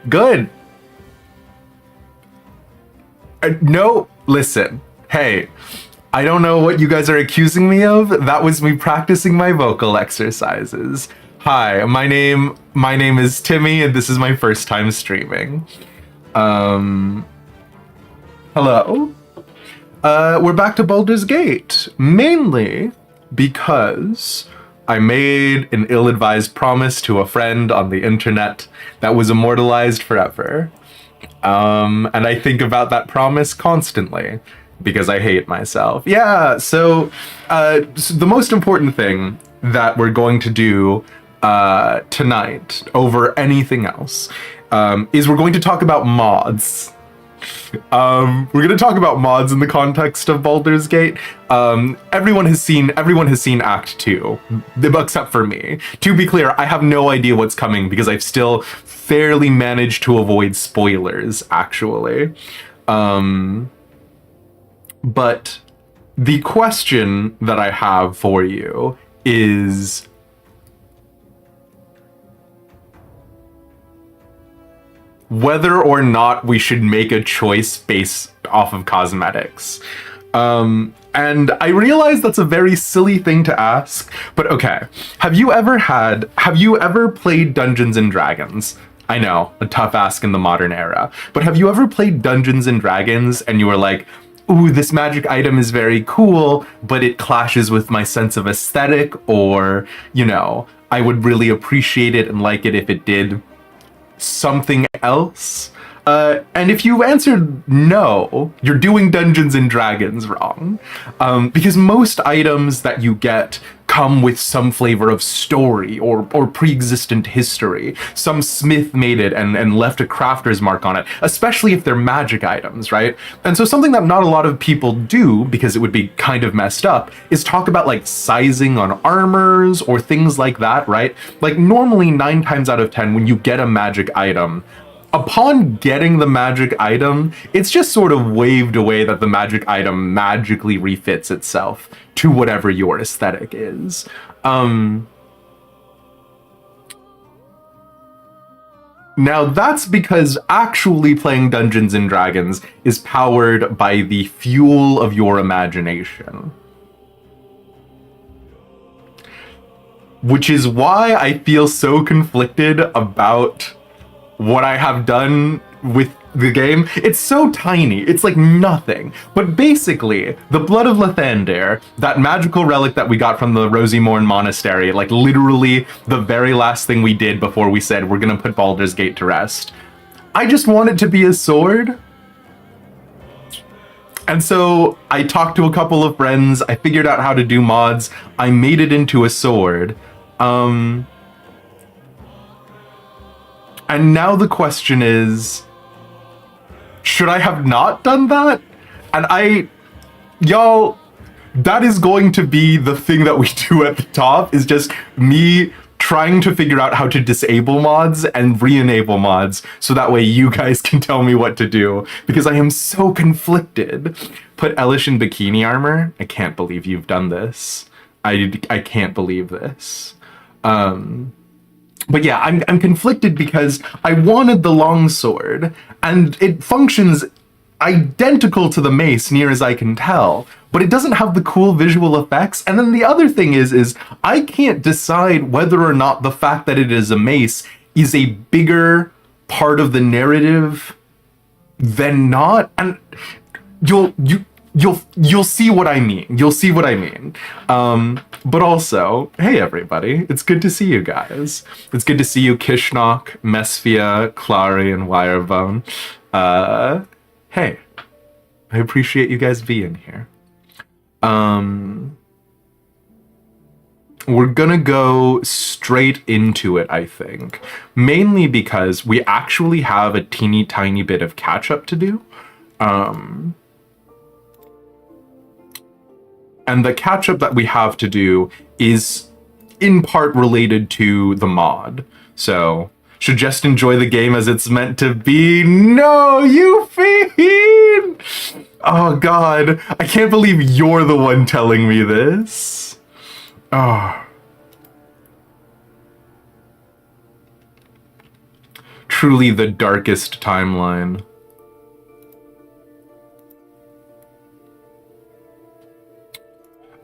Good. No, listen. Hey, I don't know what you guys are accusing me of. That was me practicing my vocal exercises. Hi, my name is Timmy, and this is my first time streaming. Hello. We're back to Baldur's Gate, mainly because I made an ill-advised promise to a friend on the internet that was immortalized forever. And I think about that promise constantly because I hate myself. Yeah, so the most important thing that we're going to do tonight over anything else is we're going to talk about mods. We're gonna talk about mods in the context of Baldur's Gate. Everyone has seen Act 2, except for me. To be clear, I have no idea what's coming because I've still fairly managed to avoid spoilers, actually. But the question that I have for you is, whether or not we should make a choice based off of cosmetics. And I realize that's a very silly thing to ask, but okay. Have you ever played Dungeons and Dragons? I know, a tough ask in the modern era, but have you ever played Dungeons and Dragons and you were like, ooh, this magic item is very cool, but it clashes with my sense of aesthetic, or, I would really appreciate it and like it if it did something else? And if you answered no, you're doing Dungeons and Dragons wrong. Because most items that you get come with some flavor of story or pre-existent history. Some smith made it and left a crafter's mark on it, especially if they're magic items, right? And so something that not a lot of people do, because it would be kind of messed up, is talk about like sizing on armors or things like that, right? Like normally 9 times out of 10, when you get a magic item, upon getting the magic item, it's just sort of waved away that the magic item magically refits itself to whatever your aesthetic is. Now that's because actually playing Dungeons and Dragons is powered by the fuel of your imagination. Which is why I feel so conflicted about what I have done with the game. It's so tiny, it's like nothing. But basically, the Blood of Lathander, that magical relic that we got from the Rosymorn Monastery, like literally the very last thing we did before we said we're gonna put Baldur's Gate to rest. I just want it to be a sword. And so I talked to a couple of friends, I figured out how to do mods, I made it into a sword. And now the question is, should I have not done that? And y'all, that is going to be the thing that we do at the top, is just me trying to figure out how to disable mods and re-enable mods, so that way you guys can tell me what to do, because I am so conflicted. Put Elish in bikini armor? I can't believe you've done this. I can't believe this. But yeah, I'm conflicted because I wanted the longsword, and it functions identical to the mace near as I can tell, but it doesn't have the cool visual effects. And then the other thing is I can't decide whether or not the fact that it is a mace is a bigger part of the narrative than not. And you'll see what I mean. You'll see what I mean. But also, hey everybody, it's good to see you guys. It's good to see you, Kishnok, Mesphia, Clary, and Wirebone. Hey, I appreciate you guys being here. We're gonna go straight into it, I think. Mainly because we actually have a teeny tiny bit of catch-up to do. And the catch-up that we have to do is in part related to the mod. So, should just enjoy the game as it's meant to be. No, you fiend! Oh god, I can't believe you're the one telling me this. Oh. truly the darkest timeline.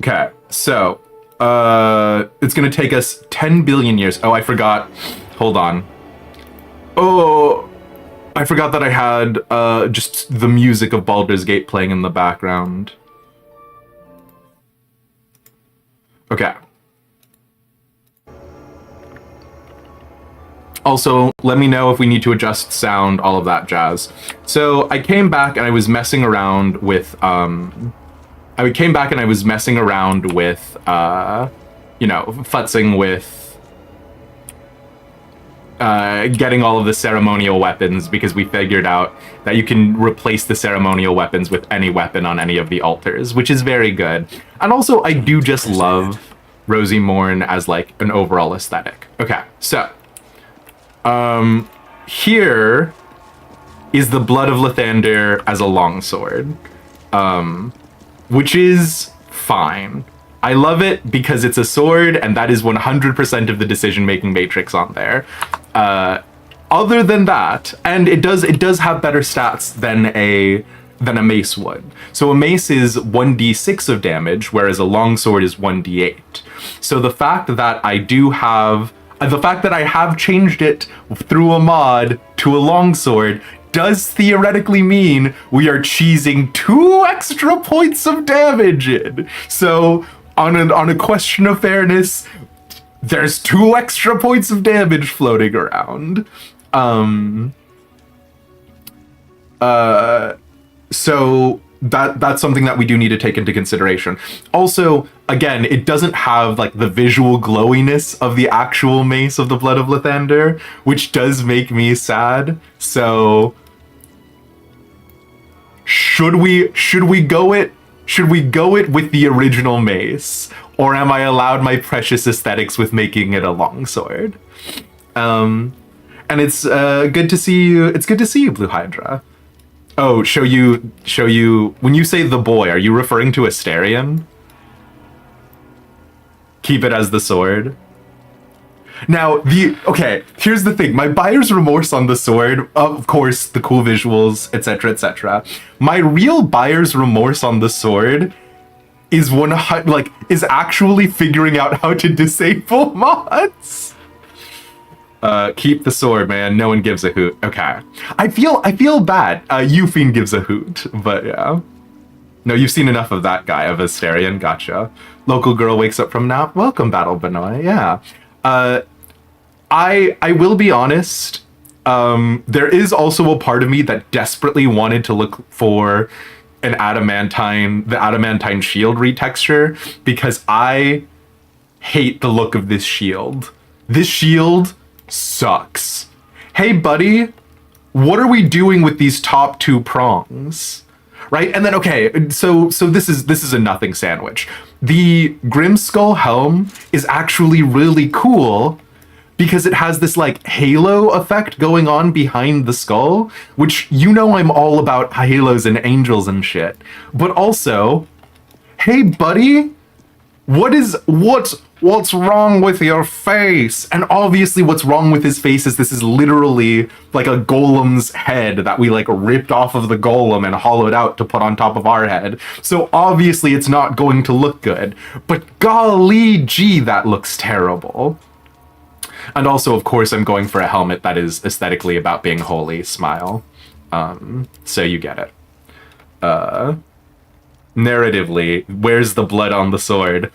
Okay, so it's gonna take us 10 billion years. Oh, I forgot. Hold on. Oh, I forgot that I had just the music of Baldur's Gate playing in the background. Okay. Also, let me know if we need to adjust sound, all of that jazz. So I came back and I was messing around with you know, futzing with getting all of the ceremonial weapons, because we figured out that you can replace the ceremonial weapons with any weapon on any of the altars, which is very good. And also, I do just love Rosie Morn as like an overall aesthetic. Okay, so here is the Blood of Lathander as a longsword, which is fine. I love it because it's a sword, and that is 100% of the decision-making matrix on there. Other than that, and it does have better stats than a mace would. So a mace is 1d6 of damage, whereas a longsword is 1d8. So the fact that I have changed it through a mod to a longsword does theoretically mean we are cheesing 2 extra points of damage in. So on a question of fairness, there's 2 extra points of damage floating around. So that's something that we do need to take into consideration. Also, again, it doesn't have like the visual glowiness of the actual mace of the Blood of Lathander, which does make me sad. So should we go it with the original mace, or am I allowed my precious aesthetics with making it a longsword? And it's good to see you. It's good to see you, Blue Hydra. Oh, show you. When you say the boy, are you referring to Asterion? Keep it as the sword. Now, okay, here's the thing. My buyer's remorse on the sword, of course, the cool visuals, etc., etc. My real buyer's remorse on the sword is actually figuring out how to disable mods. Keep the sword, man. No one gives a hoot. Okay. I feel bad. Euphine gives a hoot, but yeah. No, you've seen enough of that guy, of Asterion. Gotcha. Local girl wakes up from nap. Welcome, Battle Benoit. Yeah. I will be honest. There is also a part of me that desperately wanted to look for the adamantine shield retexture, because I hate the look of this shield. This shield sucks. Hey, buddy, what are we doing with these top 2 prongs? Right? And then, okay, so this is a nothing sandwich. The Grimskull helm is actually really cool because it has this like halo effect going on behind the skull, which, you know, I'm all about halos and angels and shit. But also, hey, buddy, what's wrong with your face? And obviously what's wrong with his face is this is literally like a golem's head that we like ripped off of the golem and hollowed out to put on top of our head. So obviously it's not going to look good, but golly gee, that looks terrible. And also, of course, I'm going for a helmet that is aesthetically about being holy. Smile. So you get it. Narratively, where's the blood on the sword?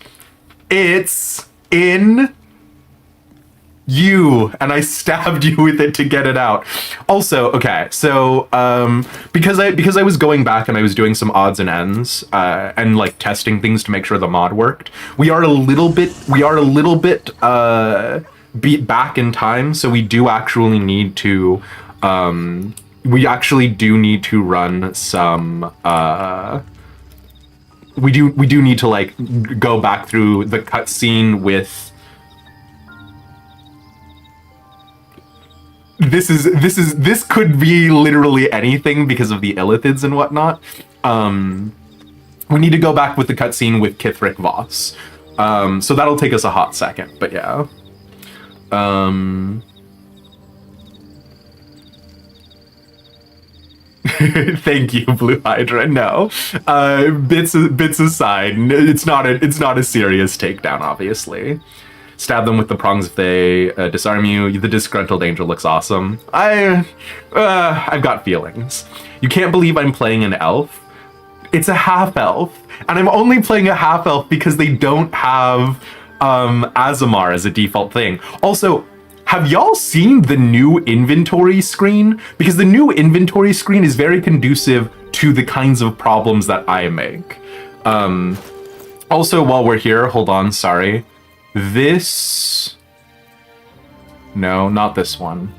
It's in you, and I stabbed you with it to get it out. Also, okay, so because I was going back and I was doing some odds and ends and like testing things to make sure the mod worked. We are a little bit beat back in time, so we do actually need to run some we do need to like go back through the cutscene with this could be literally anything because of the Illithids and whatnot. We need to go back with the cutscene with Kithric Voss. So that'll take us a hot second, but yeah. Thank you, Blue Hydra. No, bits aside, it's not a serious takedown. Obviously, stab them with the prongs if they disarm you. The disgruntled angel looks awesome. I've got feelings. You can't believe I'm playing an elf. It's a half elf, and I'm only playing a half elf because they don't have Azamar as a default thing. Also, have y'all seen the new inventory screen? Because the new inventory screen is very conducive to the kinds of problems that I make. Also, while we're here, hold on, sorry. This... No, not this one.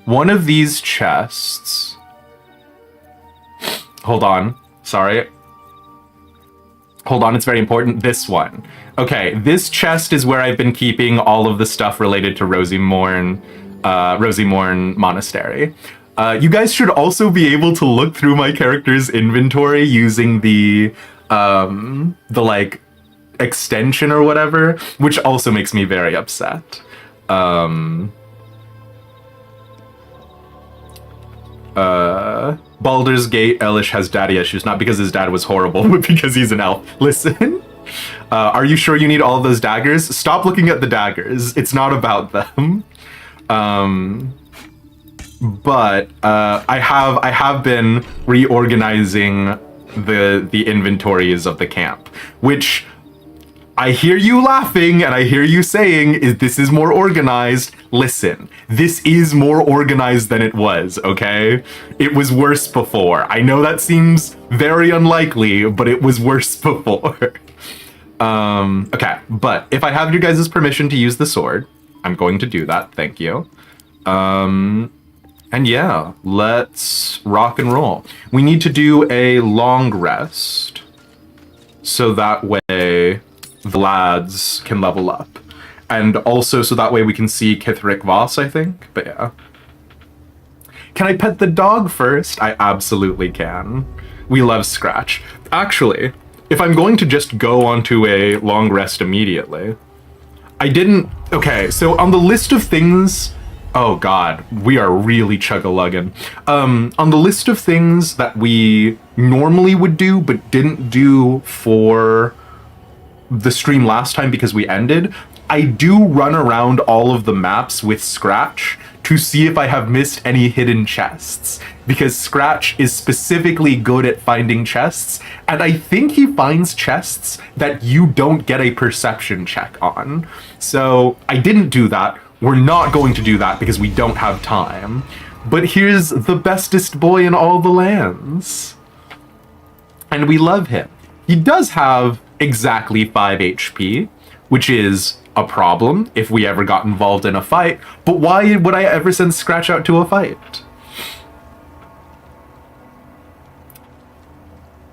One of these chests... Hold on, sorry. Hold on, it's very important. This one. Okay, this chest is where I've been keeping all of the stuff related to Rosie Morn Monastery. You guys should also be able to look through my character's inventory using the like extension or whatever, which also makes me very upset. Baldur's Gate, Elish has daddy issues, not because his dad was horrible, but because he's an elf. Listen, are you sure you need all of those daggers? Stop looking at the daggers. It's not about them. But I have been reorganizing the inventories of the camp, which I hear you laughing and I hear you saying this is more organized. Listen, this is more organized than it was, okay? It was worse before. I know that seems very unlikely, but it was worse before. Okay, but if I have your guys' permission to use the sword, I'm going to do that, thank you. And yeah, let's rock and roll. We need to do a long rest, so that way the lads can level up. And also so that way we can see Kithric Voss, I think. But yeah. Can I pet the dog first? I absolutely can. We love Scratch. Actually, if I'm going to just go onto a long rest immediately, I didn't... Okay, so on the list of things... Oh god, we are really chug-a-lugging. On the list of things that we normally would do but didn't do for the stream last time because we ended, I do run around all of the maps with Scratch to see if I have missed any hidden chests, because Scratch is specifically good at finding chests, and I think he finds chests that you don't get a perception check on. So I didn't do that. We're not going to do that because we don't have time. But here's the bestest boy in all the lands. And we love him. He does have exactly 5 HP, which is a problem if we ever got involved in a fight. But why would I ever send Scratch out to a fight?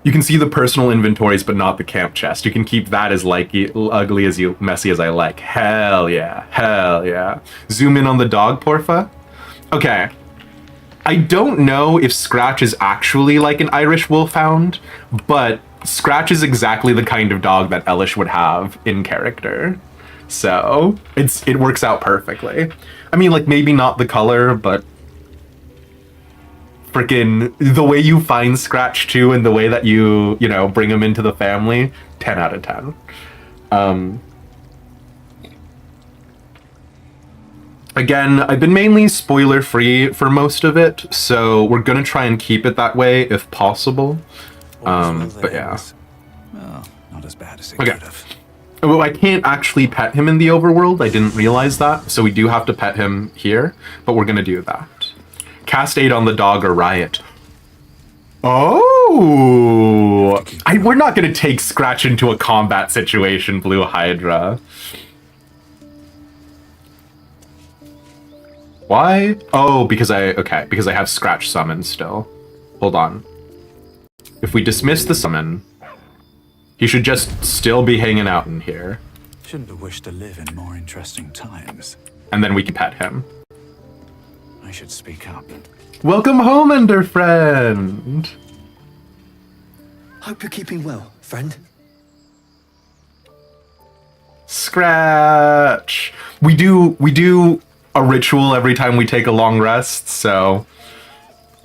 You can see the personal inventories, but not the camp chest. You can keep that as ugly as messy as I like. Hell yeah, hell yeah. Zoom in on the dog, Porfa. Okay. I don't know if Scratch is actually like an Irish wolfhound, but Scratch is exactly the kind of dog that Elish would have in character. So it works out perfectly. I mean, like, maybe not the color, but freaking the way you find Scratch too, and the way that you know, bring him into the family, 10 out of 10. Again, I've been mainly spoiler free for most of it, so we're gonna try and keep it that way if possible. But yeah. Well, not as bad as it could have. Well, I can't actually pet him in the overworld. I didn't realize that, so we do have to pet him here, but we're gonna do that. Cast aid on the dog or riot. Oh! We're not gonna take Scratch into a combat situation, Blue Hydra. Why? Oh, because I have Scratch summon still. Hold on. If we dismiss the summon, he should just still be hanging out in here. Shouldn't have wished to live in more interesting times. And then we can pet him. I should speak up. Welcome home, Ender friend. Hope you're keeping well, friend. Scratch. We do a ritual every time we take a long rest, so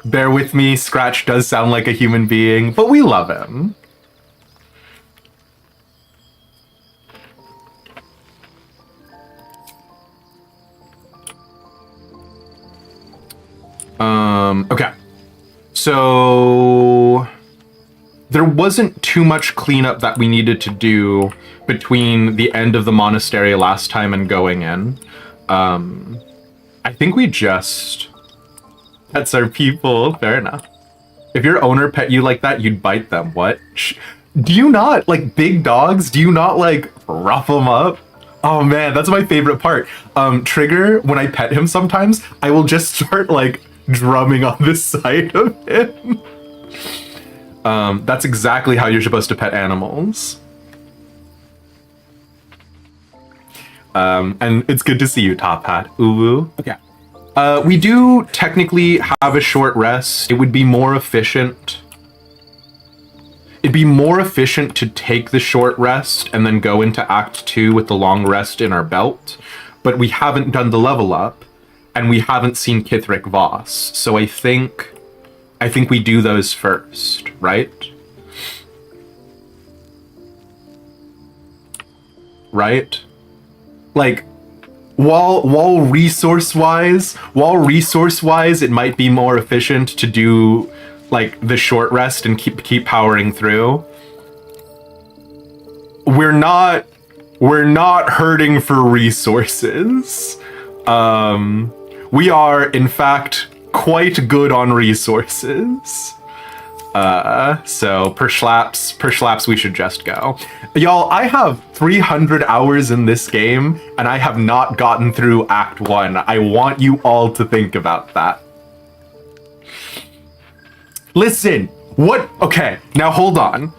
bear with me. Scratch does sound like a human being, but we love him. Okay. So there wasn't too much cleanup that we needed to do between the end of the monastery last time and going in. I think we just... Pets are people. Fair enough. If your owner pet you like that, you'd bite them. What? Do you not, like, big dogs, do you not, like, rough them up? Oh man, that's my favorite part. Trigger, when I pet him sometimes, I will just start, like, drumming on the side of him. That's exactly how you're supposed to pet animals. And it's good to see you, Top Hat. Ooh. Okay. We do technically have a short rest. It would be more efficient. It'd be more efficient to take the short rest and then go into Act 2 with the long rest in our belt. But we haven't done the level up, and we haven't seen Kithric Voss. So I think we do those first, right? Right? Like, while resource-wise, it might be more efficient to do, like, the short rest and keep powering through. We're not hurting for resources. We are, in fact, quite good on resources. So per schlaps, we should just go. Y'all, I have 300 hours in this game, and I have not gotten through Act 1. I want you all to think about that. Listen, what? Okay, now hold on.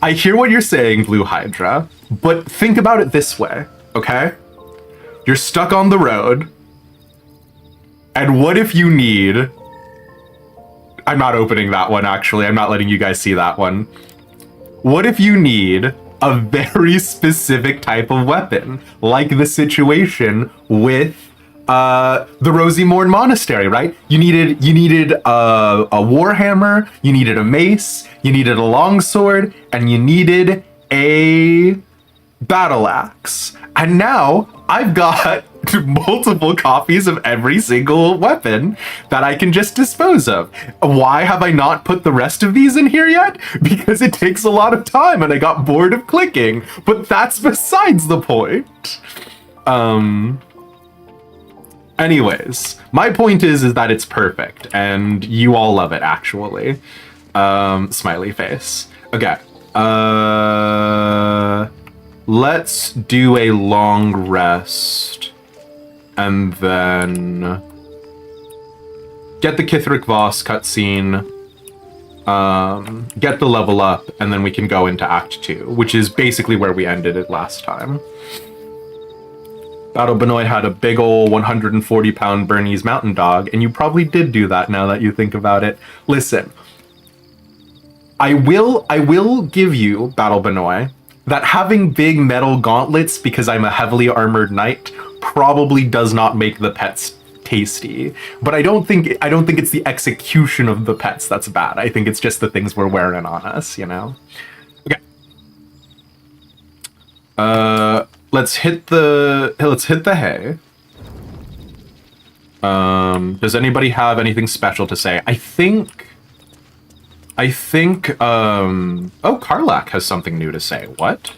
I hear what you're saying, Blue Hydra, but think about it this way, okay? You're stuck on the road, and what if you need... I'm not opening that one, actually. I'm not letting you guys see that one. What if you need a very specific type of weapon, like the situation with the Rosy Morn Monastery, right? You needed a warhammer, you needed a mace, you needed a longsword, and you needed a battle axe. And now I've got multiple copies of every single weapon that I can just dispose of. Why have I not put the rest of these in here yet? Because it takes a lot of time and I got bored of clicking. But that's besides the point. Anyways, my point is that it's perfect and you all love it, actually. Smiley face. Okay. Let's do a long rest and then get the Kithric Voss cutscene, get the level up, and then we can go into Act 2, which is basically where we ended it last time. Battle Benoit had a big ol' 140-pound Bernese mountain dog, and you probably did do that now that you think about it. Listen, I will give you, Battle Benoit, that having big metal gauntlets because I'm a heavily armored knight probably does not make the pets tasty. But I don't think it's the execution of the pets that's bad. I think it's just the things we're wearing on us, you know? Okay. Let's hit the hay. Does anybody have anything special to say? I think oh, Karlak has something new to say. What?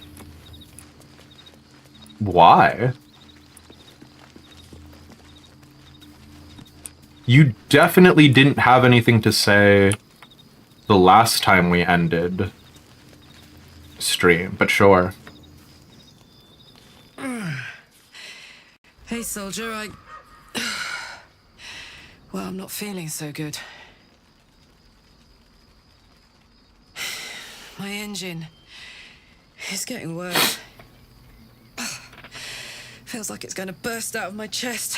Why? You definitely didn't have anything to say the last time we ended stream, but sure. Hey, soldier, well, I'm not feeling so good. My engine is getting worse. Feels like it's going to burst out of my chest.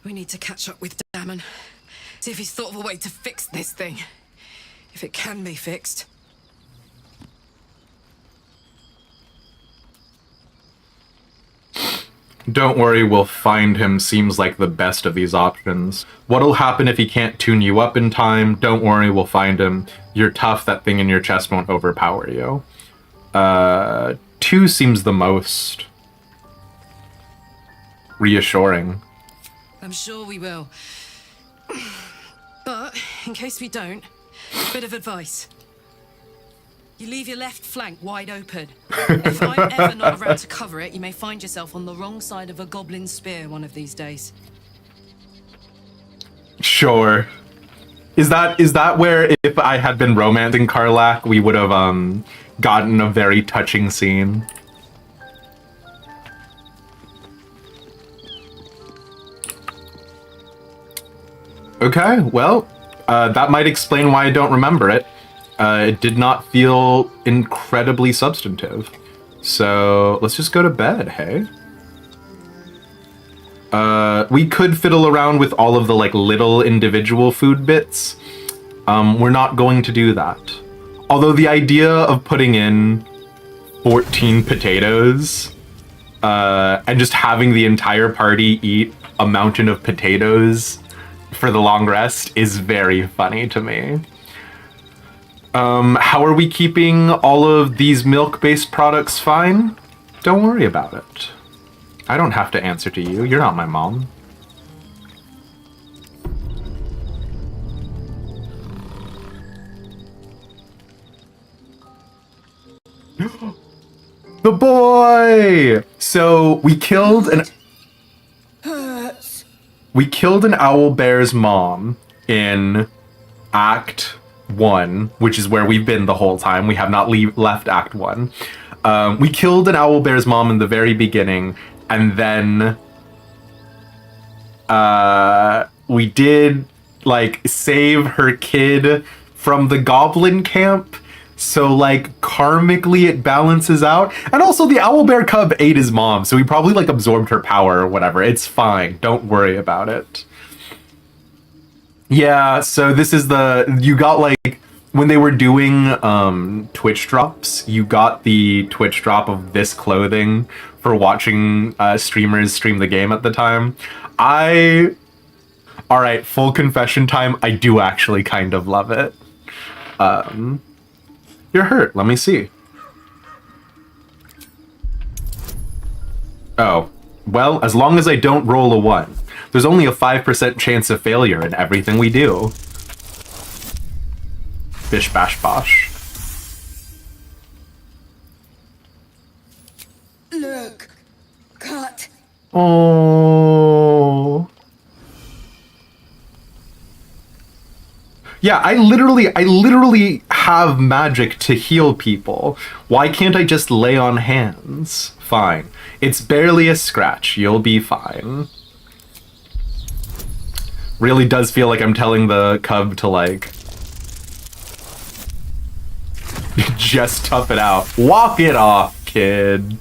We need to catch up with Damon. See if he's thought of a way to fix this thing. If it can be fixed. Don't worry, we'll find him seems like the best of these options. What'll happen if he can't tune you up in time? Don't worry, we'll find him. You're tough, that thing in your chest won't overpower you. 2 seems the most reassuring. I'm sure we will. But, in case we don't, a bit of advice. You leave your left flank wide open. If I'm ever not around to cover it, you may find yourself on the wrong side of a goblin spear one of these days. Sure. Is that where if I had been romancing Karlach, we would have gotten a very touching scene? Okay, well, that might explain why I don't remember it. It did not feel incredibly substantive. So let's just go to bed, hey? We could fiddle around with all of the like little individual food bits. We're not going to do that. Although the idea of putting in 14 potatoes and just having the entire party eat a mountain of potatoes for the long rest is very funny to me. How are we keeping all of these milk-based products fine? Don't worry about it. I don't have to answer to you. You're not my mom. The boy! So we killed an owlbear's mom in Act 1, which is where we've been the whole time. We have not left Act 1. We killed an owlbear's mom in the very beginning, and then we did like save her kid from the goblin camp. So like karmically it balances out. And also the owlbear cub ate his mom, so he probably like absorbed her power or whatever. It's fine. Don't worry about it. Yeah, so this is you got like when they were doing Twitch drops, you got the Twitch drop of this clothing for watching streamers stream the game at the time. All right, full confession time, I do actually kind of love it. You're hurt, let me see. Oh, well, as long as I don't roll a 1. There's only a 5% chance of failure in everything we do. Bish bash bosh. Look, cut. Oh. Yeah, I literally have magic to heal people. Why can't I just lay on hands? Fine. It's barely a scratch. You'll be fine. Really does feel like I'm telling the cub to like just tough it out. Walk it off, kid.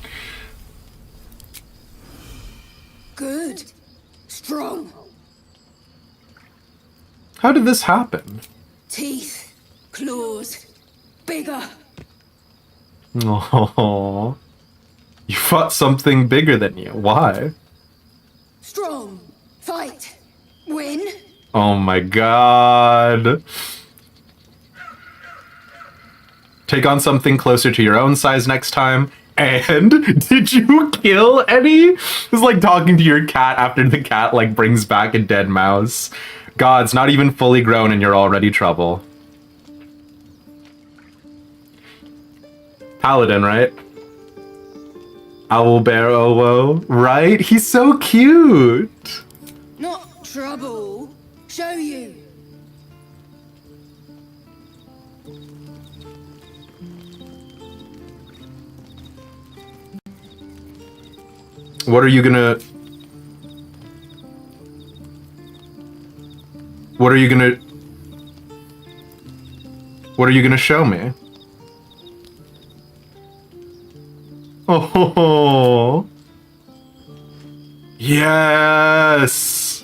Good. Strong. How did this happen? Teeth. Claws. Bigger. Oh, you fought something bigger than you. Why? Strong. Fight. Win. Oh my god. Take on something closer to your own size next time. And did you kill any? It's like talking to your cat after the cat like brings back a dead mouse. God, it's not even fully grown and you're already trouble. Paladin, right? Owlbear Owo, right? He's so cute. Not trouble. Show you. What are you gonna... What are you gonna show me? Oh, yes.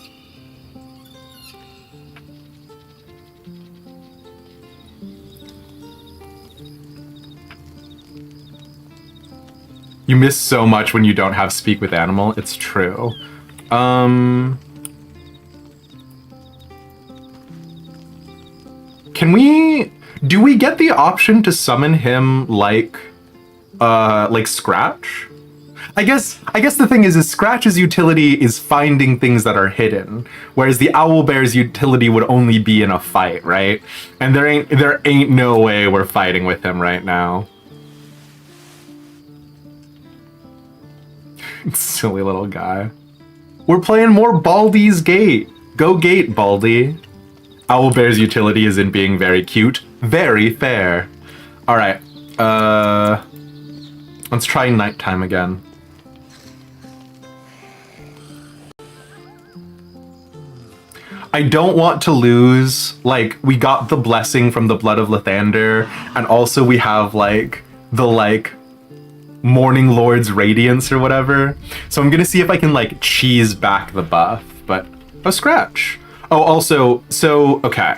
You miss so much when you don't have speak with animal. It's true. Do we get the option to summon him like Scratch? I guess the thing is Scratch's utility is finding things that are hidden, whereas the Owlbear's utility would only be in a fight, right? And there ain't no way we're fighting with him right now. Silly little guy. We're playing more Baldie's Gate. Go Gate, Baldie. Owlbear's utility is in being very cute. Very fair. Alright. Let's try nighttime again. I don't want to lose, like, we got the blessing from the Blood of Lathander, and also we have, like, the, like, Morning Lord's Radiance or whatever. So I'm gonna see if I can, like, cheese back the buff, but... Oh, Scratch! Oh, also, so, okay.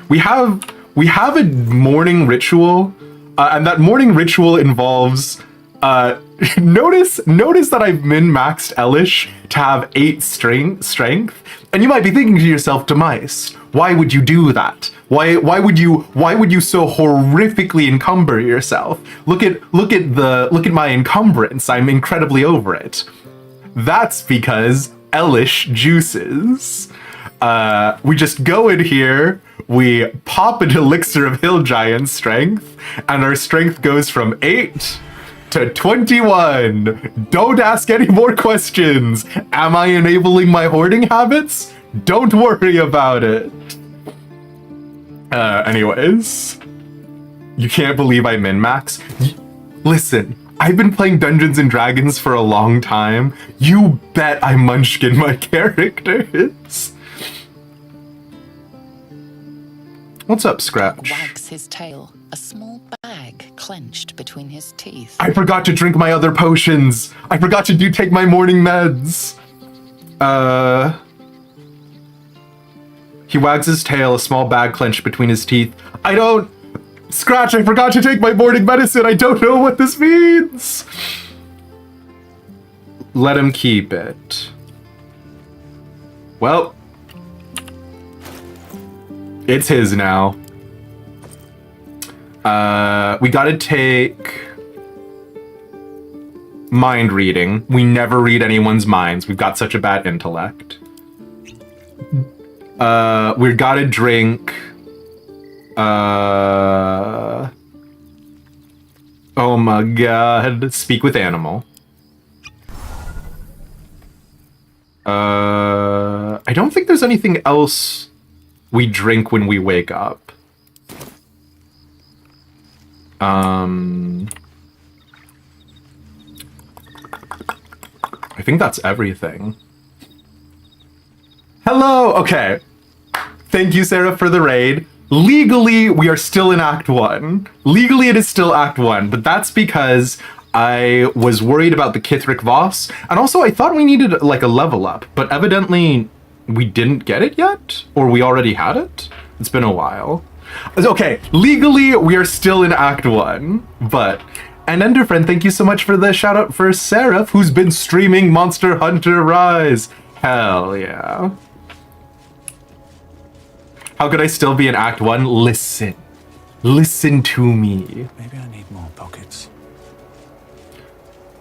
We have a morning ritual, and that morning ritual involves, notice that I've min-maxed Elish to have 8 strength, and you might be thinking to yourself, Demise, why would you do that? Why would you so horrifically encumber yourself? Look at my encumbrance. I'm incredibly over it. That's because Elish juices. We just go in here, we pop an elixir of Hill Giant strength, and our strength goes from 8 to 21. Don't ask any more questions. Am I enabling my hoarding habits? Don't worry about it. Anyways. You can't believe I min-max? Listen, I've been playing Dungeons and Dragons for a long time. You bet I munchkin my characters. What's up, Scratch? Wags his tail, a small bag clenched between his teeth. I forgot to drink my other potions. I forgot to take my morning meds. He wags his tail, a small bag clenched between his teeth. Scratch, I forgot to take my morning medicine. I don't know what this means. Let him keep it. Well, it's his now. We gotta take mind reading. We never read anyone's minds. We've got such a bad intellect. We gotta drink. Oh my god. Speak with animal. I don't think there's anything else we drink when we wake up. I think that's everything. Hello! Okay. Thank you, Sarah, for the raid. Legally, we are still in Act 1. Legally, it is still Act 1, but that's because I was worried about the Kithric Voss, and also I thought we needed, like, a level up, but evidently we didn't get it yet? Or we already had it? It's been a while. Okay, legally, we are still in Act 1, but... And Enderfriend, thank you so much for the shout-out for Seraph, who's been streaming Monster Hunter Rise. Hell yeah. How could I still be in Act 1? Listen. Listen to me. Maybe I need more pockets.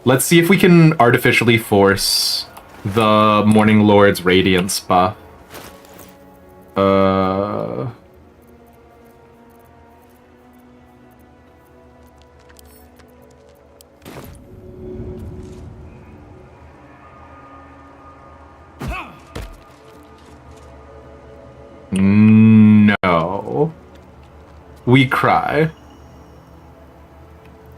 Let's see if we can artificially force the Morning Lord's Radiance buff. No. We cry.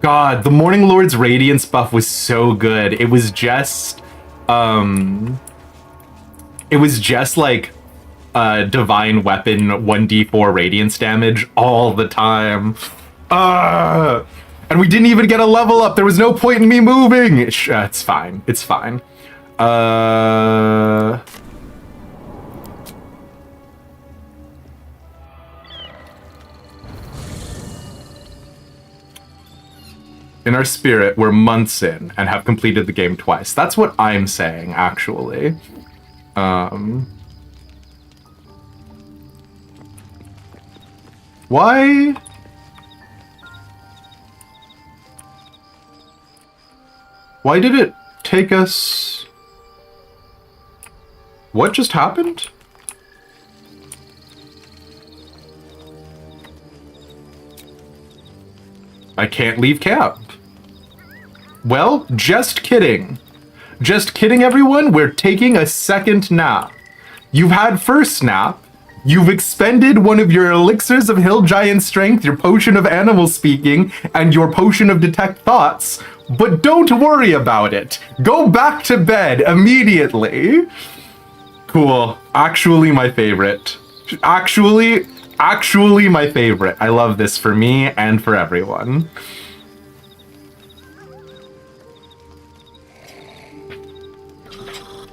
God, the Morning Lord's Radiance buff was so good. It was just like divine weapon 1d4 radiance damage all the time. And we didn't even get a level up. There was no point in me moving. It's fine. It's fine. In our spirit, we're months in and have completed the game twice. That's what I'm saying, actually. Why? Why did it take us... What just happened? I can't leave camp. Well, just kidding. Just kidding, everyone. We're taking a second nap. You've had first nap. You've expended one of your elixirs of hill giant strength, your potion of animal speaking, and your potion of detect thoughts. But don't worry about it. Go back to bed immediately. Cool. Actually my favorite. Actually my favorite. I love this for me and for everyone.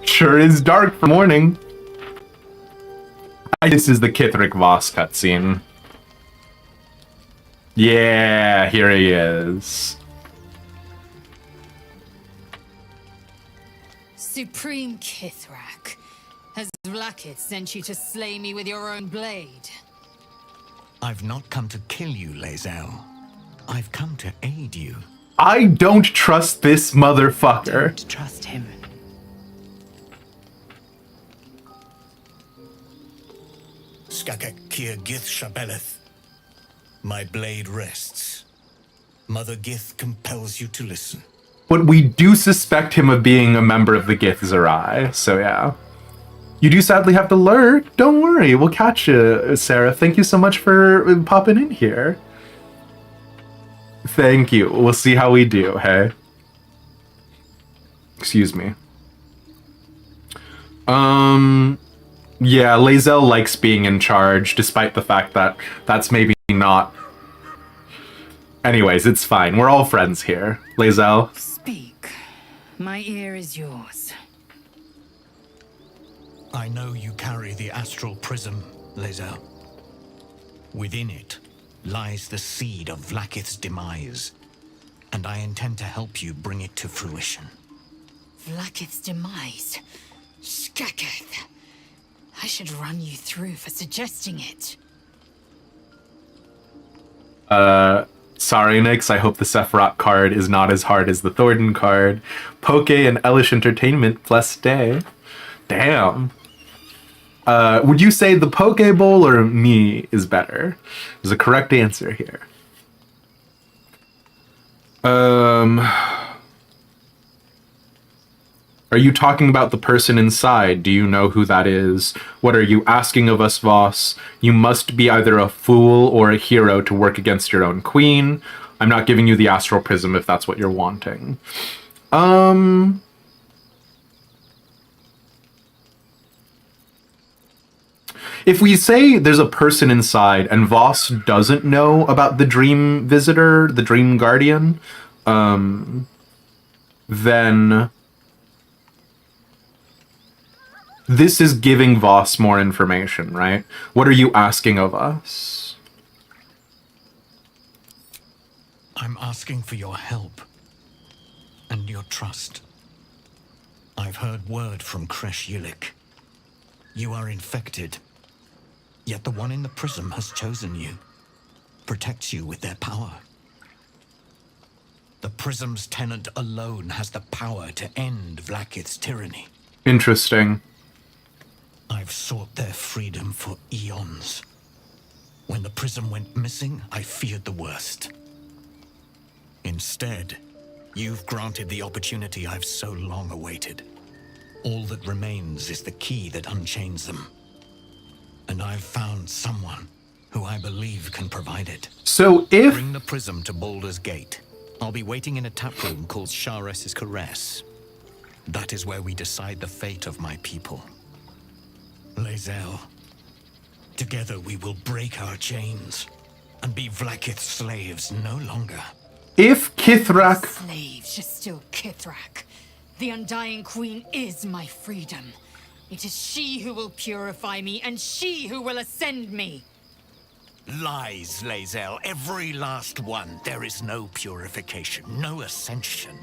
Sure is dark for morning. This is the Kithric Voss cutscene. Yeah, here he is. Supreme Kithrak, has Vlakith sent you to slay me with your own blade? I've not come to kill you, Lae'zel. I've come to aid you. I don't trust this motherfucker. Don't trust him. Skakek Kier Gith Shabeleth. My blade rests. Mother Gith compels you to listen. But we do suspect him of being a member of the Gith Zerai, so yeah. You do sadly have to lurk. Don't worry, we'll catch you, Sarah. Thank you so much for popping in here. Thank you. We'll see how we do, hey? Excuse me. Yeah, Lae'zel likes being in charge, despite the fact that that's maybe not... Anyways, it's fine. We're all friends here. Lae'zel? Speak. My ear is yours. I know you carry the astral prism, Lae'zel. Within it lies the seed of Vlakith's demise, and I intend to help you bring it to fruition. Vlakith's demise? Skaketh. I should run you through for suggesting it. Sorry, Nyx. I hope the Sephiroth card is not as hard as the Thornton card. Poke and Elish Entertainment plus day. Damn. Would you say the Poke Bowl or me is better? There's a correct answer here. Are you talking about the person inside? Do you know who that is? What are you asking of us, Voss? You must be either a fool or a hero to work against your own queen. I'm not giving you the astral prism if that's what you're wanting. If we say there's a person inside and Voss doesn't know about the dream visitor, the dream guardian, then this is giving Voss more information, right? What are you asking of us? I'm asking for your help and your trust. I've heard word from Kresh Yilik. You are infected, yet the one in the prism has chosen you, protects you with their power. The prism's tenant alone has the power to end Vlakith's tyranny. Interesting. I've sought their freedom for eons. When the prism went missing, I feared the worst. Instead, you've granted the opportunity I've so long awaited. All that remains is the key that unchains them. And I've found someone who I believe can provide it. So if... Bring the prism to Baldur's Gate. I'll be waiting in a taproom called Shares's Caress. That is where we decide the fate of my people. Lae'zel, together we will break our chains and be Vlakith's slaves no longer. If Kithrak... Slaves are still Kithrak. The Undying Queen is my freedom. It is she who will purify me, and she who will ascend me. Lies, Lae'zel, every last one. There is no purification, no ascension.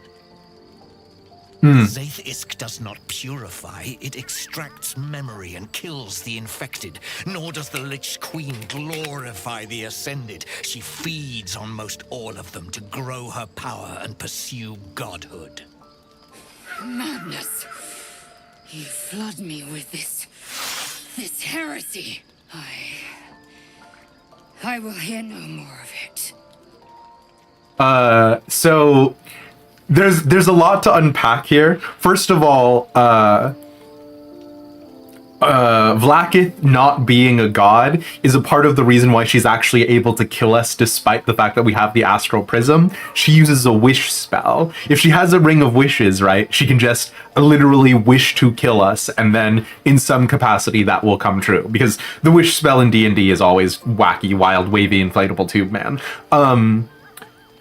Zaith Isk does not purify, it extracts memory and kills the infected. Nor does the Lich Queen glorify the ascended. She feeds on most all of them to grow her power and pursue godhood. Madness! You flood me with this heresy. I will hear no more of it. So there's a lot to unpack here. First of all, Vlaakith not being a god is a part of the reason why she's actually able to kill us despite the fact that we have the astral prism. She uses a wish spell. If she has a ring of wishes, right, she can just literally wish to kill us, and then in some capacity that will come true, because the wish spell in D&D is always wacky, wild, wavy, inflatable tube man.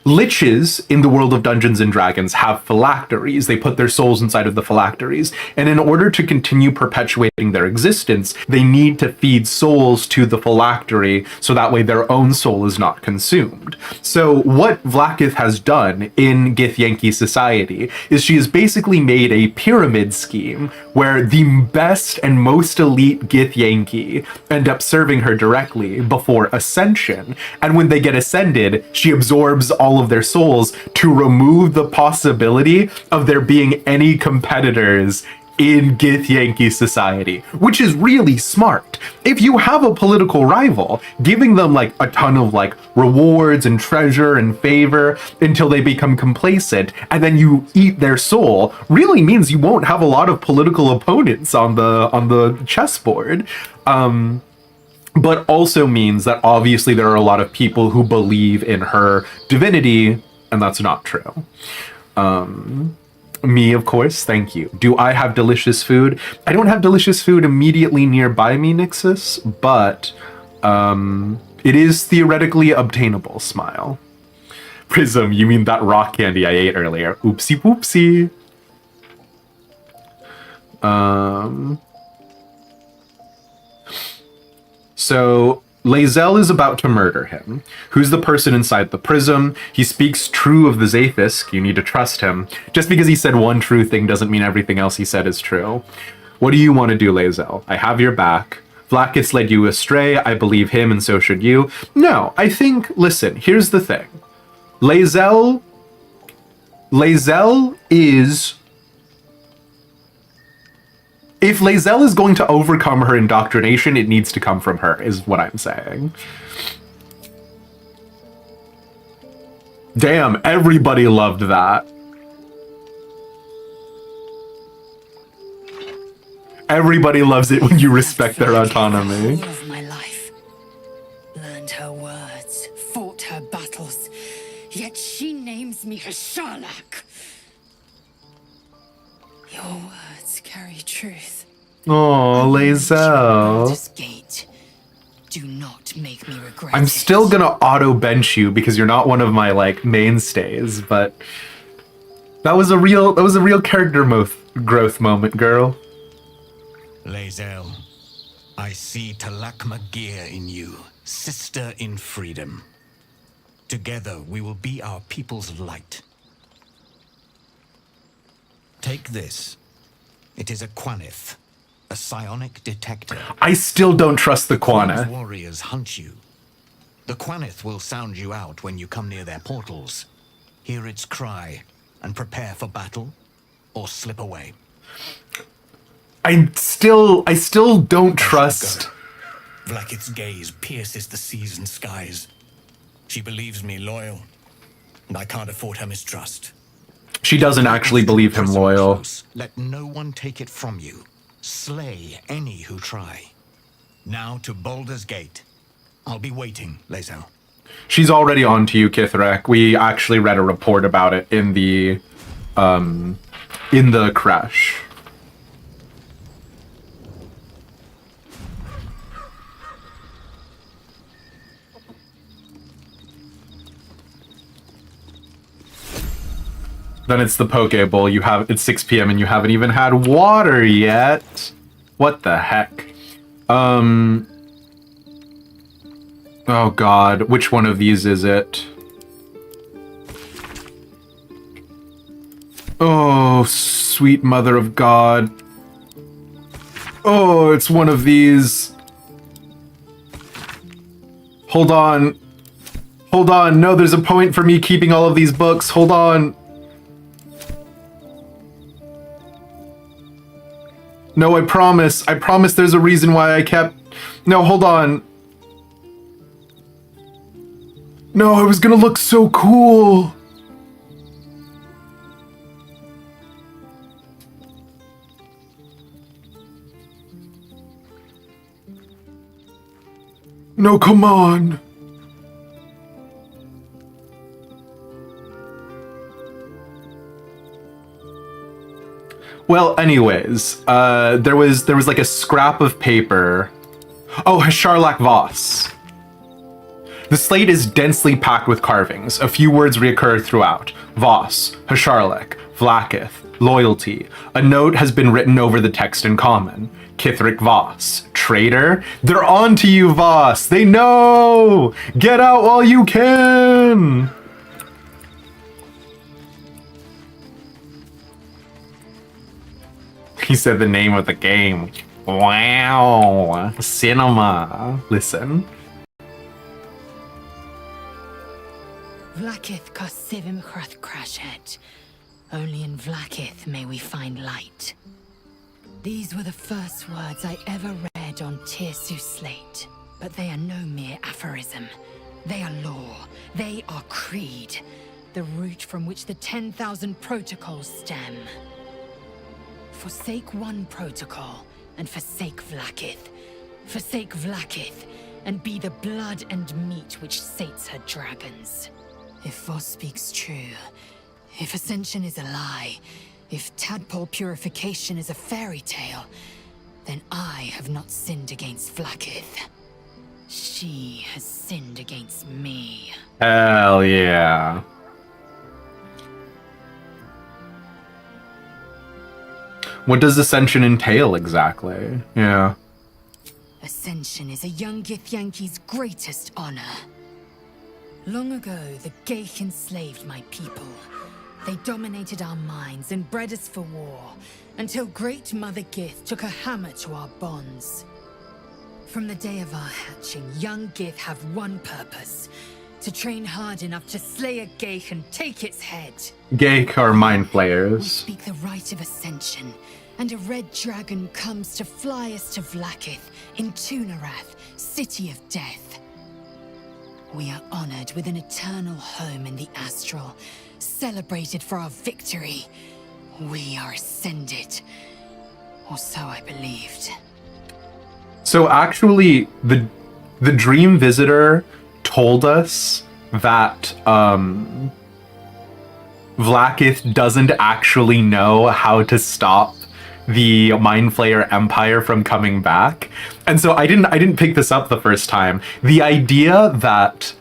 Liches in the world of Dungeons and Dragons have phylacteries. They put their souls inside of the phylacteries. And in order to continue perpetuating their existence, they need to feed souls to the phylactery so that way their own soul is not consumed. So what Vlaakith has done in Githyanki society is she has basically made a pyramid scheme where the best and most elite Githyanki end up serving her directly before ascension. And when they get ascended, she absorbs all of their souls to remove the possibility of there being any competitors in Githyanki society, which is really smart. If you have a political rival, giving them like a ton of like rewards and treasure and favor until they become complacent, and then you eat their soul, really means you won't have a lot of political opponents on the chessboard. But also means that obviously there are a lot of people who believe in her divinity, and that's not true. Me, of course, thank you. Do I have delicious food? I don't have delicious food immediately nearby me, Nixus, but it is theoretically obtainable, smile. Prism, you mean that rock candy I ate earlier. Oopsie poopsie. So Lae'zel is about to murder him. Who's the person inside the prism? He speaks true of the Zaith Isk. You need to trust him. Just because he said one true thing doesn't mean everything else he said is true. What do you want to do, Lae'zel? I have your back. Vlaakith's led you astray. I believe him, and so should you. No, I think, listen, here's the thing. Lae'zel is... If Lae'zel is going to overcome her indoctrination, it needs to come from her, is what I'm saying. Damn, everybody loved that. Everybody loves it when you respect their autonomy. All of my life. Learned her words, fought her battles, yet she names me her Sharlak. Your words carry truth. Oh, Lae'zel. Baldur's Gate. Do not make me regret I'm it. still gonna auto bench you because you're not one of my like mainstays, but that was a real character growth moment, girl. Lae'zel, I see Talakma Gear in you, sister in freedom. Together we will be our people's light. Take this. It is a Quanith, a psionic detector. I still don't trust the Quanith Quana. warriors hunt you. The Quanith will sound you out when you come near their portals. Hear its cry and prepare for battle, or slip away. I still don't trust. Vlaakith's gaze pierces the seas and skies. She believes me loyal, and I can't afford her mistrust. She doesn't actually believe him loyal. Let no one take it from you. Slay any who try. Now to Baldur's Gate. I'll be waiting, Lae'zel. She's already on to you, Kithrak. We actually read a report about it in the crash. Then it's the Poke Bowl. It's 6 p.m. and you haven't even had water yet. What the heck? Oh god, which one of these is it? Oh, sweet mother of God. Oh, it's one of these. Hold on. Hold on. No, there's a point for me keeping all of these books. Hold on. No, I promise. I promise there's a reason why I kept... No, hold on. No, I was gonna look so cool. No, come on. Well, anyways, there was like a scrap of paper. Oh, Hasharlak Voss. The slate is densely packed with carvings. A few words reoccur throughout. Voss, Hasharlak, Vlaakith, loyalty. A note has been written over the text in common. Kithric Voss, traitor. They're on to you, Voss. They know. Get out while you can. He said the name of the game. Wow. Cinema. Listen. Vlaakith Kosivim Chrath Crashhead. Only in Vlaakith may we find light. These were the first words I ever read on Tirsu's slate. But they are no mere aphorism. They are law. They are creed. The root from which the 10,000 protocols stem. Forsake one protocol, and forsake Vlaakith. Forsake Vlaakith, and be the blood and meat which sates her dragons. If Voss speaks true, if Ascension is a lie, if Tadpole purification is a fairy tale, then I have not sinned against Vlaakith. She has sinned against me. Hell yeah. What does Ascension entail exactly? Yeah. Ascension is a young Githyanki's greatest honor. Long ago, the Geich enslaved my people. They dominated our minds and bred us for war, until Great Mother Gith took a hammer to our bonds. From the day of our hatching, young Gith have one purpose: to train hard enough to slay a Geich and take its head. Geich are mind We flayers. speak the rite of Ascension, and a red dragon comes to fly us to Vlaakith in Tunarath, City of Death. We are honored with an eternal home in the Astral, celebrated for our victory. We are ascended. Or so I believed. So actually, the Dream Visitor told us that Vlaakith doesn't actually know how to stop the Mind Flayer Empire from coming back. And so I didn't pick this up the first time. The idea that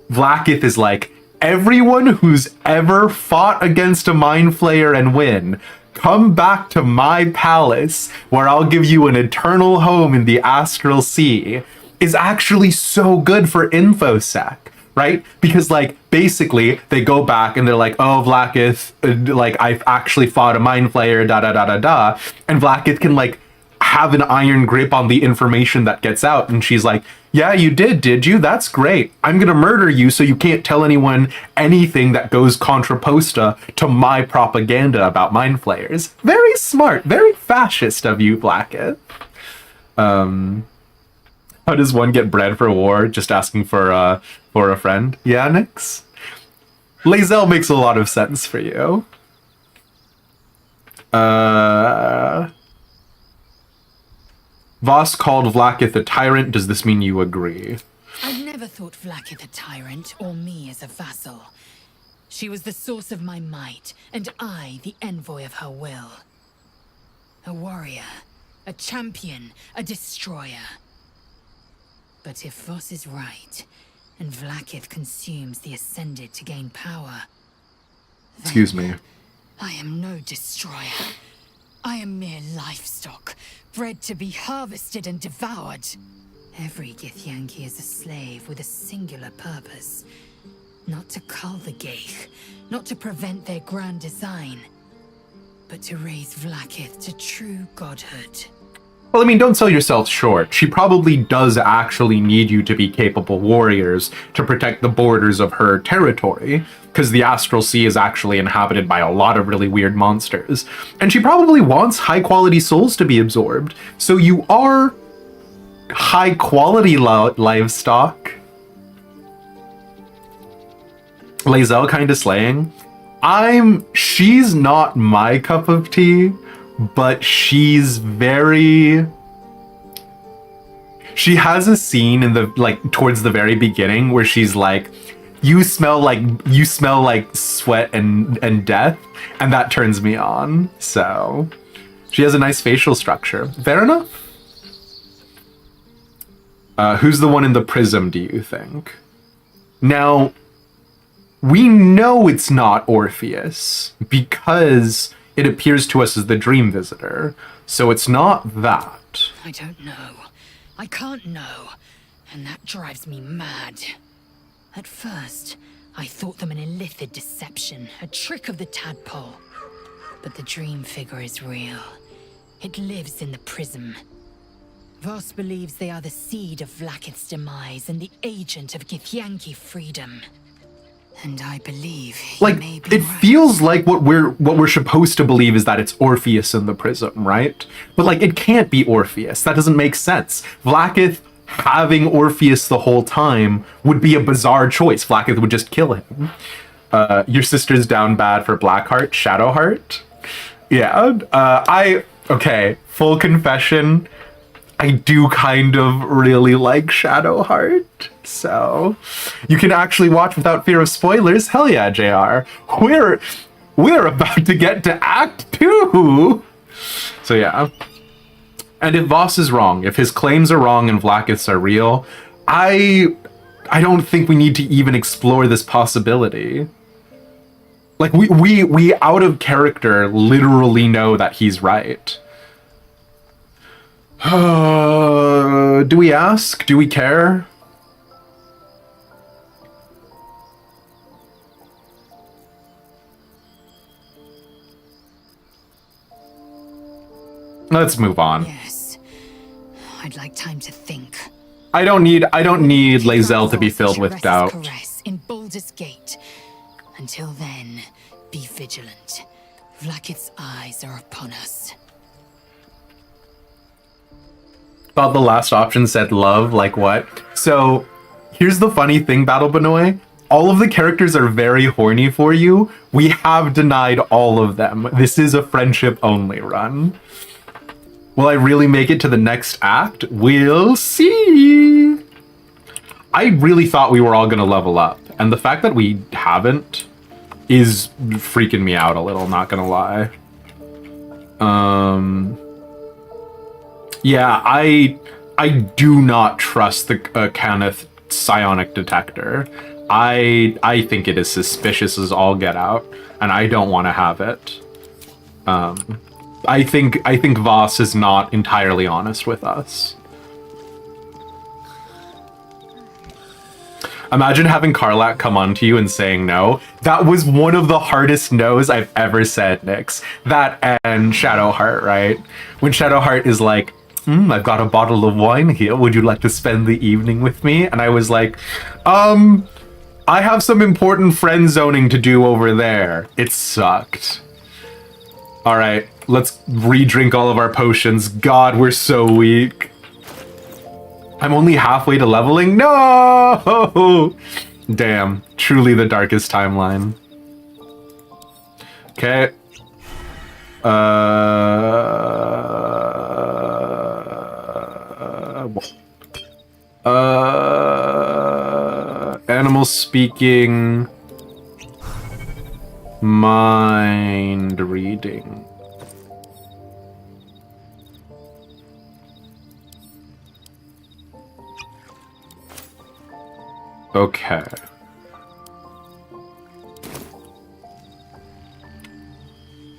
Vlaakith is like, everyone who's ever fought against a Mind Flayer and win, come back to my palace where I'll give you an eternal home in the Astral Sea, is actually so good for InfoSec. Right? Because, like, basically, they go back and they're like, oh, Vlaakith, like, I've actually fought a Mind Flayer, da-da-da-da-da. And Vlaakith can, like, have an iron grip on the information that gets out. And she's like, yeah, you did you? That's great. I'm gonna murder you so you can't tell anyone anything that goes contraposta to my propaganda about Mind Flayers. Very smart, very fascist of you, Vlaakith. How does one get bread for war? Just asking for a friend? Yeah, Nix? Lae'zel makes a lot of sense for you. Voss called Vlaakith a tyrant. Does this mean you agree? I've never thought Vlaakith a tyrant, or me as a vassal. She was the source of my might, and I the envoy of her will. A warrior, a champion, a destroyer. But if Voss is right, and Vlaakith consumes the Ascended to gain power... Excuse me. I am no destroyer. I am mere livestock, bred to be harvested and devoured. Every Githyanki is a slave with a singular purpose. Not to cull the Geich, not to prevent their grand design, but to raise Vlaakith to true godhood. Well, I mean, don't sell yourself short. She probably does actually need you to be capable warriors to protect the borders of her territory, because the Astral Sea is actually inhabited by a lot of really weird monsters. And she probably wants high-quality souls to be absorbed. So you are high-quality livestock. Lae'zel kind of slaying. She's not my cup of tea, but she has a scene in the, like, towards the very beginning where she's like, you smell like sweat and death, and that turns me on. So she has a nice facial structure. Fair enough. Who's the one in the prism, do you think? Now, we know it's not Orpheus because it appears to us as the dream visitor. So it's not that. I don't know. I can't know. And that drives me mad. At first, I thought them an illithid deception, a trick of the tadpole. But the dream figure is real. It lives in the prism. Voss believes they are the seed of Vlaakith's demise and the agent of Githyanki freedom. And I believe he Like, may be it right. feels like what we're supposed to believe is that it's Orpheus in the prism, right? But like, it can't be Orpheus. That doesn't make sense. Vlaakith having Orpheus the whole time would be a bizarre choice. Vlaakith would just kill him. Your sister's down bad for Blackheart, Shadowheart. Yeah. Okay, full confession. I do kind of really like Shadowheart, so you can actually watch without fear of spoilers. Hell yeah, JR. We're about to get to Act 2! So yeah. And if Voss is wrong, if his claims are wrong and Vlaakiths are real, I don't think we need to even explore this possibility. Like, we out of character literally know that he's right. Do we ask? Do we care? Let's move on. Yes. I'd like time to think. I don't need Lae'zel to be filled with Sharasa's doubt. caress in Baldur's Gate. Until then, be vigilant. Vlaakith's eyes are upon us. Thought the last option said love, like what? So, here's the funny thing, Battle Benoy. All of the characters are very horny for you. We have denied all of them. This is a friendship-only run. Will I really make it to the next act? We'll see! I really thought we were all gonna level up, and the fact that we haven't is freaking me out a little, not gonna lie. Yeah, I do not trust the Cannith psionic detector. I think it is suspicious as all get out, and I don't want to have it. I think Voss is not entirely honest with us. Imagine having Karlak come on to you and saying no. That was one of the hardest no's I've ever said, Nyx. That and Shadowheart, right? When Shadowheart is like, I've got a bottle of wine here. Would you like to spend the evening with me? And I was like, I have some important friend zoning to do over there. It sucked. All right, let's re-drink all of our potions. God, we're so weak. I'm only halfway to leveling? No! Damn, truly the darkest timeline. Okay. Animal speaking. Mind reading. Okay.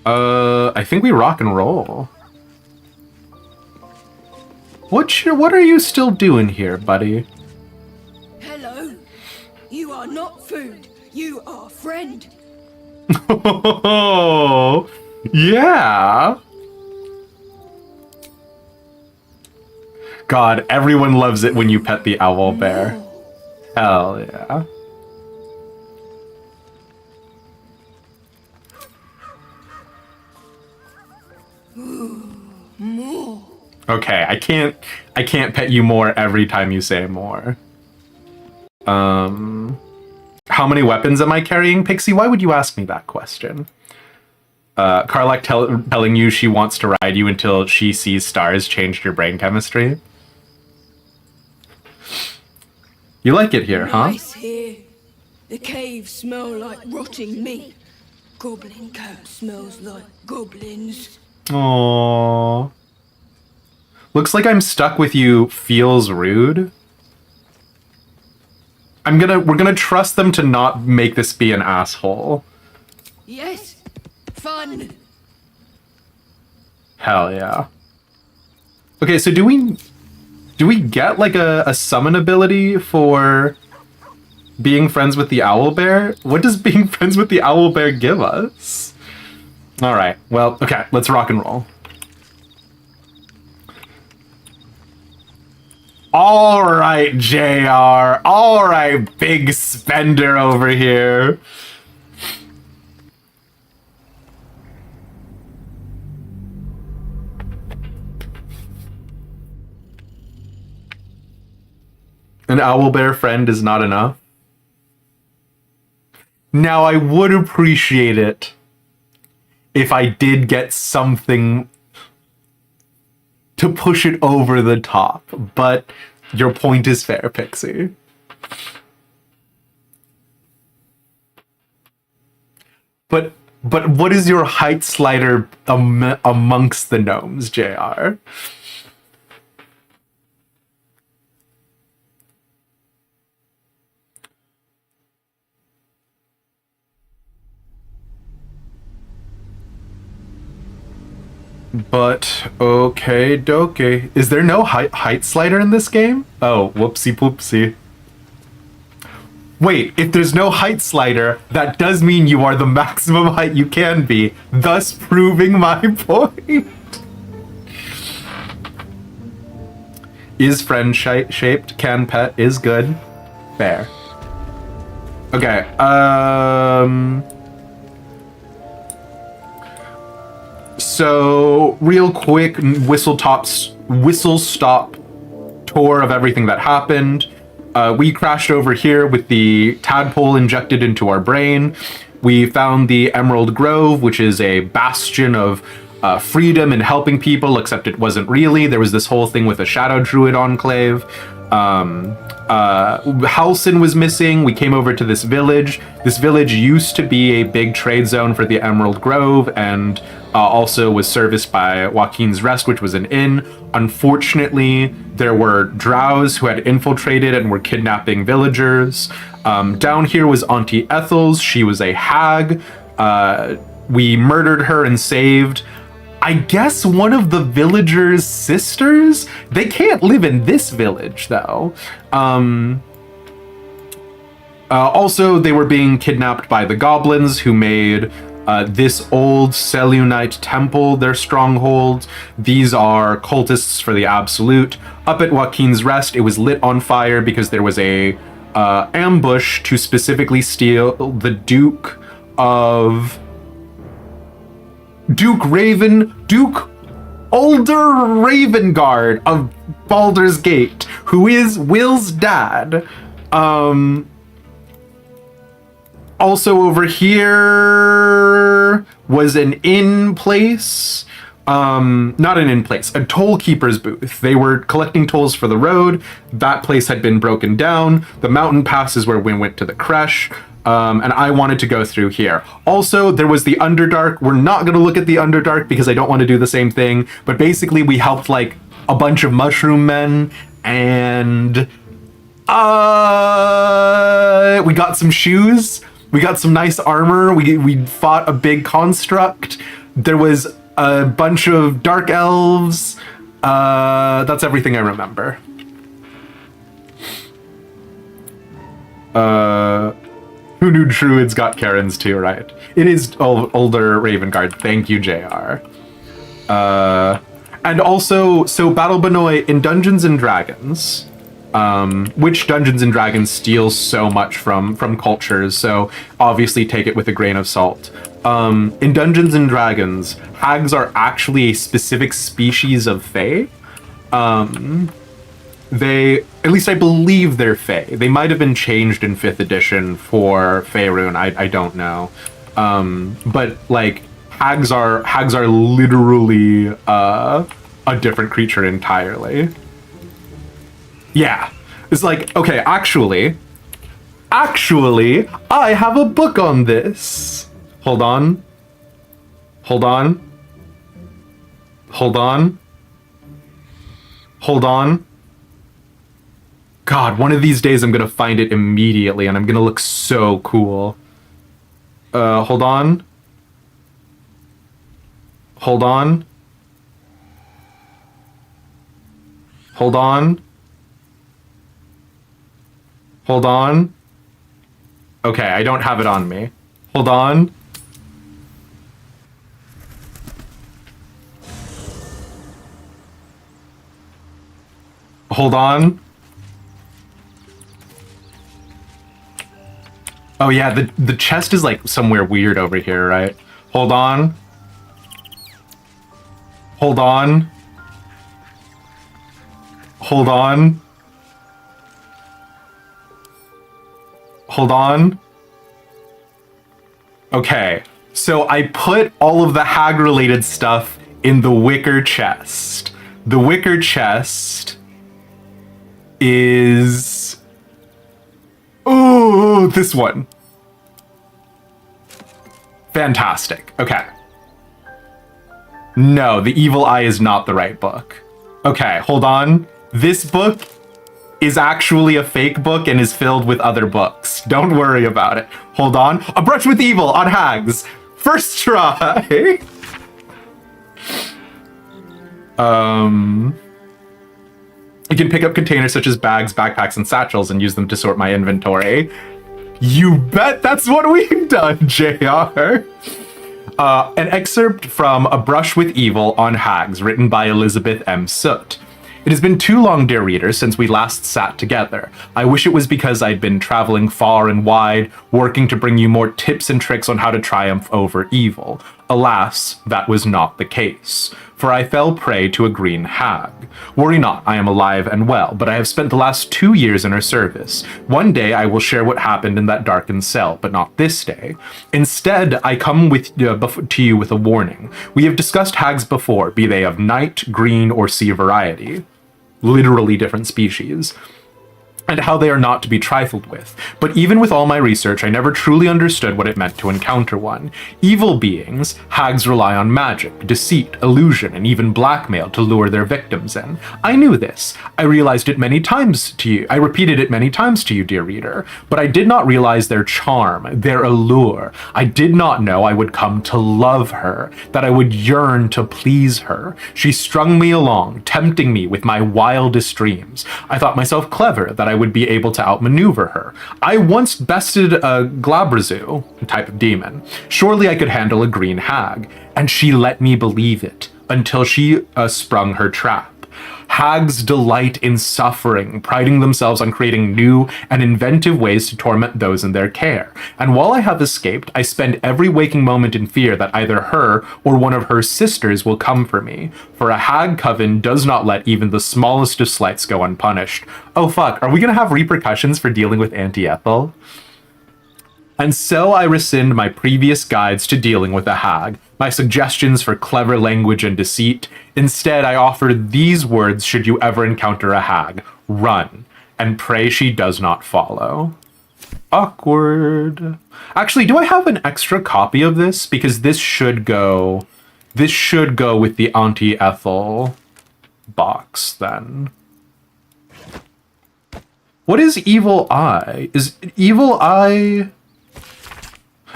I think we rock and roll. What are you still doing here, buddy? Hello. You are not food. You are friend. Oh, yeah. God, everyone loves it when you pet the owl bear. Hell yeah. More. Okay, I can't pet you more every time you say more. How many weapons am I carrying, Pixie? Why would you ask me that question? Karlach telling you she wants to ride you until she sees stars changed your brain chemistry. You like it here, huh? Nice here. The caves smell like rotting meat. Goblin camp smells like goblins. Aww. Looks like I'm stuck with you feels rude. We're gonna trust them to not make this be an asshole. Yes. Fun. Hell yeah. Okay, so do we get like a summon ability for being friends with the owlbear? What does being friends with the owlbear give us? All right. Well, okay, let's rock and roll. All right, JR. All right, big spender over here. An owlbear friend is not enough. Now, I would appreciate it if I did get something to push it over the top, but your point is fair, Pixie. But what is your height slider amongst the gnomes, JR? But okay, dokie. Is there no height slider in this game? Oh, whoopsie poopsie. Wait, if there's no height slider, that does mean you are the maximum height you can be, thus proving my point. Is friend shaped? Can pet is good. Fair. Okay. So, real quick, whistle stop tour of everything that happened. We crashed over here with the tadpole injected into our brain. We found the Emerald Grove, which is a bastion of freedom and helping people, except it wasn't really. There was this whole thing with a Shadow Druid enclave. Halcyon was missing. We came over to this village. This village used to be a big trade zone for the Emerald Grove, and also was serviced by Joaquin's Rest, which was an inn. Unfortunately, there were drows who had infiltrated and were kidnapping villagers. Down here was Auntie Ethel's. She was a hag. We murdered her and saved, I guess, one of the villagers' sisters? They can't live in this village, though. Also, they were being kidnapped by the goblins, who made this old Selûnite temple their stronghold. These are cultists for the Absolute. Up at Joaquin's Rest, it was lit on fire because there was a ambush to specifically steal the Duke Older Ravengard of Baldur's Gate, who is Will's dad. Also over here was an inn place. Not an inn place, a toll keeper's booth. They were collecting tolls for the road. That place had been broken down. The mountain pass is where we went to the creche. And I wanted to go through here. Also, there was the Underdark. We're not going to look at the Underdark because I don't want to do the same thing. But basically, we helped like a bunch of mushroom men, and we got some shoes. We got some nice armor. We fought a big construct. There was a bunch of dark elves. That's everything I remember. Who knew druids got Karens too, right? It is older Ravengard. Thank you, JR. And also, so Battle Benoit in Dungeons and Dragons, which Dungeons and Dragons steals so much from cultures, so obviously take it with a grain of salt. In Dungeons and Dragons, hags are actually a specific species of fae. They, at least I believe they're fae. They might have been changed in 5th edition for Faerun, I don't know. But like, hags are literally a different creature entirely. Yeah. It's like, okay, actually, I have a book on this. Hold on. Hold on. Hold on. Hold on. God, one of these days I'm gonna find it immediately and I'm gonna look so cool. Hold on. Hold on. Hold on. Hold on. Okay, I don't have it on me. Hold on. Hold on. Oh yeah, the chest is like somewhere weird over here, right? Hold on. Hold on. Hold on. Hold on. Okay, so I put all of the hag-related stuff in the wicker chest. The wicker chest is... Oh, this one. Fantastic. Okay. No, The Evil Eye is not the right book. Okay, hold on. This book is actually a fake book and is filled with other books. Don't worry about it. Hold on. A Brush with Evil on Hags. First try. I can pick up containers such as bags, backpacks, and satchels and use them to sort my inventory. You bet that's what we've done, JR. An excerpt from A Brush with Evil on Hags, written by Elizabeth M. Soot. It has been too long, dear reader, since we last sat together. I wish it was because I'd been traveling far and wide, working to bring you more tips and tricks on how to triumph over evil. Alas, that was not the case, for I fell prey to a green hag. Worry not, I am alive and well, but I have spent the last 2 years in her service. One day I will share what happened in that darkened cell, but not this day. Instead, I come to you with a warning. We have discussed hags before, be they of night, green, or sea variety. Literally different species, and how they are not to be trifled with. But even with all my research, I never truly understood what it meant to encounter one. Evil beings, hags rely on magic, deceit, illusion, and even blackmail to lure their victims in. I knew this. I realized it many times to you. I repeated it many times to you, dear reader, but I did not realize their charm, their allure. I did not know I would come to love her, that I would yearn to please her. She strung me along, tempting me with my wildest dreams. I thought myself clever, that I would be able to outmaneuver her. I once bested a Glabrazu, a type of demon. Surely I could handle a green hag, and she let me believe it, until she sprung her trap. Hags delight in suffering, priding themselves on creating new and inventive ways to torment those in their care. And while I have escaped, I spend every waking moment in fear that either her or one of her sisters will come for me. For a hag coven does not let even the smallest of slights go unpunished. Oh fuck, are we gonna have repercussions for dealing with Auntie Ethel? And so I rescind my previous guides to dealing with a hag, my suggestions for clever language and deceit. Instead, I offer these words should you ever encounter a hag. Run, and pray she does not follow. Awkward. Actually, do I have an extra copy of this? Because this should go with the Auntie Ethel box, then. What is Evil Eye? Is Evil Eye...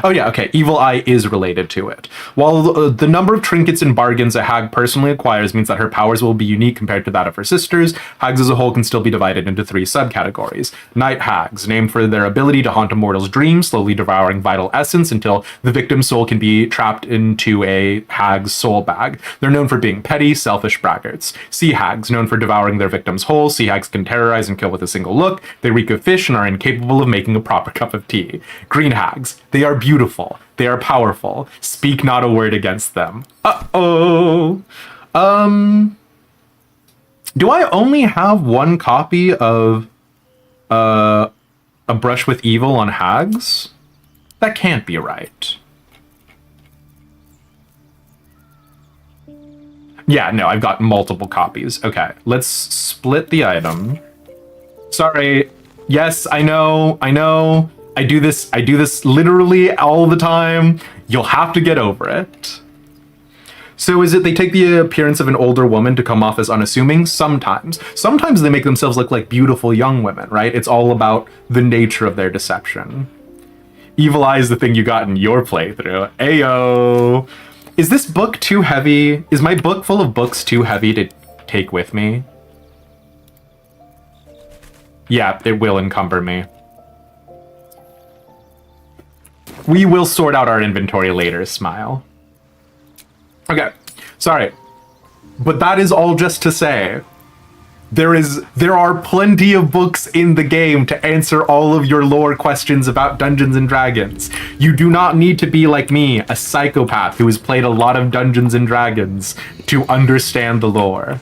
Oh yeah, okay. Evil Eye is related to it. While the number of trinkets and bargains a hag personally acquires means that her powers will be unique compared to that of her sisters, hags as a whole can still be divided into 3 subcategories. Night hags, named for their ability to haunt a mortal's dreams, slowly devouring vital essence until the victim's soul can be trapped into a hag's soul bag. They're known for being petty, selfish braggarts. Sea hags, known for devouring their victims whole. Sea hags can terrorize and kill with a single look. They reek of fish and are incapable of making a proper cup of tea. Green hags, they are beautiful. They are powerful. Speak not a word against them. Uh-oh. Do I only have 1 copy of A Brush with Evil on hags? That can't be right. Yeah, no, I've got multiple copies. Okay, let's split the item. Sorry. Yes, I know. I do this literally all the time. You'll have to get over it. So is it they take the appearance of an older woman to come off as unassuming? Sometimes. Sometimes they make themselves look like beautiful young women, right? It's all about the nature of their deception. Evil Eye is the thing you got in your playthrough. Ayo. Is this book too heavy? Is my book full of books too heavy to take with me? Yeah, it will encumber me. We will sort out our inventory later, smile. Okay, sorry. But that is all just to say, there are plenty of books in the game to answer all of your lore questions about Dungeons and Dragons. You do not need to be like me, a psychopath who has played a lot of Dungeons and Dragons to understand the lore.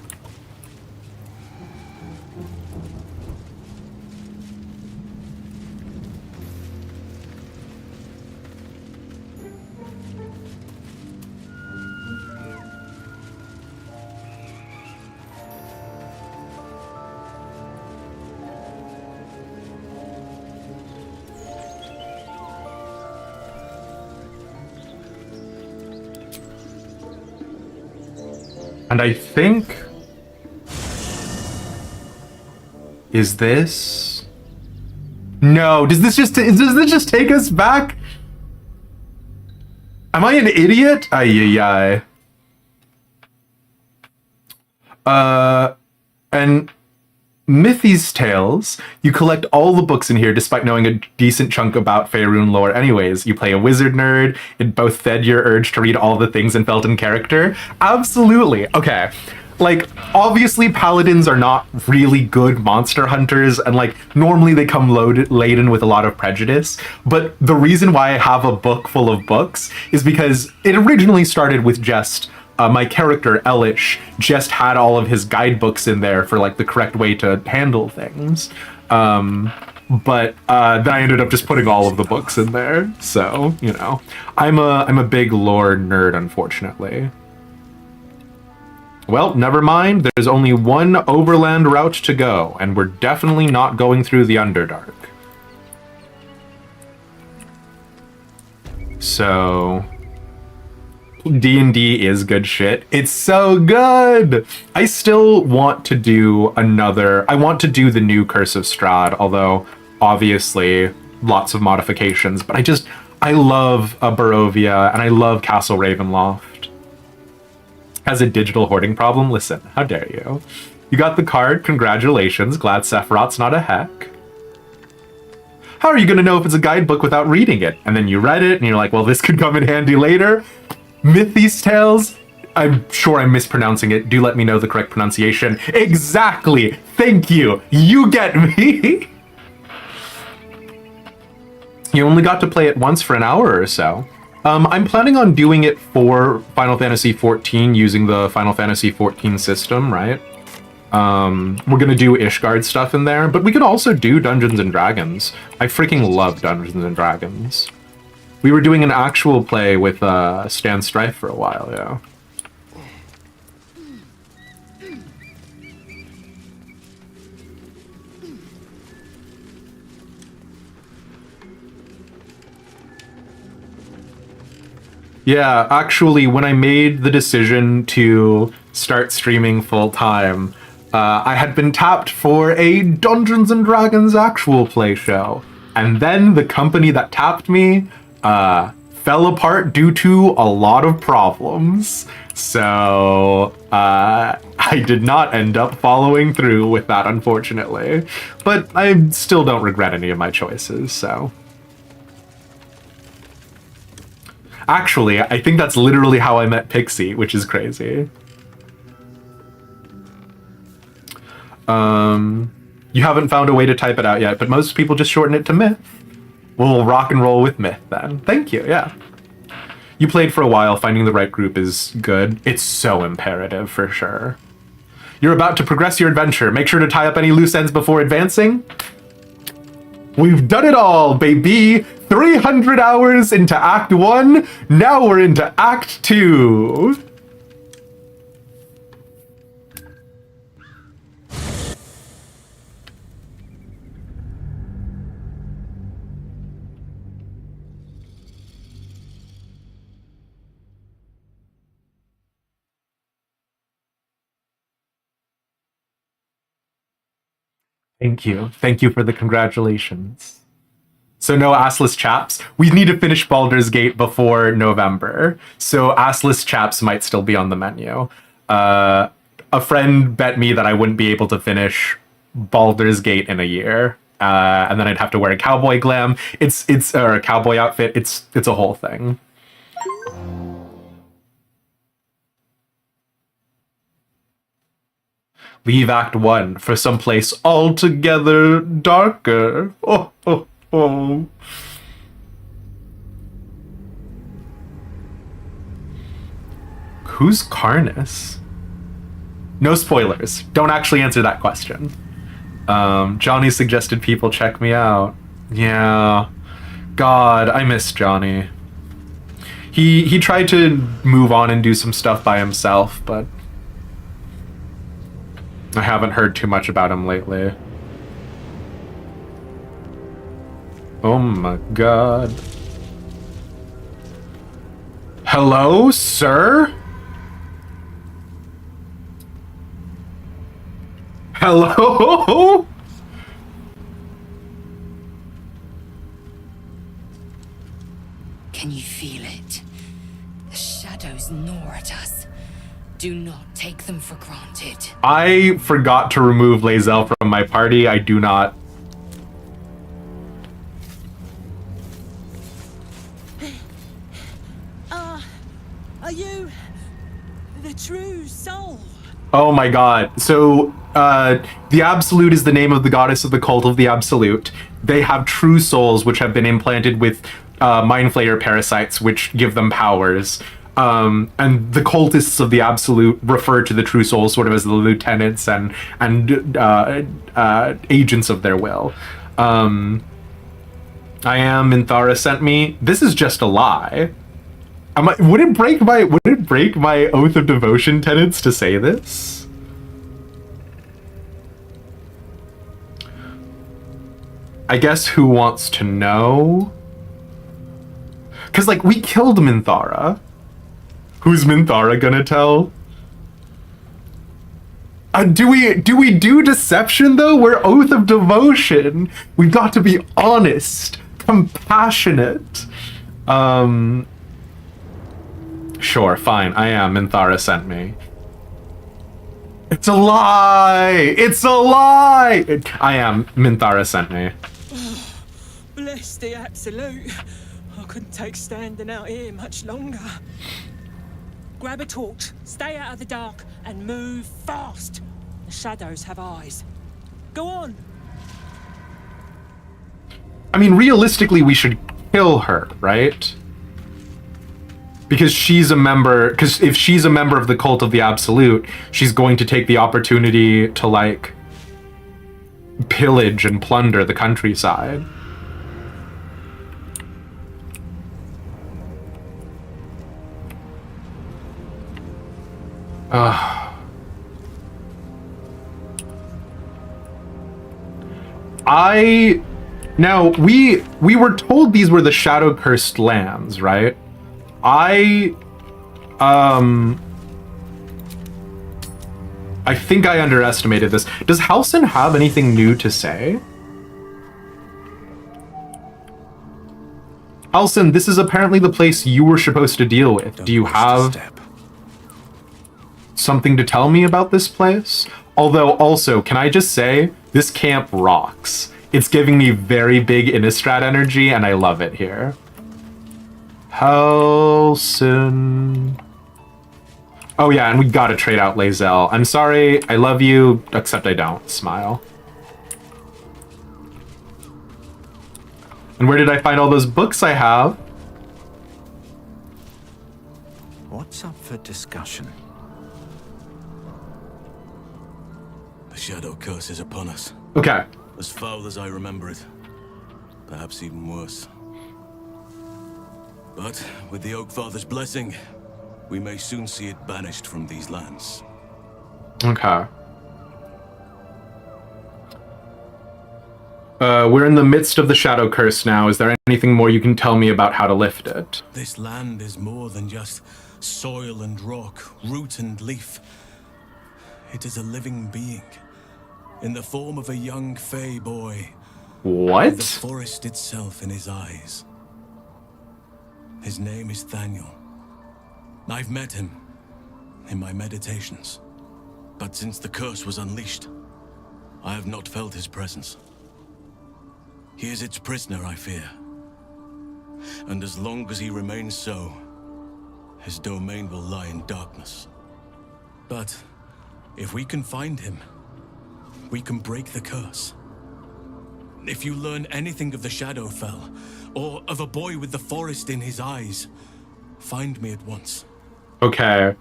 And I think... Is this... No, does this just take us back? Am I an idiot? Ay. And Mythy's Tales, you collect all the books in here despite knowing a decent chunk about Faerun lore anyways. You play a wizard nerd, it both fed your urge to read all the things and felt in character. Absolutely. Okay. Like, obviously paladins are not really good monster hunters, and like, normally they come laden with a lot of prejudice, but the reason why I have a book full of books is because it originally started with just my character, Elish, just had all of his guidebooks in there for like the correct way to handle things. But then I ended up just putting all of the books in there. So, you know, I'm a big lore nerd, unfortunately. Well, never mind. There's only one overland route to go, and we're definitely not going through the Underdark. So... D&D is good shit. It's so good! I still want to do I want to do the new Curse of Strahd, although, obviously, lots of modifications, but I love Barovia, and I love Castle Ravenloft. Has a digital hoarding problem? Listen, how dare you? You got the card, congratulations, glad Sephiroth's not a heck. How are you gonna know if it's a guidebook without reading it? And then you read it, and you're like, well, this could come in handy later. Mythy's Tales? I'm sure I'm mispronouncing it. Do let me know the correct pronunciation. Exactly! Thank you! You get me! You only got to play it once for an hour or so. I'm planning on doing it for Final Fantasy XIV using the Final Fantasy XIV system, right? We're gonna do Ishgard stuff in there, but we could also do Dungeons and Dragons. I freaking love Dungeons and Dragons. We were doing an actual play with Stan Strife for a while, yeah. Yeah, actually, when I made the decision to start streaming full-time, I had been tapped for a Dungeons and Dragons actual play show. And then the company that tapped me fell apart due to a lot of problems. So I did not end up following through with that, unfortunately. But I still don't regret any of my choices, so. Actually, I think that's literally how I met Pixie, which is crazy. You haven't found a way to type it out yet, but most people just shorten it to Myth. We'll rock and roll with Myth then. Thank you, yeah. You played for a while, finding the right group is good. It's so imperative, for sure. You're about to progress your adventure. Make sure to tie up any loose ends before advancing. We've done it all, baby! 300 hours into Act 1, now we're into Act 2! Thank you. Thank you for the congratulations. So no assless chaps. We need to finish Baldur's Gate before November. So assless chaps might still be on the menu. A friend bet me that I wouldn't be able to finish Baldur's Gate in a year. And then I'd have to wear a cowboy glam. Or a cowboy outfit. It's a whole thing. Leave Act 1 for someplace altogether darker. Oh, oh, oh. Who's Karnas? No spoilers. Don't actually answer that question. Johnny suggested people check me out. Yeah. God, I miss Johnny. He tried to move on and do some stuff by himself, but I haven't heard too much about him lately. Oh my god. Hello, sir? Hello? Can you feel it? The shadows gnaw at us. Do not take them for granted. I forgot to remove Lae'zel from my party. I do not. Are you the true soul? Oh my god. So, the Absolute is the name of the goddess of the cult of the Absolute. They have true souls which have been implanted with Mind Flayer parasites which give them powers. And the cultists of the Absolute refer to the true souls sort of as the lieutenants and agents of their will. I am Minthara sent me. This is just a lie. Would it break my oath of devotion tenets to say this? I guess who wants to know? Cause like we killed Minthara. Who's Minthara gonna tell? Do we do deception though? We're oath of devotion. We've got to be honest, compassionate. Sure, fine. I am. Minthara sent me. It's a lie. It's a lie. I am. Minthara sent me. Bless the Absolute. I couldn't take standing out here much longer. Grab a torch, stay out of the dark, and move fast. The shadows have eyes. Go on. I mean, realistically, we should kill her, right? Because she's a member. Because if she's a member of the cult of the Absolute, she's going to take the opportunity to, like, pillage and plunder the countryside. Now, we were told these were the shadow cursed lands, right? I think I underestimated this. Does Halsin have anything new to say? Halson, this is apparently the place you were supposed to deal with. Do you have something to tell me about this place? Although, also, can I just say, this camp rocks. It's giving me very big Innistrad energy, and I love it here. Halson. Oh yeah, and we gotta trade out Lae'zel. I'm sorry, I love you, except I don't. Smile. And where did I find all those books I have? What's up for discussion? The Shadow Curse is upon us. Okay. As foul as I remember it. Perhaps even worse. But with the Oak Father's blessing, we may soon see it banished from these lands. Okay. We're in the midst of the Shadow Curse now. Is there anything more you can tell me about how to lift it? This land is more than just soil and rock, root and leaf. It is a living being, in the form of a young Fey boy. What? With the forest itself in his eyes. His name is Thaniel. I've met him in my meditations, but since the curse was unleashed, I have not felt his presence. He is its prisoner, I fear. And as long as he remains so, his domain will lie in darkness. But if we can find him, we can break the curse. If you learn anything of the Shadowfell, or of a boy with the forest in his eyes, find me at once. Okay.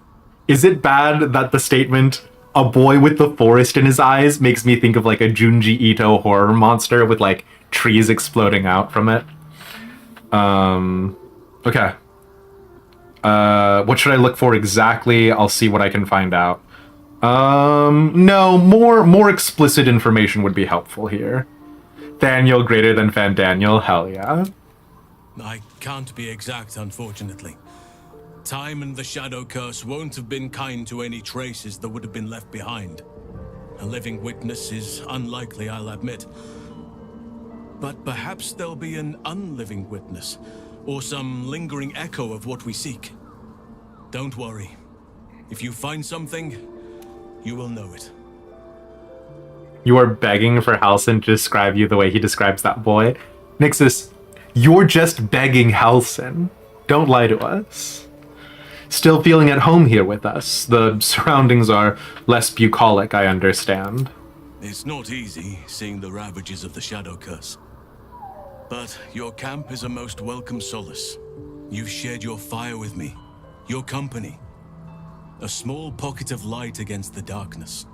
Is it bad that the statement, a boy with the forest in his eyes, makes me think of like a Junji Ito horror monster with like trees exploding out from it? Okay. What should I look for exactly? I'll see what I can find out. No, more explicit information would be helpful here. Daniel greater than Fan Daniel, hell yeah. I can't be exact, unfortunately. Time and the Shadow Curse won't have been kind to any traces that would have been left behind. A living witness is unlikely, I'll admit. But perhaps there'll be an unliving witness, or some lingering echo of what we seek. Don't worry. If you find something, you will know it. You are begging for Halson to describe you the way he describes that boy. Nixus, you're just begging Halson. Don't lie to us. Still feeling at home here with us. The surroundings are less bucolic, I understand. It's not easy seeing the ravages of the Shadow Curse. But your camp is a most welcome solace. You've shared your fire with me, your company. A small pocket of light against the darkness.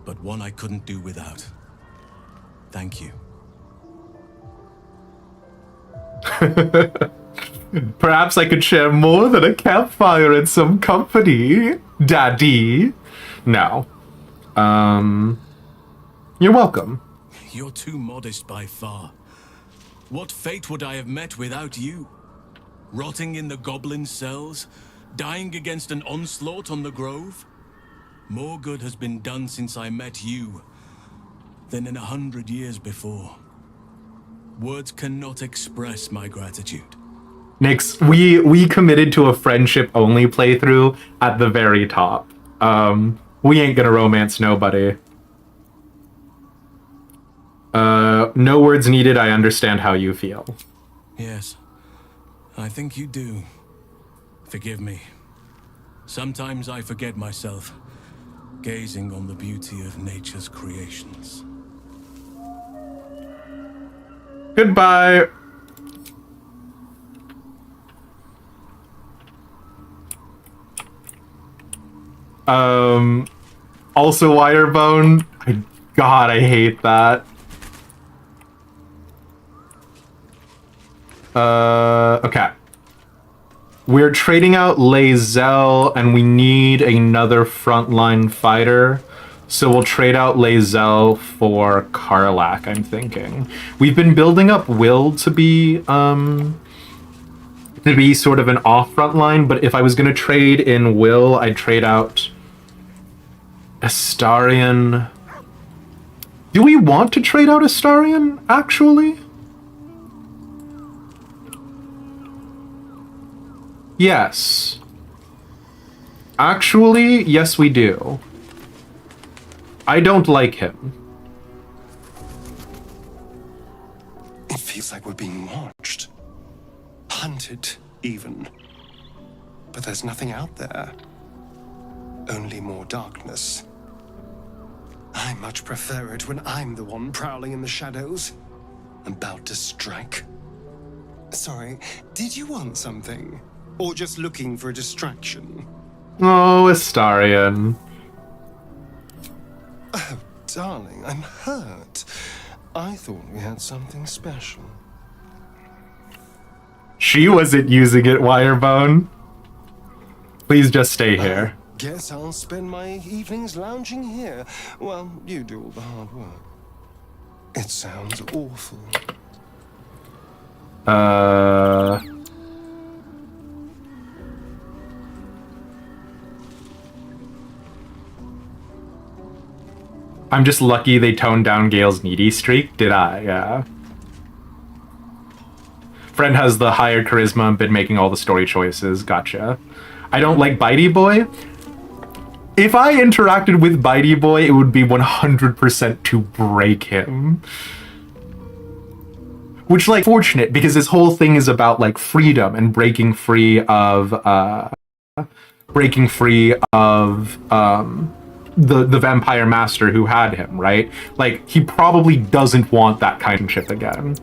But one I couldn't do without. Thank you. Perhaps I could share more than a campfire and some company, Daddy. No. You're welcome. You're too modest by far. What fate would I have met without you? Rotting in the goblin cells? Dying against an onslaught on the grove? More good has been done since I met you than in 100 years before. Words cannot express my gratitude. Nix, we committed to a friendship-only playthrough at the very top. We ain't gonna romance nobody. No words needed, I understand how you feel. Yes, I think you do. Forgive me. Sometimes I forget myself, gazing on the beauty of nature's creations. Goodbye. Also Wirebone. God, I hate that. Okay. We're trading out Lae'zel, and we need another frontline fighter. So we'll trade out Lae'zel for Karlach, I'm thinking. We've been building up Will to be sort of an off frontline, but if I was gonna trade in Will, I'd trade out Astarion. Do we want to trade out Astarion, actually? Yes. Actually, yes we do. I don't like him. It feels like we're being watched. Hunted, even. But there's nothing out there. Only more darkness. I much prefer it when I'm the one prowling in the shadows. About to strike. Sorry, did you want something? Or just looking for a distraction? Oh, Astarion. Oh, darling, I'm hurt. I thought we had something special. She wasn't using it, Wirebone. Please just stay here. Guess I'll spend my evenings lounging here while you do all the hard work. It sounds awful. I'm just lucky they toned down Gale's needy streak, did I? Yeah. Friend has the higher charisma and been making all the story choices. Gotcha. I don't like Bitey Boy. If I interacted with Bitey Boy, it would be 100% to break him. Which, like, fortunate, because his whole thing is about, like, freedom and breaking free of, the vampire master who had him, right? Like, he probably doesn't want that kind of shit again.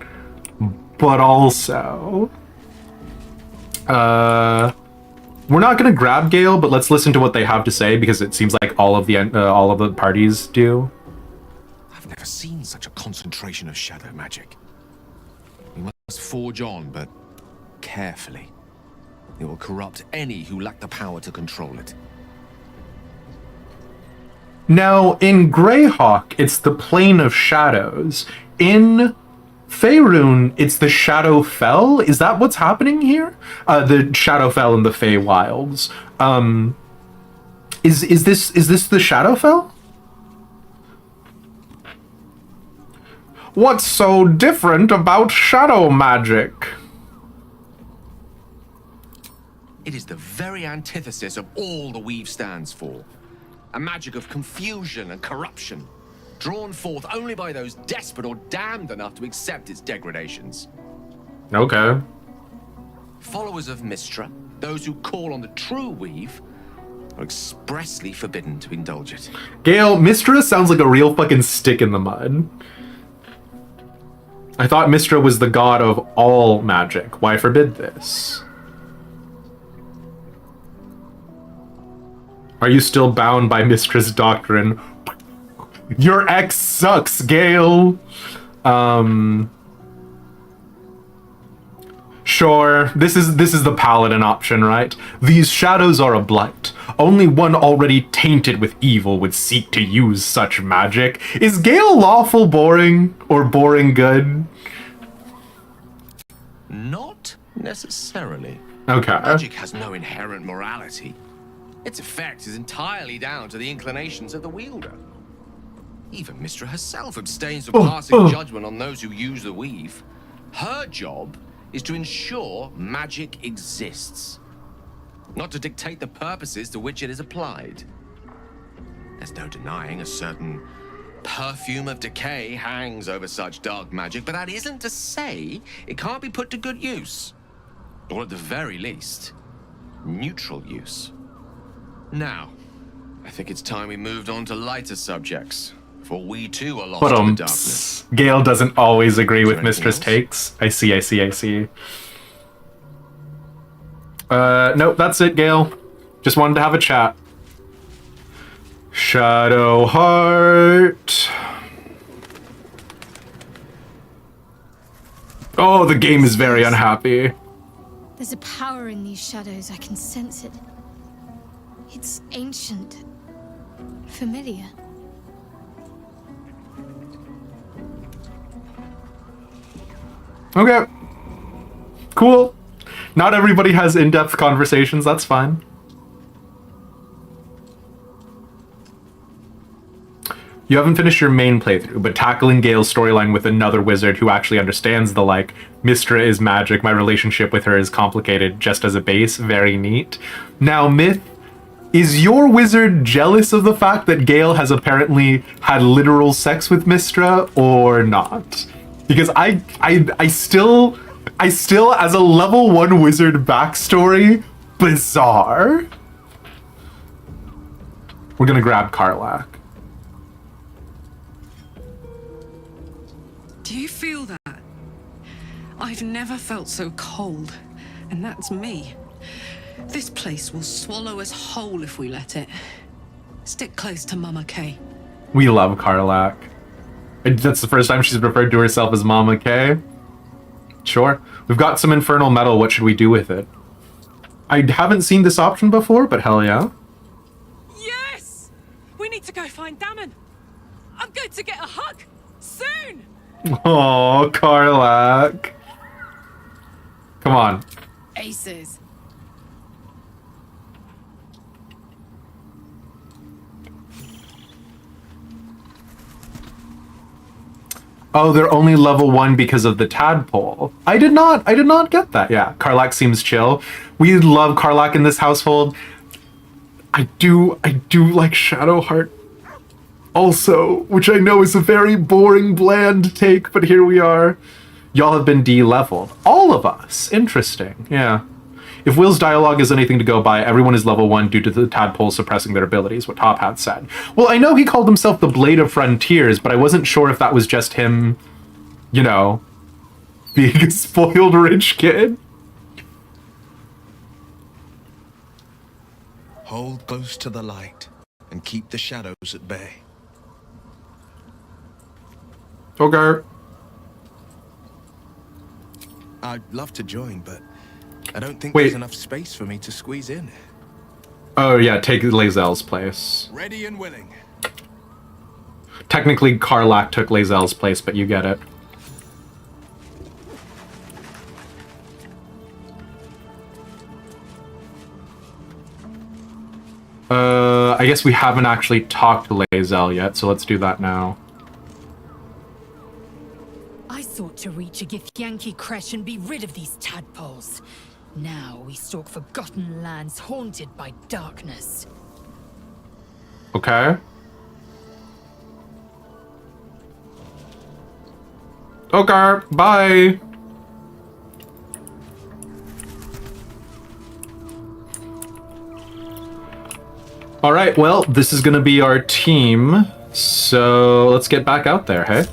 But also... we're not gonna grab Gale, but let's listen to what they have to say, because it seems like all of the parties do. I've never seen such a concentration of shadow magic. We must forge on, but carefully. It will corrupt any who lack the power to control it. Now, in Greyhawk, it's the Plane of Shadows. In Faerun, it's the Shadowfell. Is that what's happening here? The Shadowfell in the Feywilds. Is this the Shadowfell? What's so different about shadow magic? It is the very antithesis of all the Weave stands for. A magic of confusion and corruption, drawn forth only by those desperate or damned enough to accept its degradations. Okay. Followers of Mystra, those who call on the true Weave, are expressly forbidden to indulge it. Gale, Mystra sounds like a real fucking stick in the mud. I thought Mystra was the god of all magic. Why forbid this? Are you still bound by Mystra's doctrine? Your ex sucks, Gale. Sure, this is the paladin option, right? These shadows are a blight. Only one already tainted with evil would seek to use such magic. Is Gale lawful boring or boring good? Not necessarily. Okay. Magic has no inherent morality. Its effect is entirely down to the inclinations of the wielder. Even Mystra herself abstains from passing judgment on those who use the weave. Her job is to ensure magic exists, not to dictate the purposes to which it is applied. There's no denying a certain perfume of decay hangs over such dark magic, but that isn't to say it can't be put to good use, or at the very least, neutral use. Now, I think it's time we moved on to lighter subjects, for we too are lost in the darkness. Gale doesn't always agree with Mistress' takes. I see. Nope, that's it, Gale. Just wanted to have a chat. Shadowheart. Oh, the game is very unhappy. There's a power in these shadows, I can sense it. It's ancient, familiar. Okay. Cool. Not everybody has in-depth conversations, that's fine. You haven't finished your main playthrough, but tackling Gale's storyline with another wizard who actually understands the, like, Mystra is magic, my relationship with her is complicated just as a base, very neat. Now, Myth, is your wizard jealous of the fact that Gale has apparently had literal sex with Mystra, or not? Because I still, as a level 1 wizard backstory, bizarre. We're gonna grab Karlach. Do you feel that? I've never felt so cold, and that's me. This place will swallow us whole if we let it. Stick close to Mama Kay. We love Karlach. That's the first time she's referred to herself as Mama Kay. Sure. We've got some infernal metal. What should we do with it? I haven't seen this option before, but hell yeah. Yes! We need to go find Damon. I'm going to get a hug. Soon! Oh, Karlach. Come on. Aces. Oh, they're only level 1 because of the tadpole. I did not get that. Yeah, Karlach seems chill. We love Karlach in this household. I do like Shadowheart also, which I know is a very boring, bland take, but here we are. Y'all have been de-leveled. All of us. Interesting. Yeah. If Will's dialogue is anything to go by, everyone is level 1 due to the tadpole suppressing their abilities, what Top Hat said. Well, I know he called himself the Blade of Frontiers, but I wasn't sure if that was just him, you know, being a spoiled rich kid. Hold close to the light and keep the shadows at bay. Okay. I'd love to join, but I don't think Wait. there's enough space for me to squeeze in. Oh yeah, take Lae'zel's place. Ready and willing. Technically, Karlach took Lae'zel's place, but you get it. I guess we haven't actually talked to Lae'zel yet, so let's do that now. I sought to reach a Githyanki creche and be rid of these tadpoles. Now we stalk forgotten lands haunted by darkness. Okay. Okay, bye. All right, well, this is gonna be our team, so let's get back out there, hey?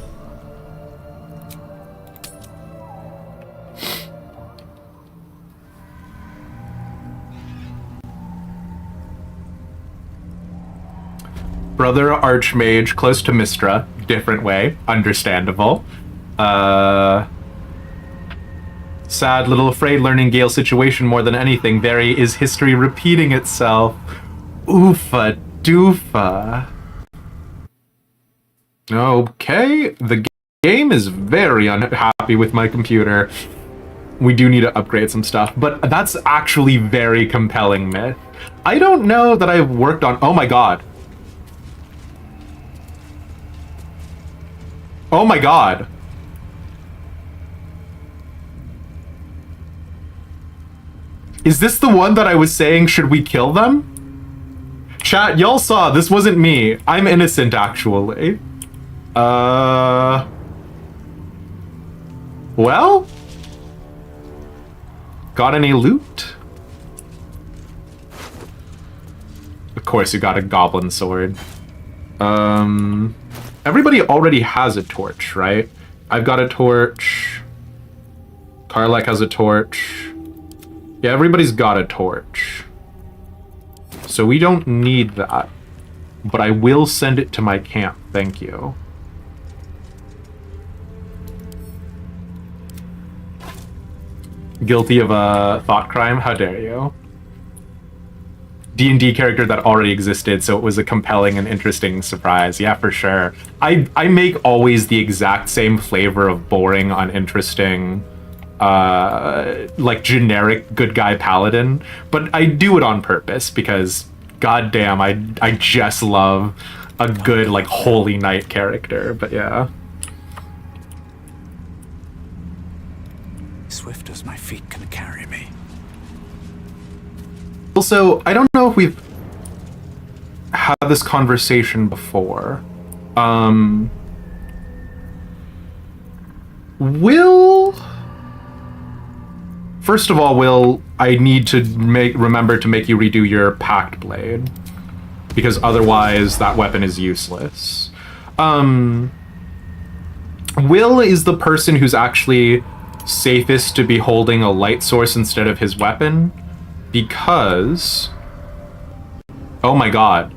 Brother Archmage, close to Mystra, different way, understandable. Sad, little afraid learning Gale's situation more than anything. Very is history repeating itself. Oofa doofa. Okay, the game is very unhappy with my computer. We do need to upgrade some stuff, but that's actually very compelling, Myth. I don't know that I've worked on... Oh my god. Oh my god. Is this the one that I was saying, should we kill them? Chat, y'all saw, this wasn't me. I'm innocent, actually. Well? Got any loot? Of course you got a goblin sword. Everybody already has a torch, right? I've got a torch. Karlach has a torch. Yeah, everybody's got a torch. So we don't need that. But I will send it to my camp, thank you. Guilty of a thought crime? How dare you? D&D character that already existed, so it was a compelling and interesting surprise. Yeah, for sure. I make always the exact same flavor of boring, uninteresting, like generic good guy paladin, but I do it on purpose because goddamn, I just love a good, like, Holy Knight character, but yeah. Swift as my feet can carry me. Also, I don't know if we've had this conversation before. First of all, Will, I need to remember to make you redo your Pact Blade, because otherwise that weapon is useless. Will is the person who's actually safest to be holding a light source instead of his weapon, because... Oh my god.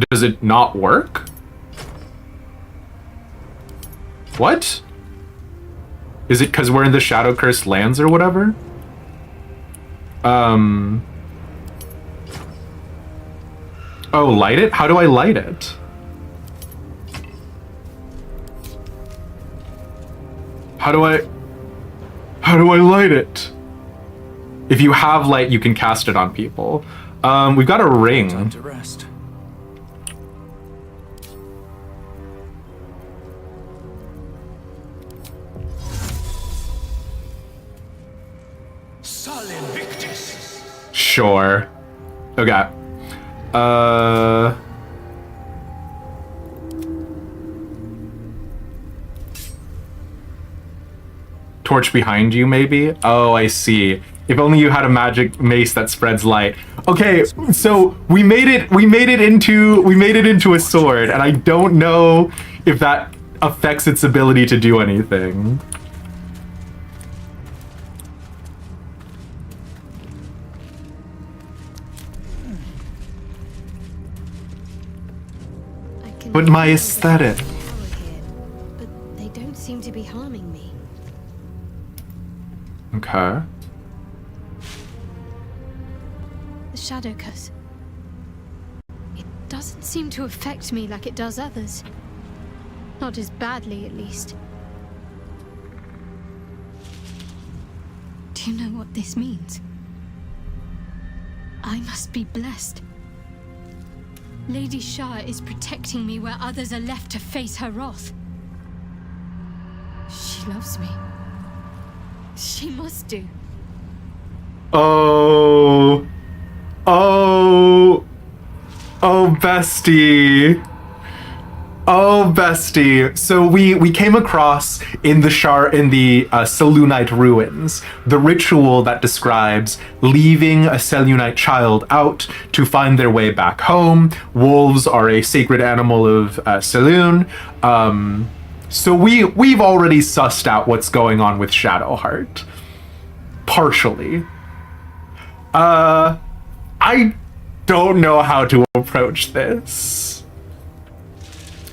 Does it not work? What? Is it because we're in the Shadow Cursed lands or whatever? Oh, light it? How do I light it? How do I light it? If you have light, you can cast it on people. We've got a ring. Time to rest. Sure. Okay. Torch behind you, maybe? Oh, I see. If only you had a magic mace that spreads light. Okay, so we made it into a sword, and I don't know if that affects its ability to do anything. But my aesthetic. But they don't seem to be harming me. Okay. The Shadow Curse. It doesn't seem to affect me like it does others. Not as badly, at least. Do you know what this means? I must be blessed. Lady Shah is protecting me where others are left to face her wrath. She loves me. She must do. Oh, bestie. Oh, bestie. So we came across in the Selûnite ruins the ritual that describes leaving a Selûnite child out to find their way back home. Wolves are a sacred animal of Selûne. So we've already sussed out what's going on with Shadowheart. Partially. I don't know how to approach this.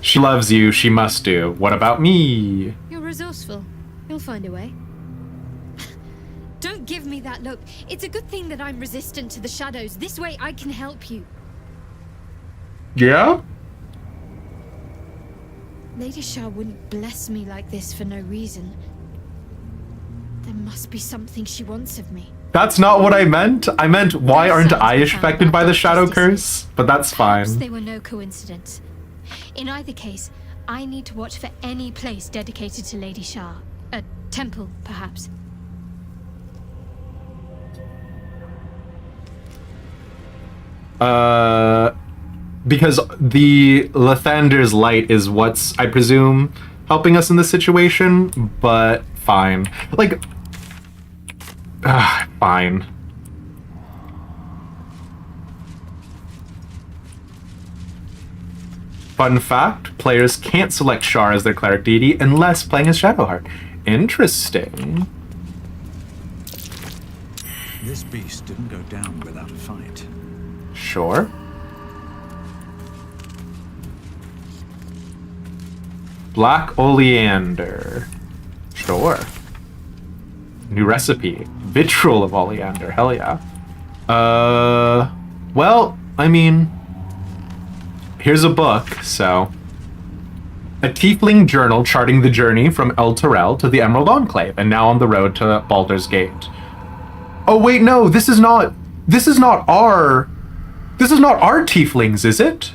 She loves you, she must do. What about me? You're resourceful. You'll find a way. Don't give me that look. It's a good thing that I'm resistant to the shadows. This way I can help you. Yeah? Lady Shah wouldn't bless me like this for no reason. There must be something she wants of me. That's not what I meant. I meant, why aren't I affected by the Shadow Curse? But that's fine. Perhaps they were no coincidence. In either case, I need to watch for any place dedicated to Lady Shah. A temple, perhaps. Because the Lathander's light is what's, I presume, helping us in this situation, but fine. Like, fine. Fun fact, players can't select Shar as their cleric deity unless playing as Shadowheart. Interesting. This beast didn't go down without a fight. Sure. Black oleander. Sure. New recipe. Vitriol of oleander. Hell yeah. Well, I mean, here's a book, so. A tiefling journal charting the journey from El Terrell to the Emerald Enclave, and now on the road to Baldur's Gate. Oh wait, no, this is not our tieflings, is it?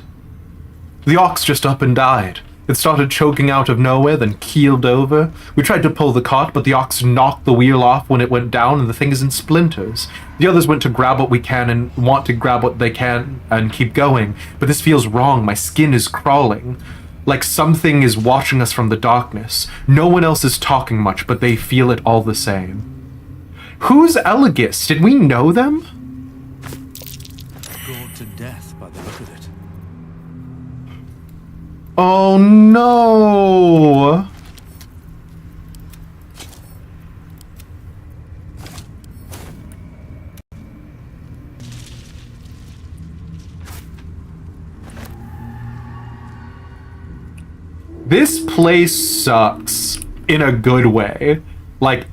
The ox just up and died. It started choking out of nowhere, then keeled over. We tried to pull the cart, but the ox knocked the wheel off when it went down, and the thing is in splinters. The others went to grab what we can and want to grab what they can and keep going, but this feels wrong. My skin is crawling. Like something is watching us from the darkness. No one else is talking much, but they feel it all the same. Who's Elegus? Did we know them? Gored to death by the look of it. Oh no! This place sucks in a good way. Like,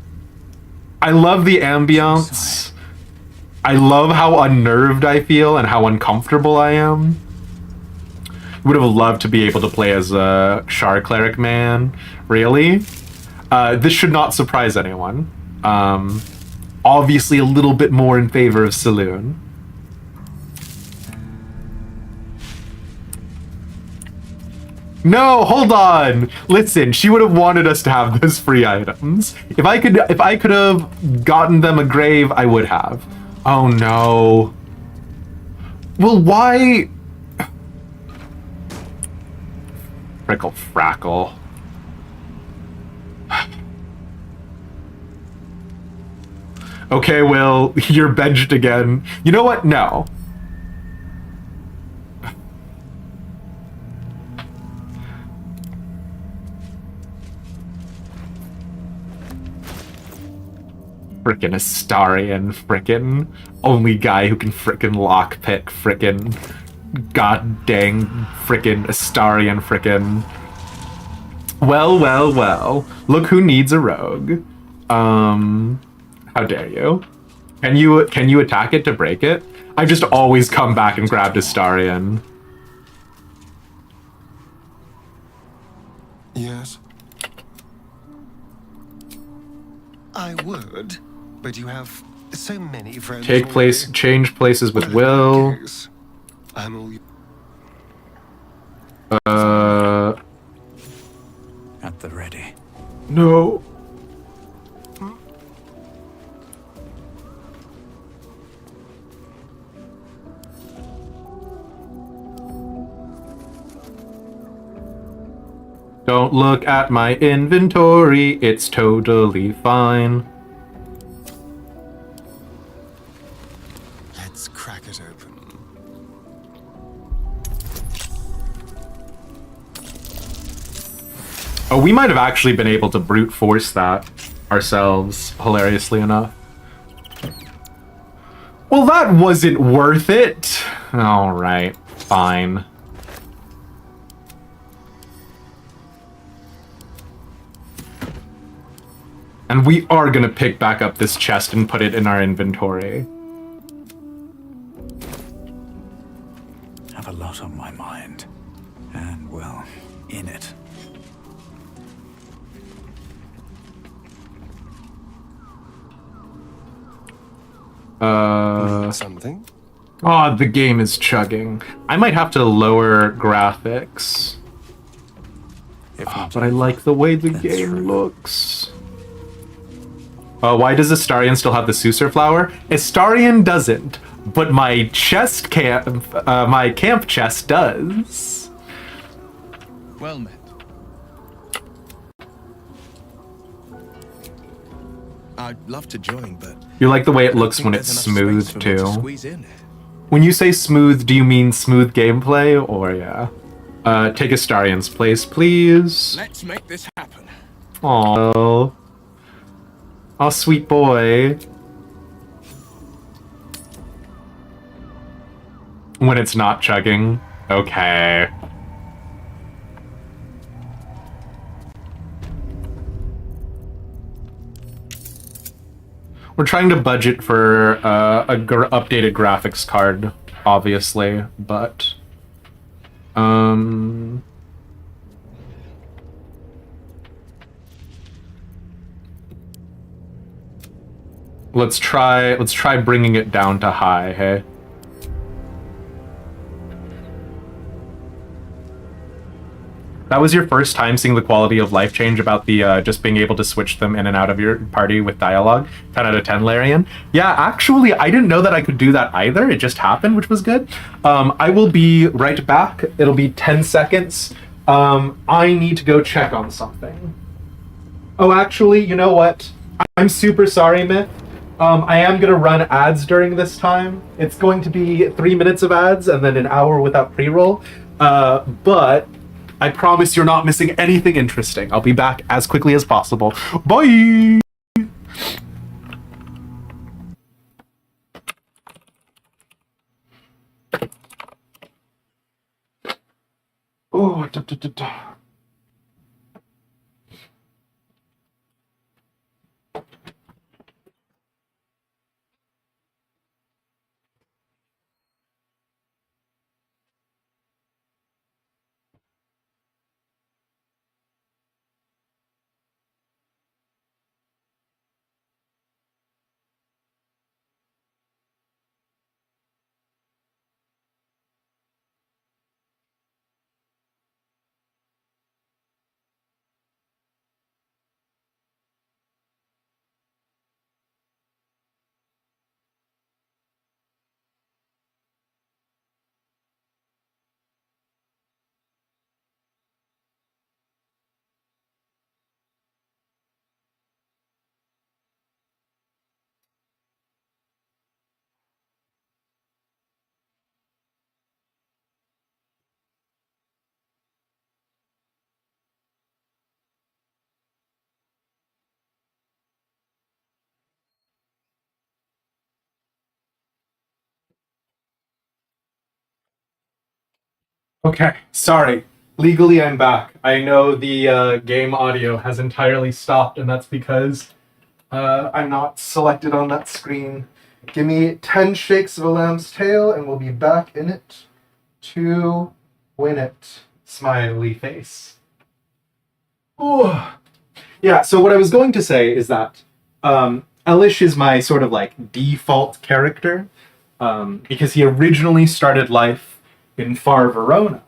I love the ambiance. I love how unnerved I feel and how uncomfortable I am. Would have loved to be able to play as a Shar cleric man. Really? This should not surprise anyone. Obviously a little bit more in favor of Saloon. No, hold on. Listen, she would have wanted us to have those free items. If I could have gotten them a grave, I would have. Oh no. Well, why? Frickle frackle. Okay, Will, you're benched again. You know what? No. Frickin' Astarion, frickin'. Only guy who can frickin' lockpick, frickin'. God dang, frickin' Astarion, frickin'. Well, well, well. Look who needs a rogue. How dare you? Can you attack it to break it? I just always come back and grab Astarion. Yes. I would, but you have so many friends. Change places with Will. I'm all At the ready. No. Don't look at my inventory, it's totally fine. Let's crack it open. Oh, we might have actually been able to brute force that ourselves, hilariously enough. Well, that wasn't worth it. Alright, fine. And we are gonna pick back up this chest and put it in our inventory. Have a lot on my mind. And, well, in it. Something? Oh, the game is chugging. I might have to lower graphics. But I like the way the game looks. Why does Astarion still have the Susur flower? Astarion doesn't, but my camp chest does. Well met. I'd love to join, but You like the way it looks when it's smooth too. When you say smooth, do you mean smooth gameplay or yeah? Take Astarion's place, please. Let's make this happen. Aww. Oh, sweet boy. When it's not chugging. Okay. We're trying to budget for a updated graphics card, obviously, but... Let's try bringing it down to high, hey? That was your first time seeing the quality of life change about the just being able to switch them in and out of your party with dialogue. 10 out of 10, Larian. Yeah, actually, I didn't know that I could do that either. It just happened, which was good. I will be right back. It'll be 10 seconds. I need to go check on something. Oh, actually, you know what? I'm super sorry, Myth. I am going to run ads during this time. It's going to be 3 minutes of ads and then an hour without pre-roll. But I promise you're not missing anything interesting. I'll be back as quickly as possible. Bye! Oh, da, da, da, da. Okay, sorry. Legally, I'm back. I know the game audio has entirely stopped, and that's because I'm not selected on that screen. Give me 10 shakes of a lamb's tail, and we'll be back in it to win it. Smiley face. Ooh. Yeah, so what I was going to say is that Elish is my sort of like default character, because he originally started life in Far Verona,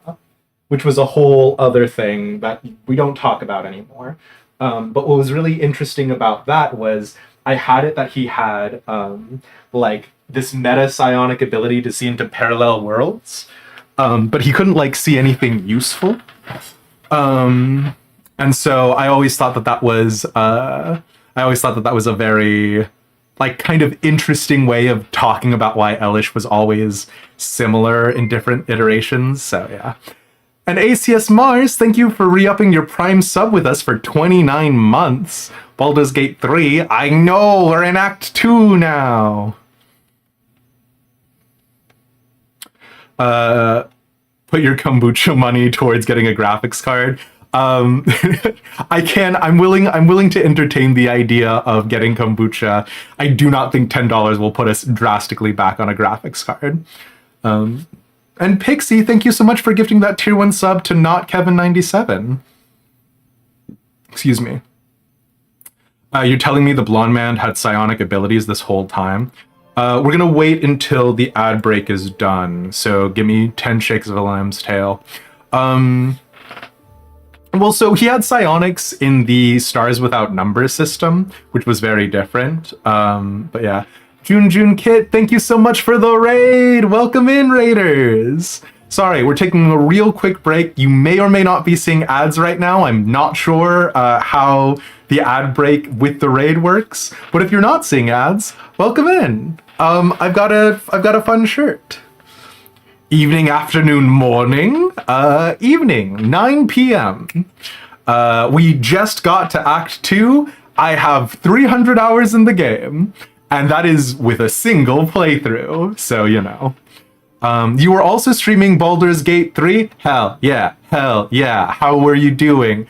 which was a whole other thing that we don't talk about anymore. But what was really interesting about that was I had it that he had like this meta psionic ability to see into parallel worlds, but he couldn't like see anything useful. And so I always thought that that was a very like kind of interesting way of talking about why Elish was always similar in different iterations. So yeah. And ACS Mars, thank you for re-upping your Prime sub with us for 29 months. Baldur's Gate 3, I know, we're in Act 2 now. Put your kombucha money towards getting a graphics card. I'm willing to entertain the idea of getting kombucha. I do not think $10 will put us drastically back on a graphics card. And Pixie, thank you so much for gifting that tier 1 sub to not Kevin97. Excuse me. You're telling me the blonde man had psionic abilities this whole time? We're gonna wait until the ad break is done. So give me 10 shakes of a lamb's tail. Well, so he had psionics in the Stars Without Number system, which was very different. But yeah. June Kit, thank you so much for the raid! Welcome in, Raiders! Sorry, we're taking a real quick break. You may or may not be seeing ads right now. I'm not sure how the ad break with the raid works. But if you're not seeing ads, welcome in. I've got a fun shirt. Evening, afternoon, morning, evening, 9 p.m. We just got to Act 2. I have 300 hours in the game, and that is with a single playthrough, so you know. You were also streaming Baldur's Gate 3? Hell yeah. How were you doing?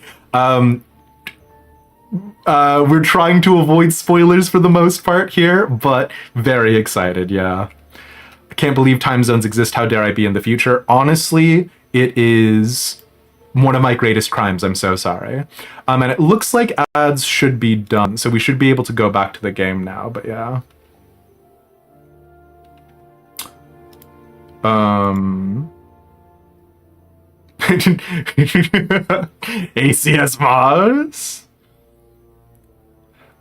We're trying to avoid spoilers for the most part here, but very excited, yeah. I can't believe time zones exist. How dare I be in the future? Honestly, it is one of my greatest crimes. I'm so sorry. And it looks like ads should be done, so we should be able to go back to the game now, but yeah. ACS Mars?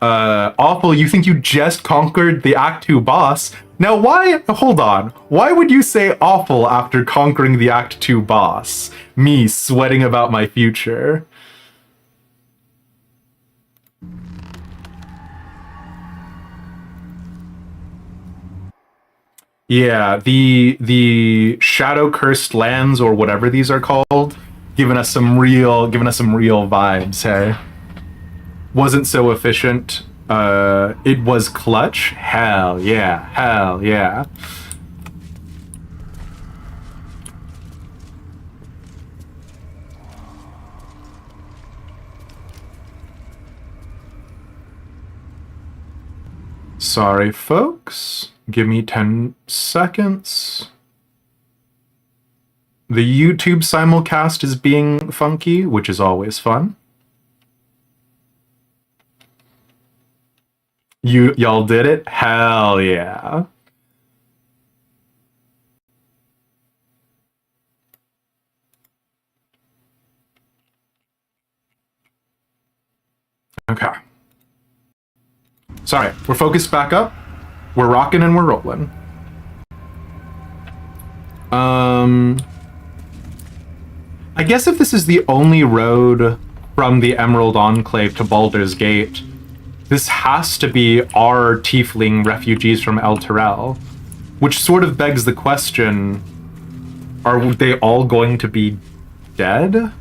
Awful, you think you just conquered the Act 2 boss? Now why, hold on, why would you say awful after conquering the Act 2 boss? Me sweating about my future. Yeah, the shadow cursed lands or whatever these are called, giving us some real vibes, hey? Wasn't so efficient. It was clutch? Hell yeah, hell yeah. Sorry, folks. Give me 10 seconds. The YouTube simulcast is being funky, which is always fun. Y'all did it? Hell yeah. Okay. Sorry, we're focused back up. We're rocking and we're rolling. I guess if this is the only road from the Emerald Enclave to Baldur's Gate, this has to be our tiefling refugees from El Terrell, which sort of begs the question, are they all going to be dead?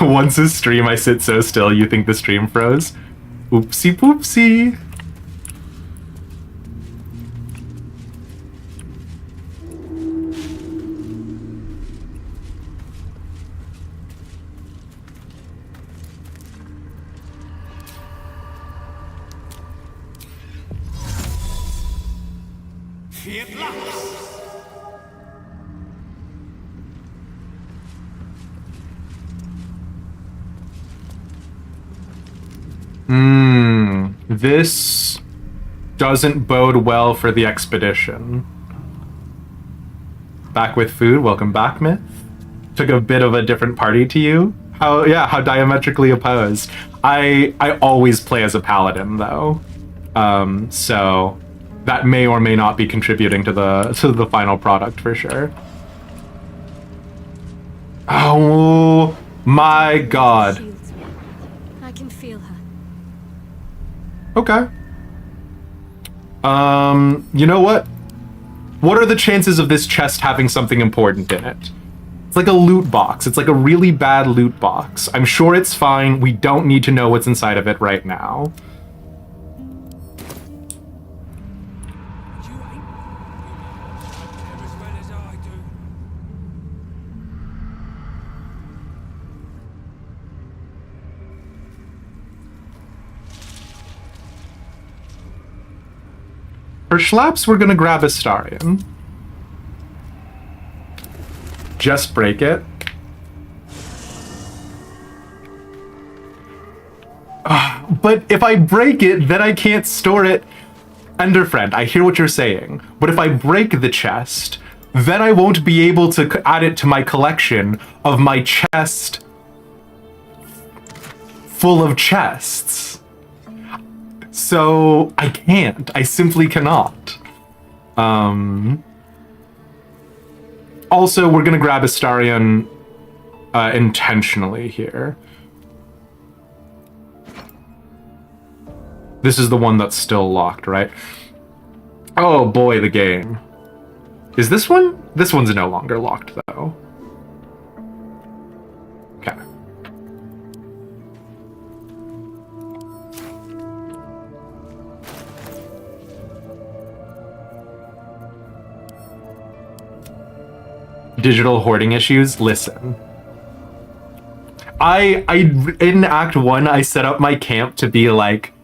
Once a stream, I sit so still, you think the stream froze? Oopsie poopsie. This doesn't bode well for the expedition. Back with food, welcome back, Myth. Took a bit of a different party to you. How diametrically opposed. I always play as a paladin though. So that may or may not be contributing to the final product for sure. Oh my god. I can feel her. Okay. You know what? What are the chances of this chest having something important in it? It's like a loot box. It's like a really bad loot box. I'm sure it's fine. We don't need to know what's inside of it right now. For Schlaps, we're gonna grab Astarion. Just break it. But if I break it, then I can't store it. Enderfriend, I hear what you're saying. But if I break the chest, then I won't be able to add it to my collection of my chest full of chests. So I can't. I simply cannot. Also, we're gonna grab Astarion intentionally here. This is the one that's still locked, right? Oh boy, the game. Is this one? This one's no longer locked, though. Okay. Digital hoarding issues? Listen. I in Act 1, I set up my camp to be, like,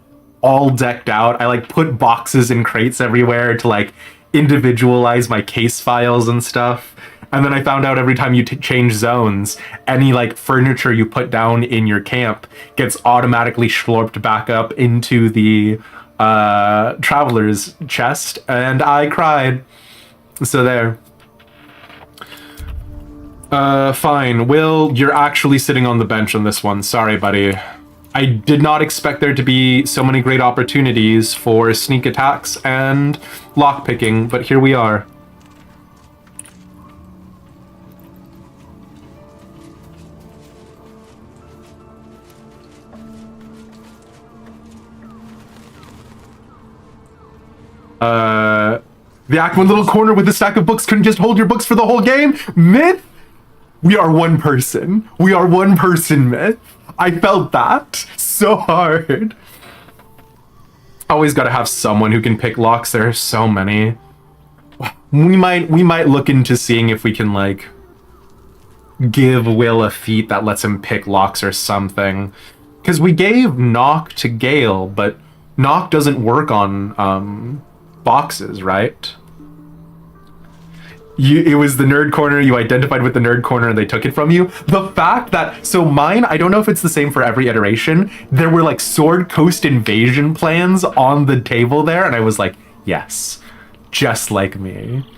all decked out. I, like, put boxes and crates everywhere to, like, individualize my case files and stuff. And then I found out every time you change zones, any, like, furniture you put down in your camp gets automatically slurped back up into the traveler's chest. And I cried. So there. Fine. Will, you're actually sitting on the bench on this one. Sorry, buddy. I did not expect there to be so many great opportunities for sneak attacks and lockpicking, but here we are. The Ackman little corner with a stack of books couldn't just hold your books for the whole game? Myth? We are one person. We are one person, Myth. I felt that so hard. Always gotta have someone who can pick locks. There are so many. We might look into seeing if we can, like, give Will a feat that lets him pick locks or something. Because we gave Knock to Gale, but Knock doesn't work on, boxes, right? It was the nerd corner, you identified with the nerd corner and they took it from you. The fact that, so mine, I don't know if it's the same for every iteration, there were like Sword Coast invasion plans on the table there, and I was like, yes, just like me.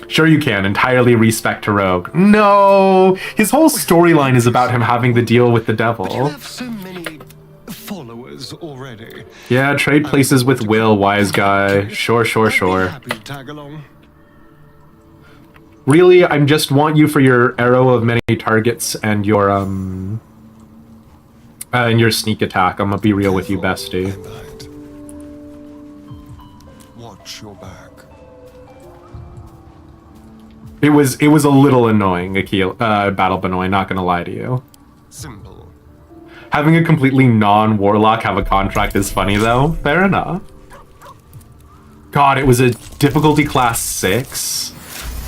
Sure you can, entirely respect to Rogue. No, his whole storyline is about him having to deal with the devil. But you have so many followers already. Yeah, trade places with Will, wise guy. Sure. Happy to tag along. Really, I just want you for your arrow of many targets and your sneak attack. I'm gonna be real with you, bestie. Watch your back. It was a little annoying, Akil, Battle Benoy, not gonna lie to you. Simple. Having a completely non-warlock have a contract is funny though. Fair enough. God, it was a difficulty class 6.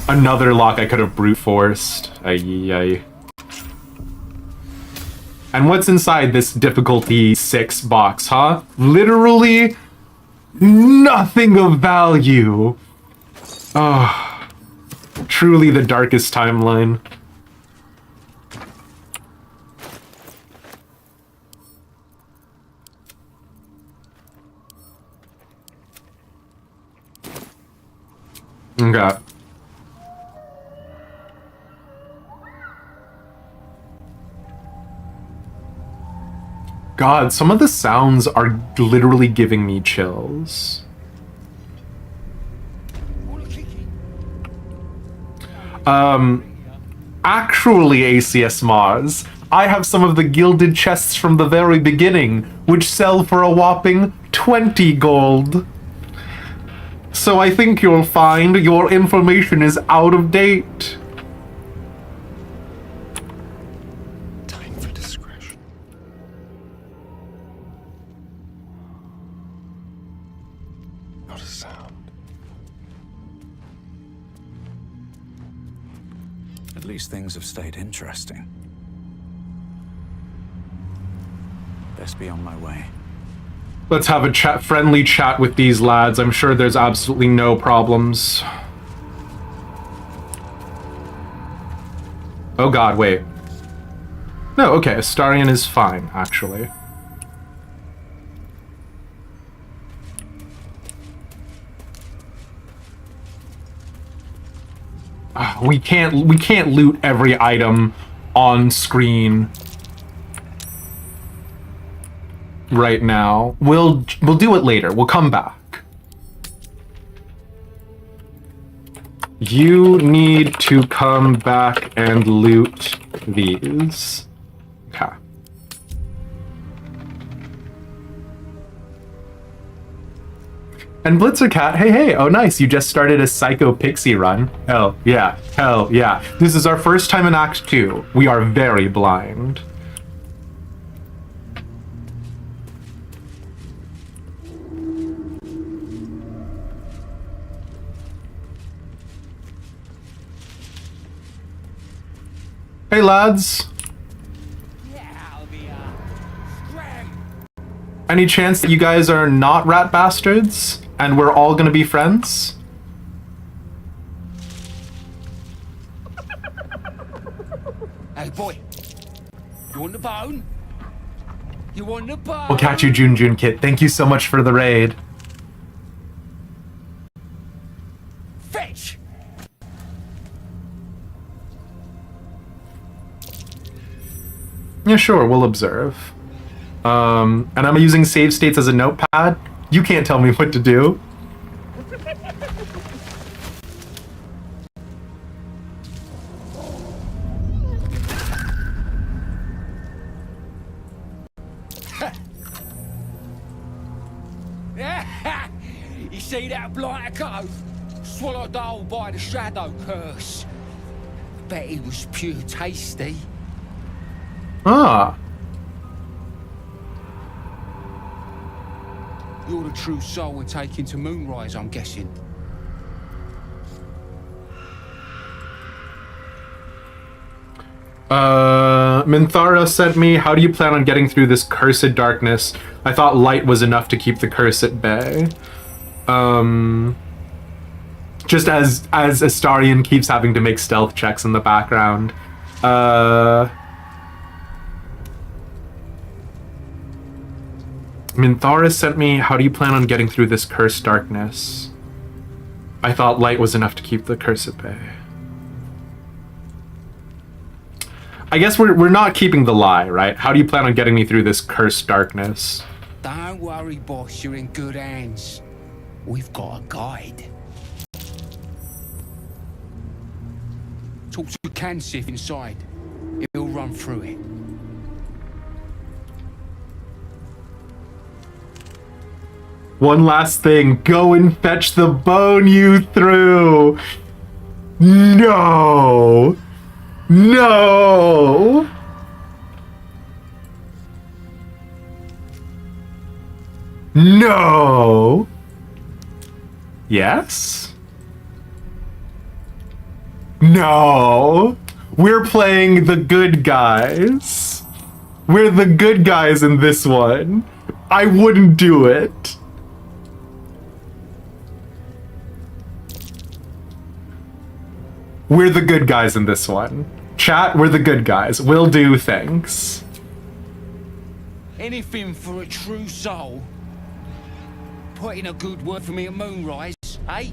Another lock I could have brute forced. Ay. And what's inside this difficulty 6 box, huh? Literally nothing of value. Oh, truly the darkest timeline. Okay. God, some of the sounds are literally giving me chills. Actually, ACS Mars, I have some of the gilded chests from the very beginning, which sell for a whopping 20 gold. So I think you'll find your information is out of date. Time for discretion. Not a sound. At least things have stayed interesting. Best be on my way. Let's have a friendly chat with these lads. I'm sure there's absolutely no problems. Oh god, wait. No, okay, Astarion is fine, actually. We can't loot every item on screen right now. We'll do it later. We'll come back. You need to come back and loot these. Okay. And Blitzercat, hey, oh nice, you just started a Psycho Pixie run. Hell yeah. This is our first time in Act 2. We are very blind. Hey lads. Any chance that you guys are not rat bastards and we're all gonna be friends? Hey boy, you want the bone? You want the bone? We'll catch you, Jun Kit. Thank you so much for the raid. Fetch! Yeah, sure, we'll observe. And I'm using save states as a notepad. You can't tell me what to do. You see that blighter go? Swallowed whole by the shadow curse. Bet he was pure tasty. Ah. You're the true soul we're taking to Moonrise, I'm guessing. Minthara sent me, how do you plan on getting through this cursed darkness? I thought light was enough to keep the curse at bay. Just as Astarion keeps having to make stealth checks in the background. Minthara sent me, how do you plan on getting through this cursed darkness? I thought light was enough to keep the curse at bay. I guess we're not keeping the lie, right? How do you plan on getting me through this cursed darkness? Don't worry, boss, you're in good hands. We've got a guide. Talk to Kansif inside. He'll run through it. One last thing. Go and fetch the bone you threw. No. No. No. Yes? No. We're playing the good guys. We're the good guys in this one. I wouldn't do it. We're the good guys in this one. Chat, we're the good guys. We'll do things. Anything for a true soul. Put in a good word for me at Moonrise, eh?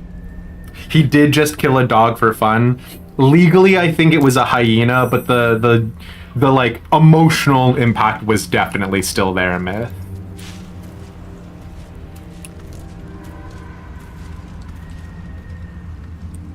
He did just kill a dog for fun. Legally, I think it was a hyena, but the like emotional impact was definitely still there in Myth.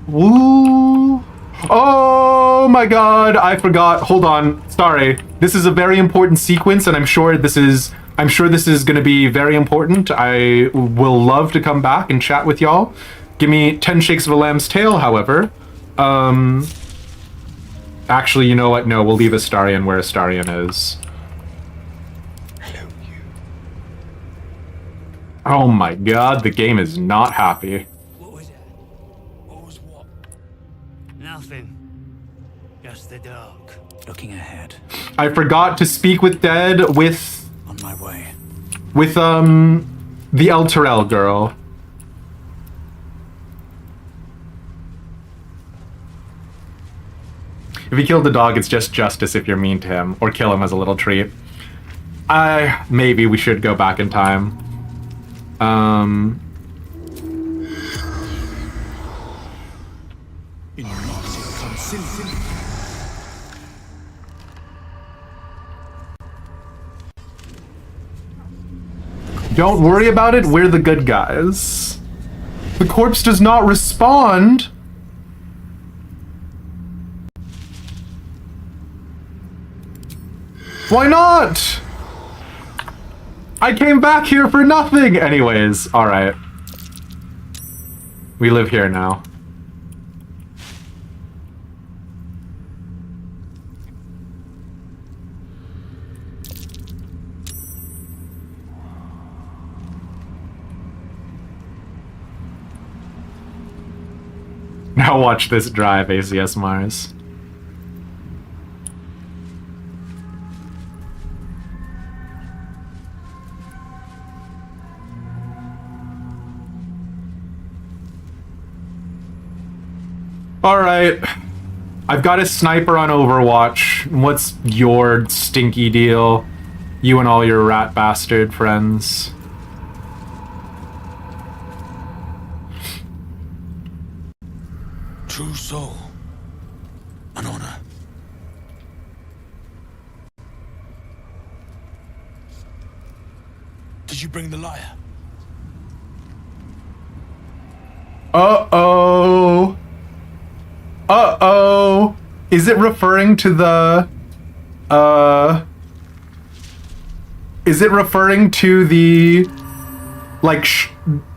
Woo! Oh my god, I forgot. Hold on. Sorry. This is a very important sequence, and I'm sure this is going to be very important. I will love to come back and chat with y'all. Give me 10 shakes of a lamb's tail, however. Actually, you know what? No, we'll leave Astarion where Astarion is. Hello, you. Oh my god, the game is not happy. What was that? What was what? Nothing. Just the dark. Looking ahead. I forgot to speak with Dead with... On my way. With, the El Terrell girl. If he killed the dog, it's just justice if you're mean to him, or kill him as a little treat. Maybe we should go back in time. Don't worry about it, we're the good guys. The corpse does not respond. Why not? I came back here for nothing! Anyways, alright. We live here now. Now watch this drive, ACS Mars. Alright. I've got a sniper on Overwatch. What's your stinky deal? You and all your rat bastard friends. True soul. An honor. Did you bring the lyre? Uh-oh. Uh-oh. Is it referring to the... Is it referring to the... like,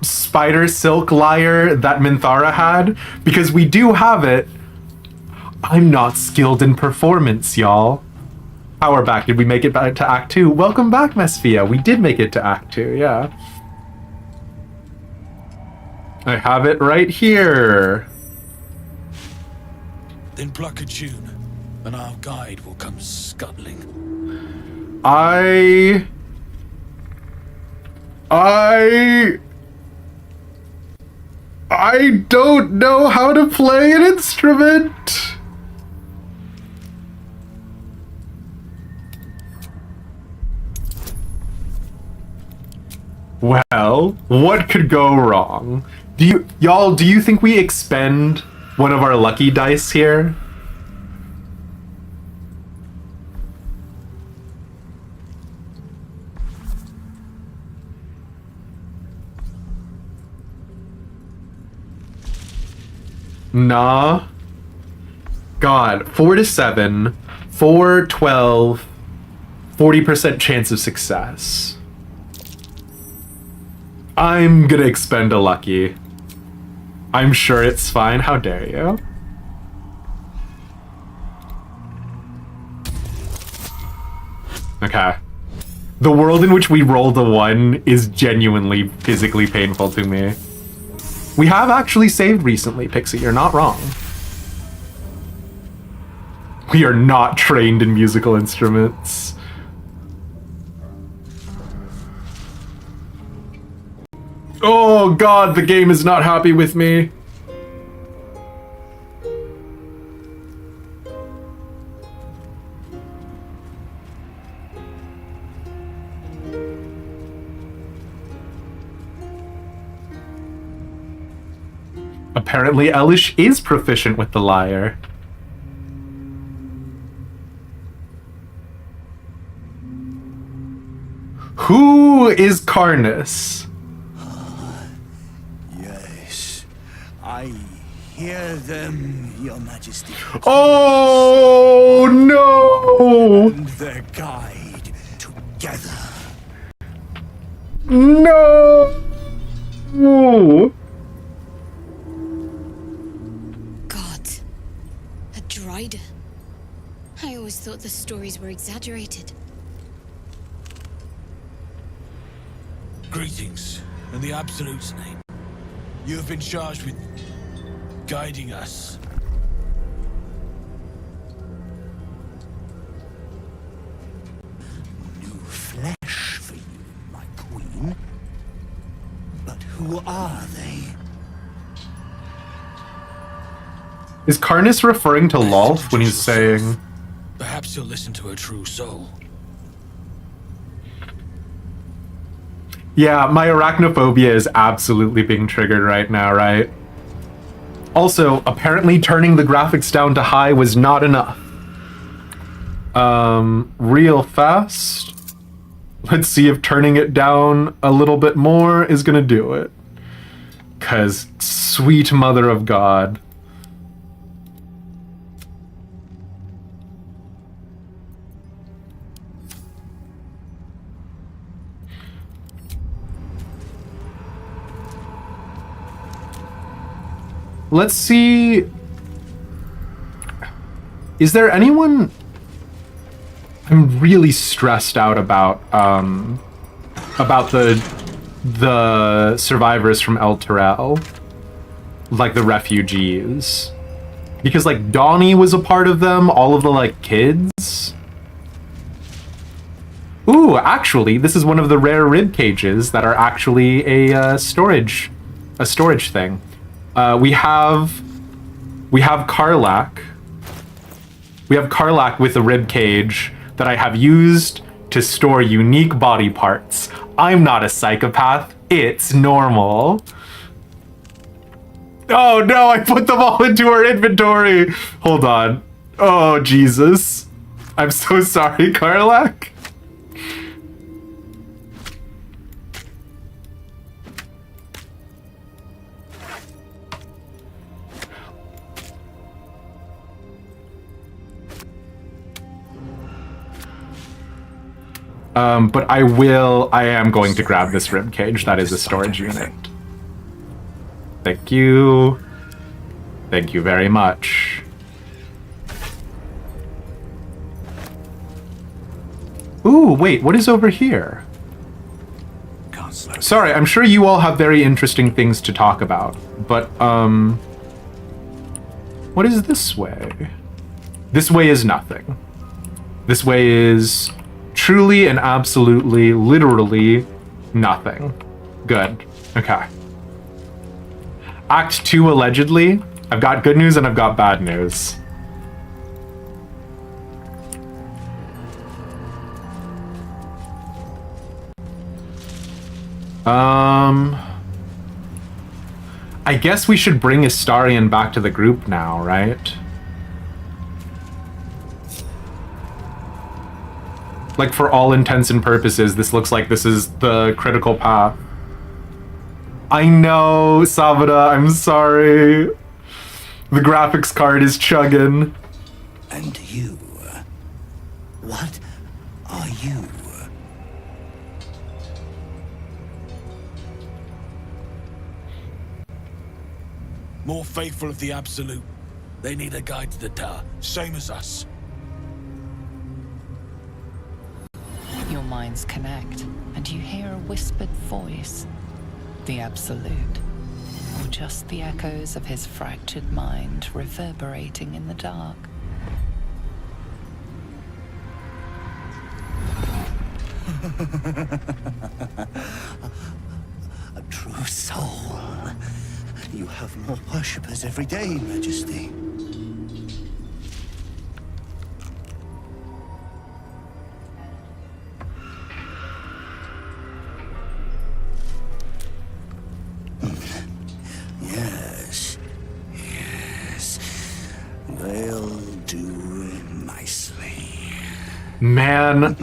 spider silk lyre that Minthara had? Because we do have it. I'm not skilled in performance, y'all. How we're back. Did we make it back to Act 2? Welcome back, Mesphia. We did make it to Act 2, yeah. I have it right here. Then pluck a tune, and our guide will come scuttling. I don't know how to play an instrument. Well, what could go wrong? Do you think we expend one of our lucky dice here? Nah. God, 4 to 7, 4, 12, 40% chance of success. I'm gonna expend a lucky. I'm sure it's fine. How dare you? Okay. The world in which we rolled a 1 is genuinely physically painful to me. We have actually saved recently, Pixie. You're not wrong. We are not trained in musical instruments. Oh god, the game is not happy with me. Apparently, Elish is proficient with the lyre. Who is Karnas? Yes, I hear them, Your Majesty. Oh no! And their guide together. No! God, a Drider. I always thought the stories were exaggerated. Greetings, in the Absolute's name. You have been charged with guiding us. New flesh for you, my queen. But who are they? Is Karnas referring to Lolth when he's saying... Perhaps you'll listen to a true soul. Yeah, my arachnophobia is absolutely being triggered right now, right? Also, apparently turning the graphics down to high was not enough. Real fast. Let's see if turning it down a little bit more is gonna do it. 'Cause, sweet mother of God. Let's see. Is there anyone... I'm really stressed out about the survivors from El Terrell. Like the refugees. Because like Donnie was a part of them, all of the like kids. Ooh, actually, this is one of the rare rib cages that are actually a storage thing. We have Karlak. We have Karlak with a rib cage that I have used to store unique body parts. I'm not a psychopath. It's normal. Oh no, I put them all into our inventory. Hold on. Oh, Jesus. I'm so sorry, Karlak. But I am going to grab this rib cage. That is a storage unit. Thank you. Thank you very much. Ooh, wait, what is over here? Sorry, I'm sure you all have very interesting things to talk about, but, what is this way? This way is nothing. This way is truly and absolutely, literally nothing. Good. Okay. Act 2, allegedly. I've got good news and I've got bad news. I guess we should bring Astarion back to the group now, right? Like, for all intents and purposes, this looks like this is the critical path. I know, Savada, I'm sorry. The graphics card is chugging. And you? What are you? More faithful of the Absolute. They need a guide to the tower, same as us. Your minds connect, and you hear a whispered voice. The Absolute. Or just the echoes of his fractured mind reverberating in the dark. A true soul. You have more worshippers every day, Majesty. Yes. They'll do nicely. Man,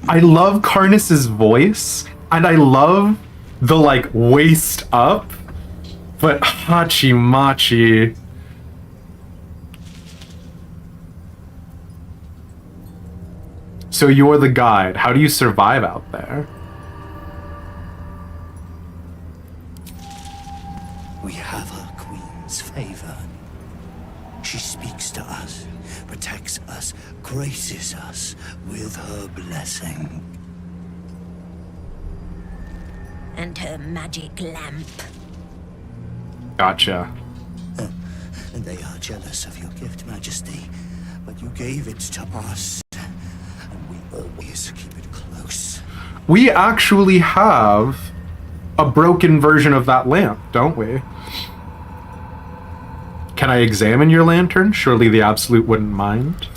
I love Karnas's voice, and I love the, like, waist up. But Hachimachi. So you're the guide. How do you survive out there? We have our queen's favor. She speaks to us, protects us, graces us with her blessing. And her magic lamp. Gotcha. And they are jealous of your gift, Majesty. But you gave it to us. And we always keep it close. We actually have a broken version of that lamp, don't we? Can I examine your lantern? Surely the Absolute wouldn't mind.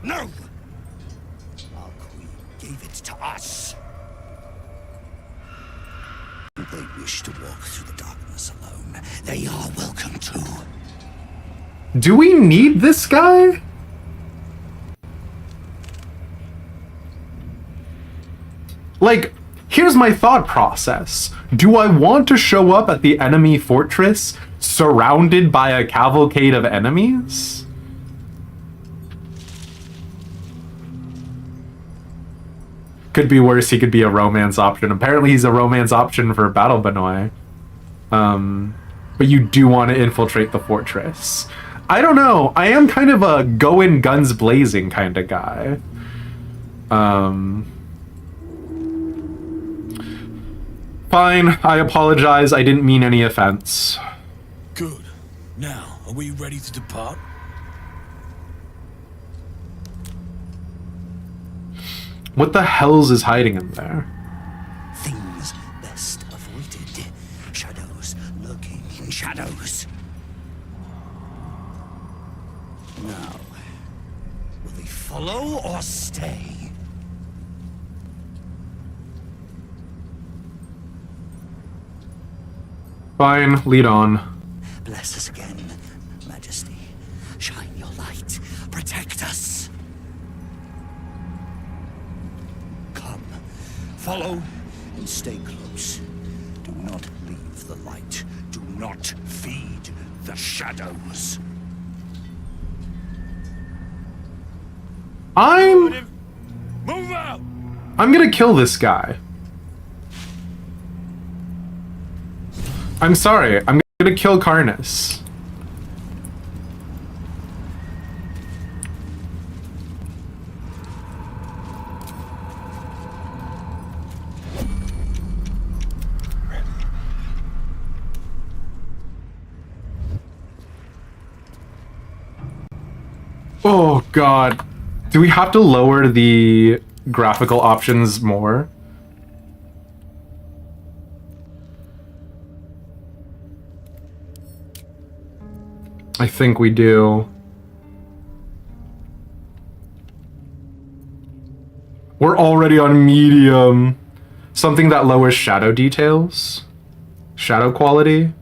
No! Our queen gave it to us. If they wish to walk through the darkness alone, they are welcome to. Do we need this guy? Like, here's my thought process. Do I want to show up at the enemy fortress surrounded by a cavalcade of enemies? Could be worse, he could be a romance option. Apparently he's a romance option for Battle Benoit. But you do want to infiltrate the fortress. I don't know. I am kind of a go in guns blazing kind of guy. Fine, I apologize. I didn't mean any offense. Good. Now, are we ready to depart? What the hells is hiding in there? Things best avoided. Shadows lurking in shadows. Now, will they follow or stay? Fine, lead on. Bless us again, Majesty. Shine your light. Protect us. Come, follow and stay close. Do not leave the light. Do not feed the shadows. I'm... Move out! I'm gonna kill this guy. I'm sorry, I'm gonna kill Karnas. Oh god. Do we have to lower the graphical options more? I think we do. We're already on medium. Something that lowers shadow details? Shadow quality?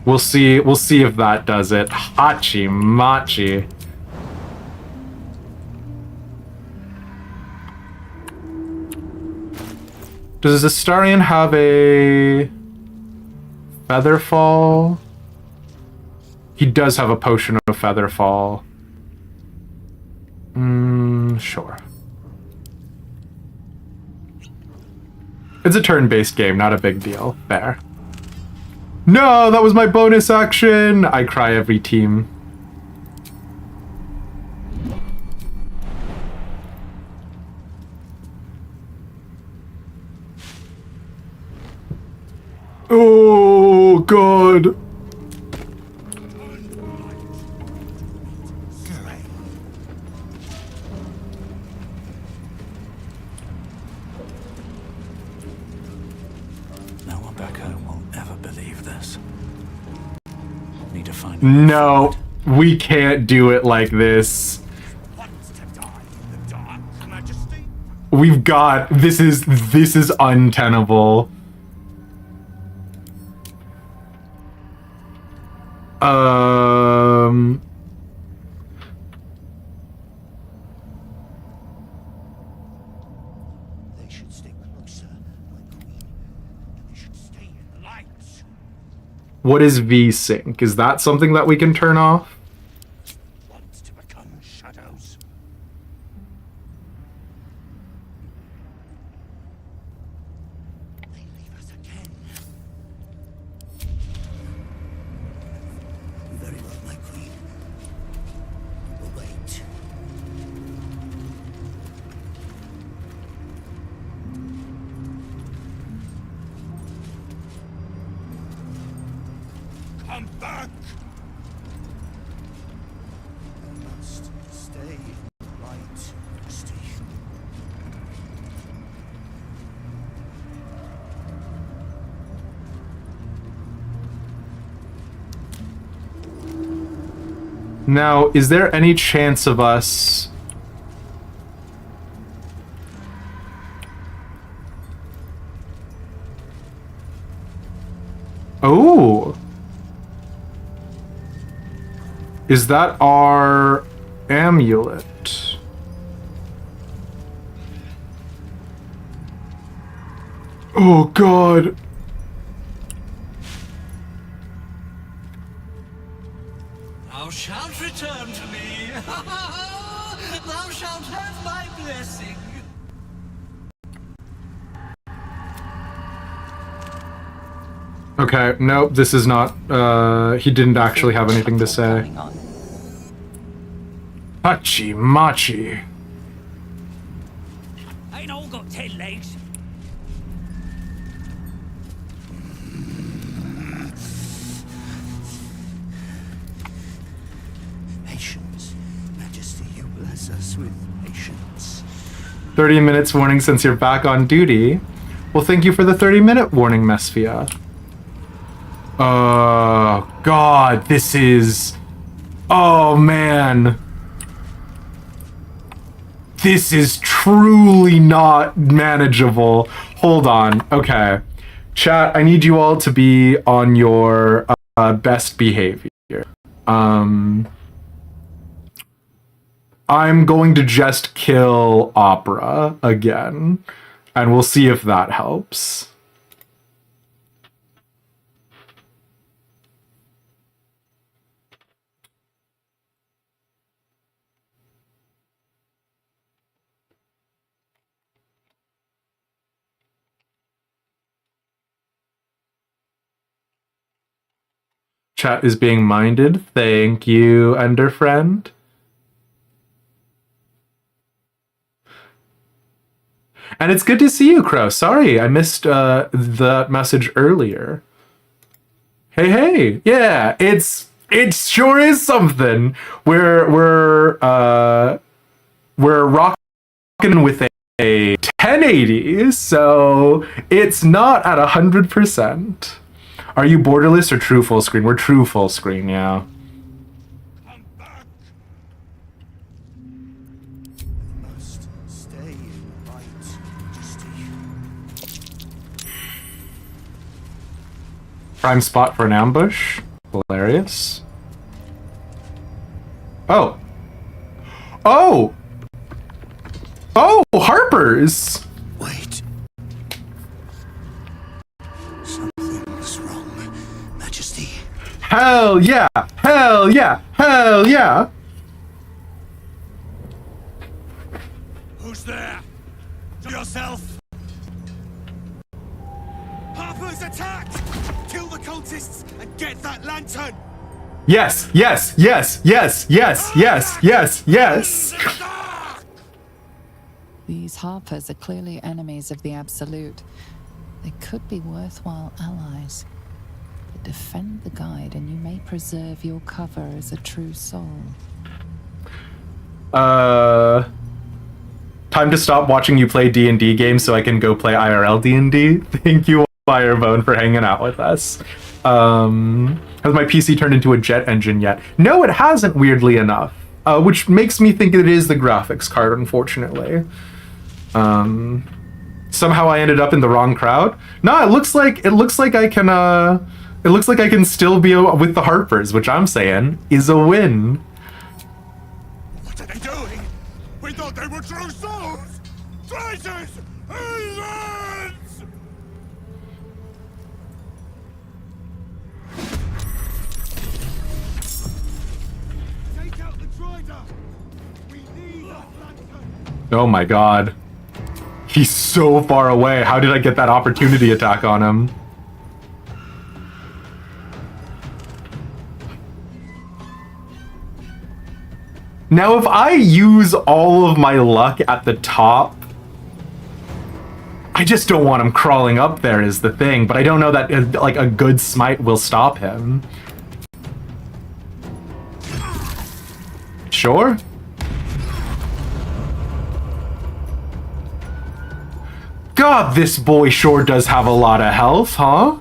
We'll see if that does it. Hachi machi. Does Astarion have a Featherfall? He does have a potion of Featherfall. Sure. It's a turn-based game, not a big deal. Fair. No, that was my bonus action! I cry every team. Oh, God. No one back home will ever believe this. Need to find. No, we can't do it like this. We've got this is untenable. They should stay closer, my queen. They should stay in the light. What is VSync? Is that something that we can turn off? Want to become shadows. They leave us again. Very well, my queen. We will wait. Come back! We must stay right, Steve. Now, is there any chance of us... Oh! Is that our amulet? Oh, God! Thou shalt return to me. Thou shalt have my blessing. Okay, nope, this is not, he didn't actually have anything to say. Hachi machi. Ain't all got 10 legs. Patience. Majesty, you bless us with patience. 30 minutes warning since you're back on duty. Well, thank you for the 30-minute warning, Mesphia. God, this is... Oh, man. This is truly not manageable. Hold on. Okay. Chat, I need you all to be on your best behavior. I'm going to just kill Opera again, and we'll see if that helps. Chat is being minded. Thank you, Underfriend. And it's good to see you, Crow. Sorry, I missed the message earlier. Hey, yeah, it sure is something. We're rocking with a 1080, so it's not at 100%. Are you borderless or true full screen? We're true full screen, yeah. Prime spot for an ambush. Hilarious. Oh. Oh! Oh, Harper's! Wait. Something's wrong, Majesty. Hell yeah! Hell yeah! Hell yeah! Who's there? Yourself! Harper's attacked! Kill the cultists and get that lantern! Yes, yes, yes, yes, yes, yes, yes, yes! These Harpers are clearly enemies of the Absolute. They could be worthwhile allies. But defend the guide and you may preserve your cover as a true soul. Time to stop watching you play D&D games so I can go play IRL D&D. Thank you, Firebone, for hanging out with us. Has my PC turned into a jet engine yet? No, it hasn't, weirdly enough. Which makes me think it is the graphics card, unfortunately. Somehow I ended up in the wrong crowd. No, it looks like I can still be with the Harpers, which I'm saying is a win. What are they doing? We thought they were true souls! Traitors! Heathens! Take out the Drider! We need a lantern! Oh my god. He's so far away. How did I get that opportunity attack on him? Now, if I use all of my luck at the top, I just don't want him crawling up there is the thing, but I don't know that like a good smite will stop him. Sure. God, this boy sure does have a lot of health, huh?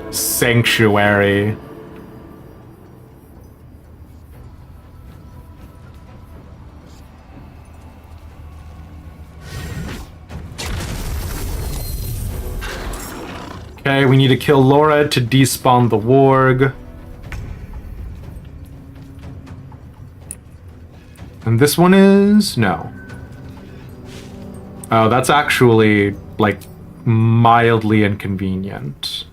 Sanctuary. Okay, we need to kill Laura to despawn the warg. And this one is... no. Oh, that's actually, like, mildly inconvenient.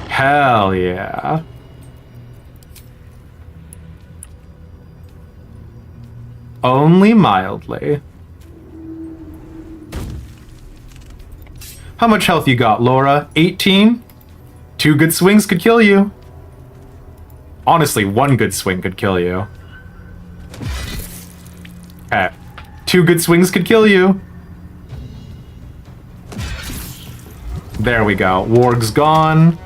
Hell yeah. Only mildly. How much health you got, Laura? 18? 2 good swings could kill you. Honestly, 1 good swing could kill you. Okay. 2 good swings could kill you. There we go. Warg's gone.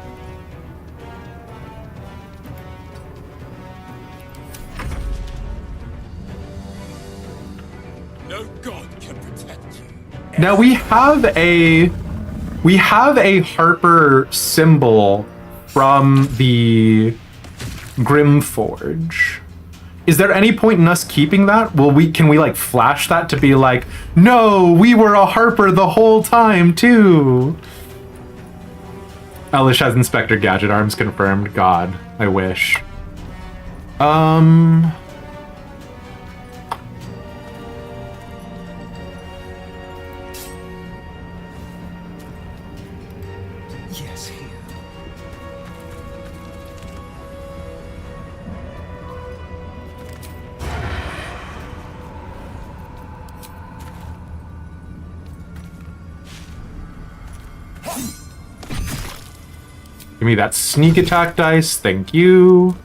No god can protect you. Now we have a Harper symbol from the Grimforge. Is there any point in us keeping that? Can we like flash that to be like, no, we were a Harper the whole time too? Elish has Inspector Gadget arms confirmed. God, I wish. Yes, here. Give me that sneak attack dice, thank you.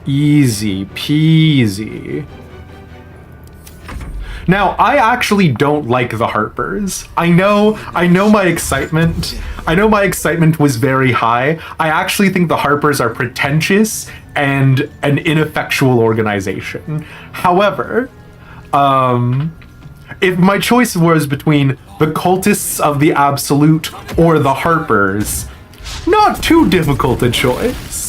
Easy peasy. Now, I actually don't like the Harpers. I know my excitement. I know my excitement was very high. I actually think the Harpers are pretentious and an ineffectual organization. However, if my choice was between the Cultists of the Absolute or the Harpers, not too difficult a choice.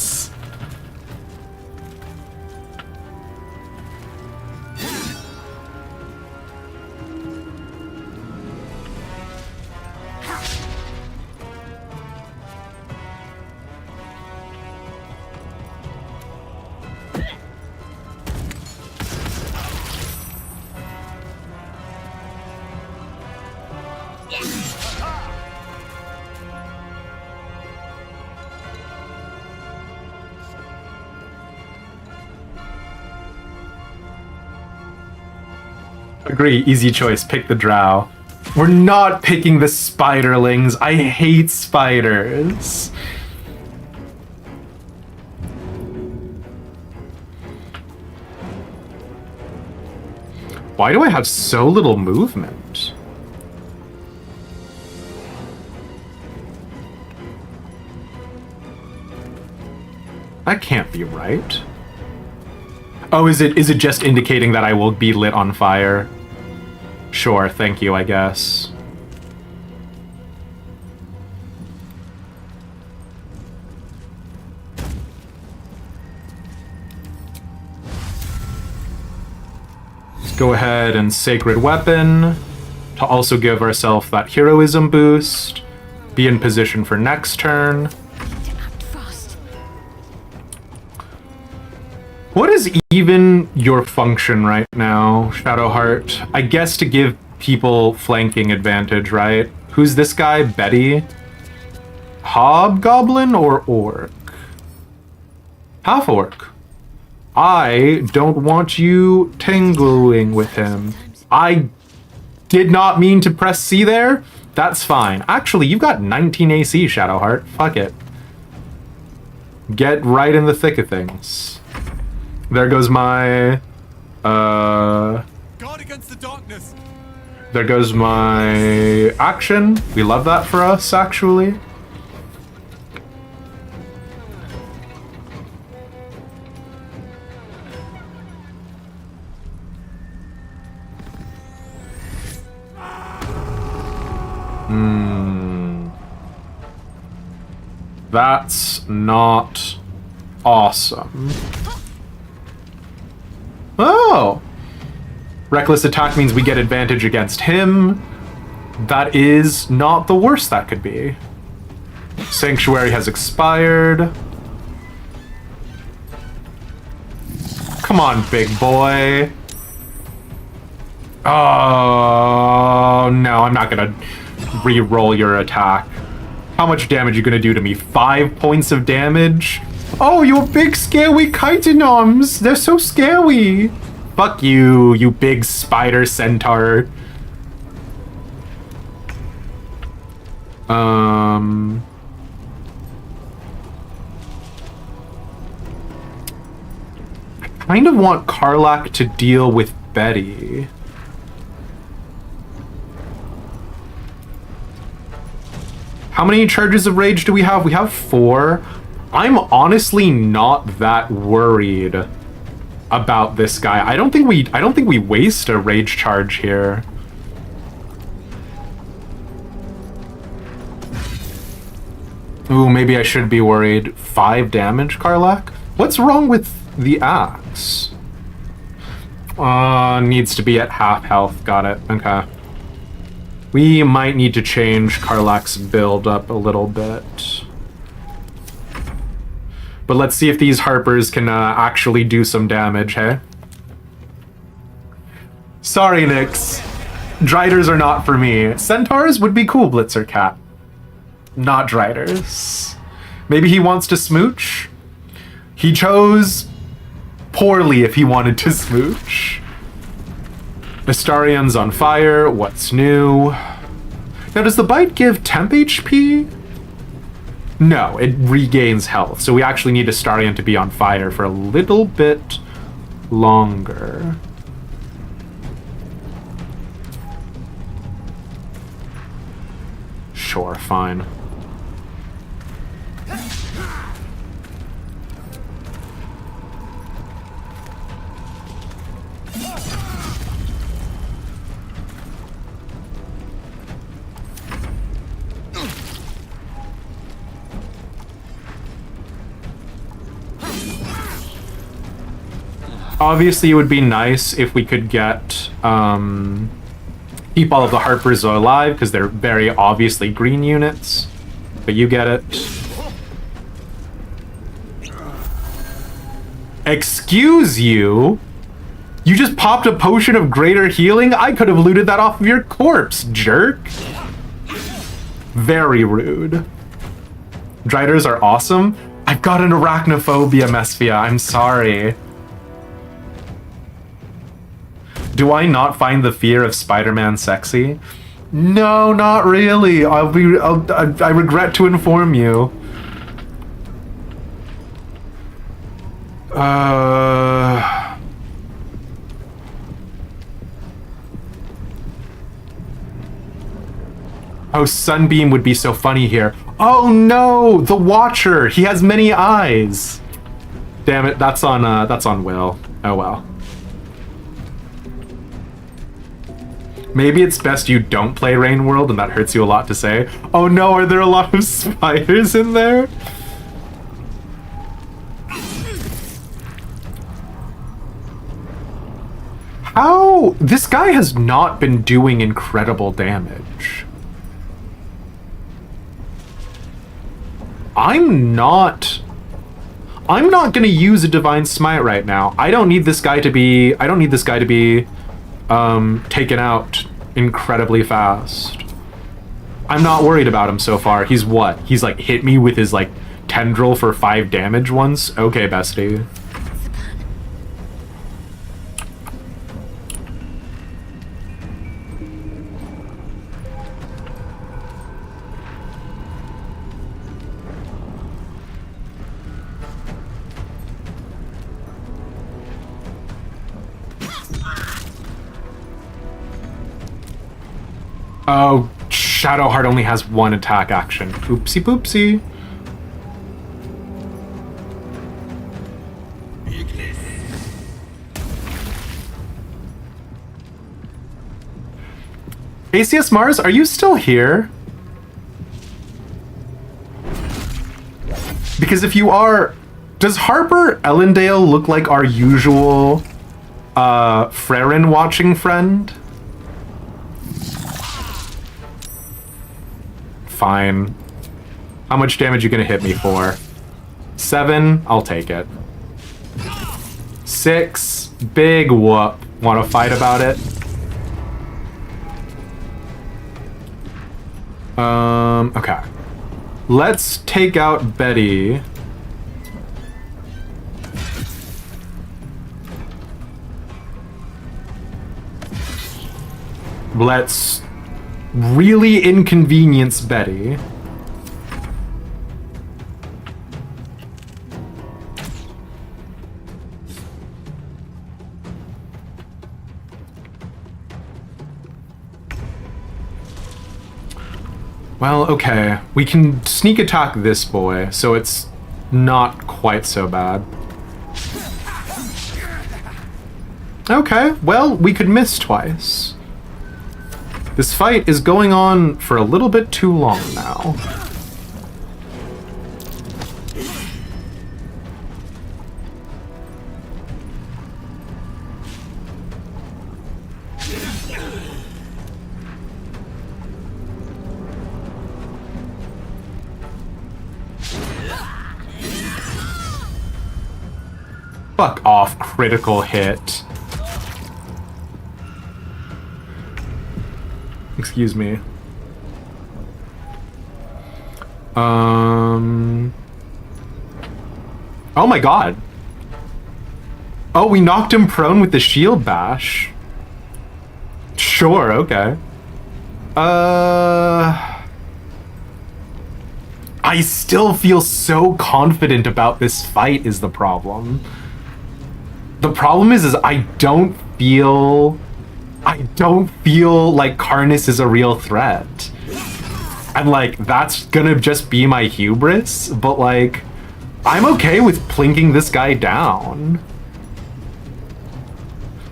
Agree, easy choice, pick the drow. We're not picking the spiderlings. I hate spiders. Why do I have so little movement? That can't be right. Oh, is it just indicating that I will be lit on fire? Sure, thank you, I guess. Let's go ahead and Sacred Weapon to also give ourselves that heroism boost. Be in position for next turn. What is even your function right now, Shadowheart? I guess to give people flanking advantage, right? Who's this guy? Betty? Hobgoblin or orc? Half orc. I don't want you tangling with him. I did not mean to press C there. That's fine. Actually, you've got 19 AC, Shadowheart. Fuck it. Get right in the thick of things. There goes my, Guard against the darkness. There goes my action. We love that for us, actually. That's not awesome. Oh! Reckless attack means we get advantage against him. That is not the worst that could be. Sanctuary has expired. Come on, big boy. Oh, no, I'm not gonna re-roll your attack. How much damage are you gonna do to me? 5 points of damage? Oh, you big scary chitinoms! They're so scary! Fuck you, you big spider centaur. I kind of want Karlach to deal with Betty. How many charges of rage do we have? We have 4. I'm honestly not that worried about this guy. I don't think we waste a rage charge here. Ooh, maybe I should be worried. 5 damage, Karlach? What's wrong with the axe? Needs to be at half health. Got it. Okay. We might need to change Karlach's build up a little bit. But let's see if these Harpers can actually do some damage, hey? Sorry, Nyx. Driders are not for me. Centaurs would be cool, Blitzer Cat. Not Driders. Maybe he wants to smooch? He chose poorly if he wanted to smooch. Astarion's on fire. What's new? Now, does the bite give temp HP? No, it regains health. So we actually need Astarion to be on fire for a little bit longer. Sure, fine. Obviously, it would be nice if we could get, keep all of the Harpers alive, because they're very obviously green units. But you get it. Excuse you? You just popped a potion of greater healing? I could have looted that off of your corpse, jerk. Very rude. Driders are awesome. I've got an arachnophobia, Mesphia. I'm sorry. Do I not find the fear of Spider-Man sexy? No, not really. I regret to inform you. Oh, Sunbeam would be so funny here. Oh no, the Watcher. He has many eyes. Damn it, that's on Will. Oh well. Maybe it's best you don't play Rain World, and that hurts you a lot to say. Oh no, are there a lot of spiders in there? How? This guy has not been doing incredible damage. I'm not gonna use a Divine Smite right now. I don't need this guy to be taken out incredibly fast. I'm not worried about him so far. He's what? He's like hit me with his like tendril for 5 damage once? Okay, bestie. Oh, Shadowheart only has 1 attack action. Oopsie poopsie. ACS Mars, are you still here? Because if you are, does Harper Ellendale look like our usual Frerin watching friend? Fine. How much damage are you gonna hit me for? 7? I'll take it. 6? Big whoop. Wanna fight about it? Okay. Let's take out Betty. Let's really inconvenience Betty. Well, okay. We can sneak attack this boy, so it's not quite so bad. Okay, well, we could miss twice. This fight is going on for a little bit too long now. Fuck off, critical hit. Excuse me. Oh my god. Oh, we knocked him prone with the shield bash. Sure, okay. I still feel so confident about this fight is the problem. The problem is I don't feel like Karnas is a real threat. And like that's gonna just be my hubris, but like I'm okay with plinking this guy down.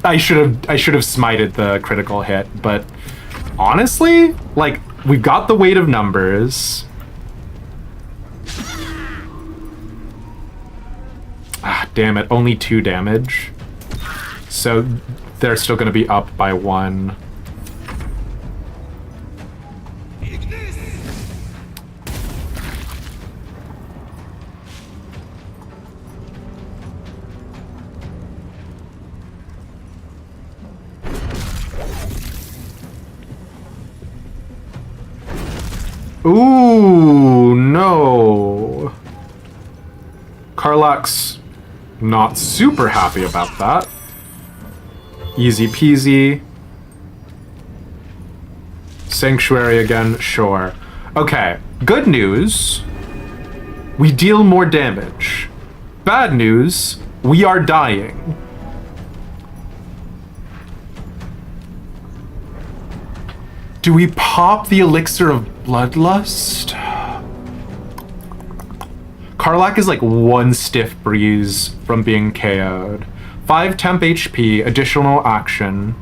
I should have smited the critical hit, but honestly, like we've got the weight of numbers. Ah, damn it, only 2 damage. So they're still gonna be up by 1. Ooh, no. Karlak's not super happy about that. Easy peasy. Sanctuary again, sure. Okay, good news. We deal more damage. Bad news, we are dying. Do we pop the elixir of bloodlust? Karlak is like 1 stiff breeze from being KO'd. 5 temp HP, additional action.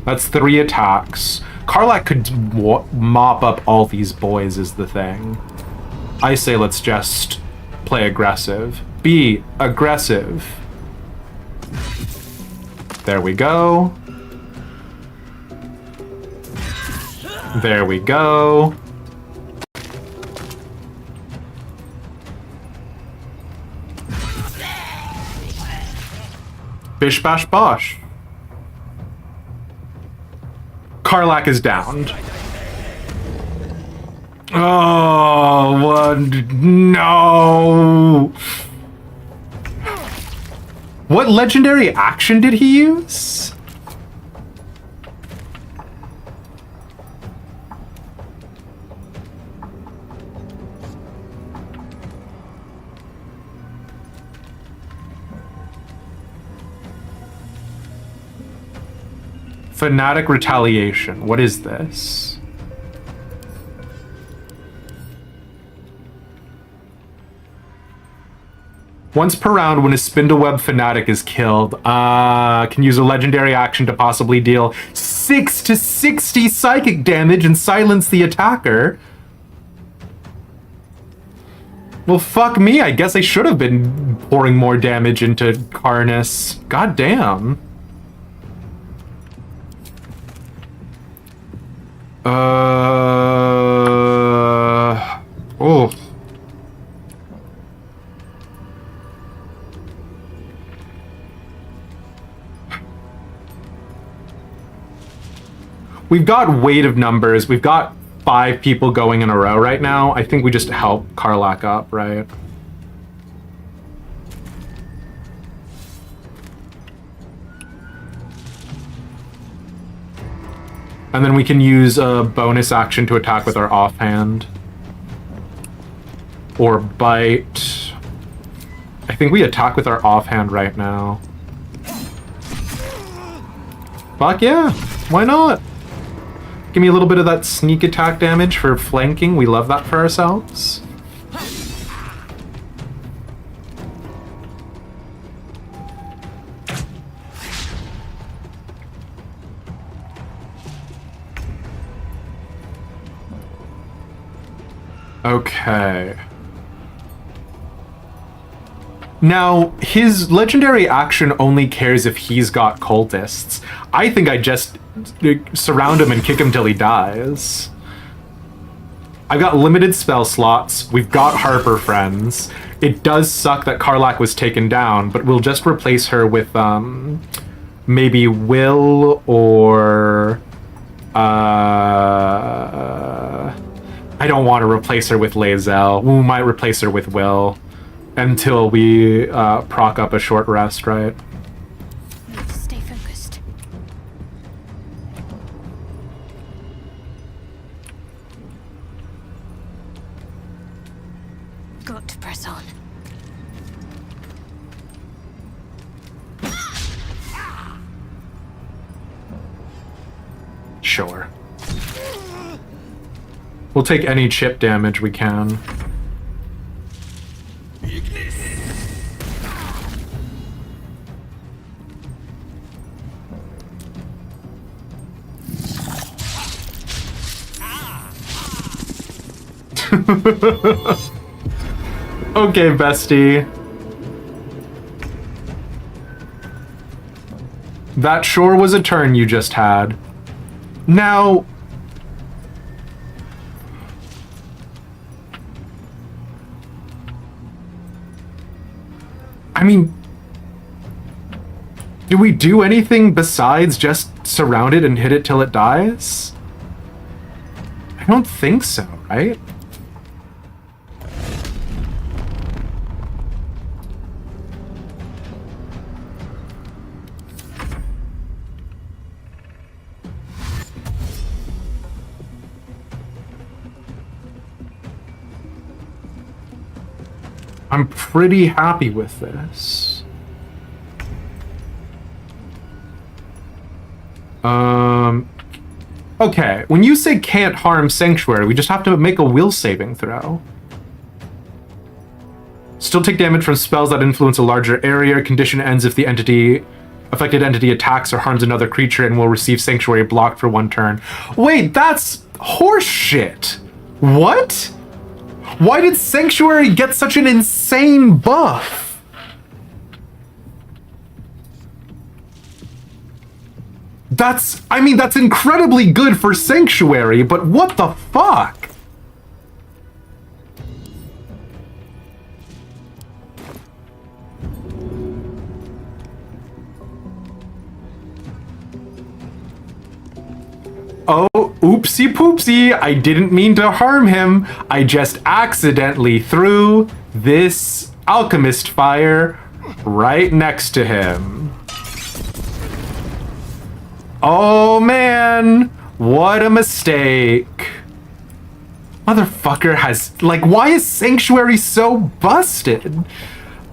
That's 3 attacks. Karlak could mop up all these boys is the thing. I say let's just play aggressive. Be aggressive. There we go. There we go. Bish bash bosh. Karlak is downed. Oh, what? No. What legendary action did he use? Fanatic Retaliation. What is this? Once per round, when a Spindleweb Fanatic is killed, can use a legendary action to possibly deal 6 to 60 psychic damage and silence the attacker. Well, fuck me. I guess I should have been pouring more damage into Karnas. God damn. Oh. We've got weight of numbers. We've got 5 people going in a row right now. I think we just help Karlak up, right? And then we can use a bonus action to attack with our offhand. Or bite. I think we attack with our offhand right now. Fuck yeah, why not? Give me a little bit of that sneak attack damage for flanking. We love that for ourselves. Okay. Now, his legendary action only cares if he's got cultists. I think I just surround him and kick him till he dies. I've got limited spell slots. We've got Harper friends. It does suck that Karlak was taken down, but we'll just replace her with maybe Will or I don't want to replace her with Lae'zel. We might replace her with Will until we proc up a short rest, right? Need to stay focused. want to press on. Sure. We'll take any chip damage we can. Okay, bestie. That sure was a turn you just had. Now... I mean... do we do anything besides just surround it and hit it till it dies? I don't think so, right? I'm pretty happy with this. Okay, when you say can't harm Sanctuary, we just have to make a will saving throw. Still take damage from spells that influence a larger area. Condition ends if the affected entity attacks or harms another creature and will receive Sanctuary blocked for 1 turn. Wait, that's horseshit. What? Why did Sanctuary get such an insane buff? I mean, that's incredibly good for Sanctuary, but what the fuck? Oh, oopsie poopsie, I didn't mean to harm him. I just accidentally threw this alchemist fire right next to him. Oh man, what a mistake. Motherfucker has, like, why is Sanctuary so busted?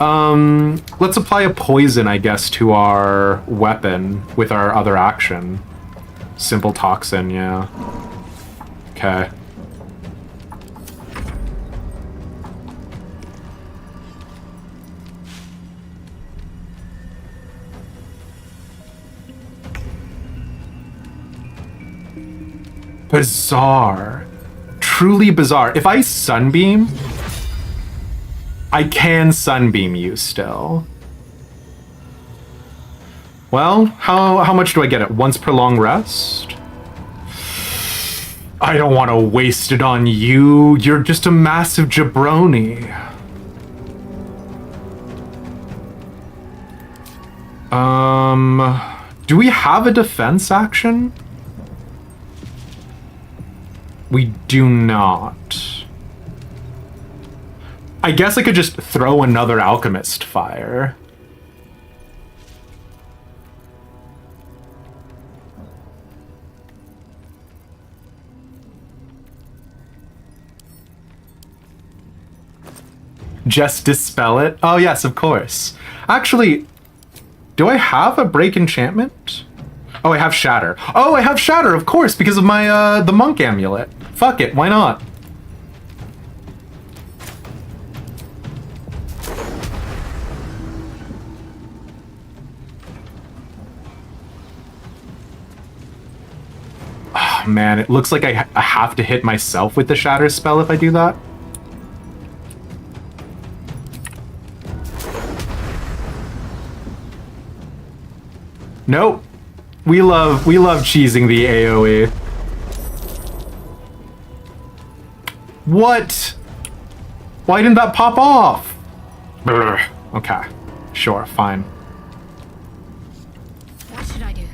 Let's apply a poison, I guess, to our weapon with our other action. Simple toxin, yeah. Okay. Bizarre. Truly bizarre. If I sunbeam, I can sunbeam you still. Well, how much do I get it? Once per long rest? I don't want to waste it on you. You're just a massive jabroni. Do we have a defense action? We do not. I guess I could just throw another alchemist fire. Just dispel it? Oh yes, of course. Actually, do I have a break enchantment? Oh, I have shatter. Oh, I have shatter, of course, because of my the monk amulet. Fuck it, why not? Oh man, it looks like I have to hit myself with the shatter spell if I do that. Nope. We love cheesing the AoE. What? Why didn't that pop off? Brr. Okay. Sure, fine. What should I do?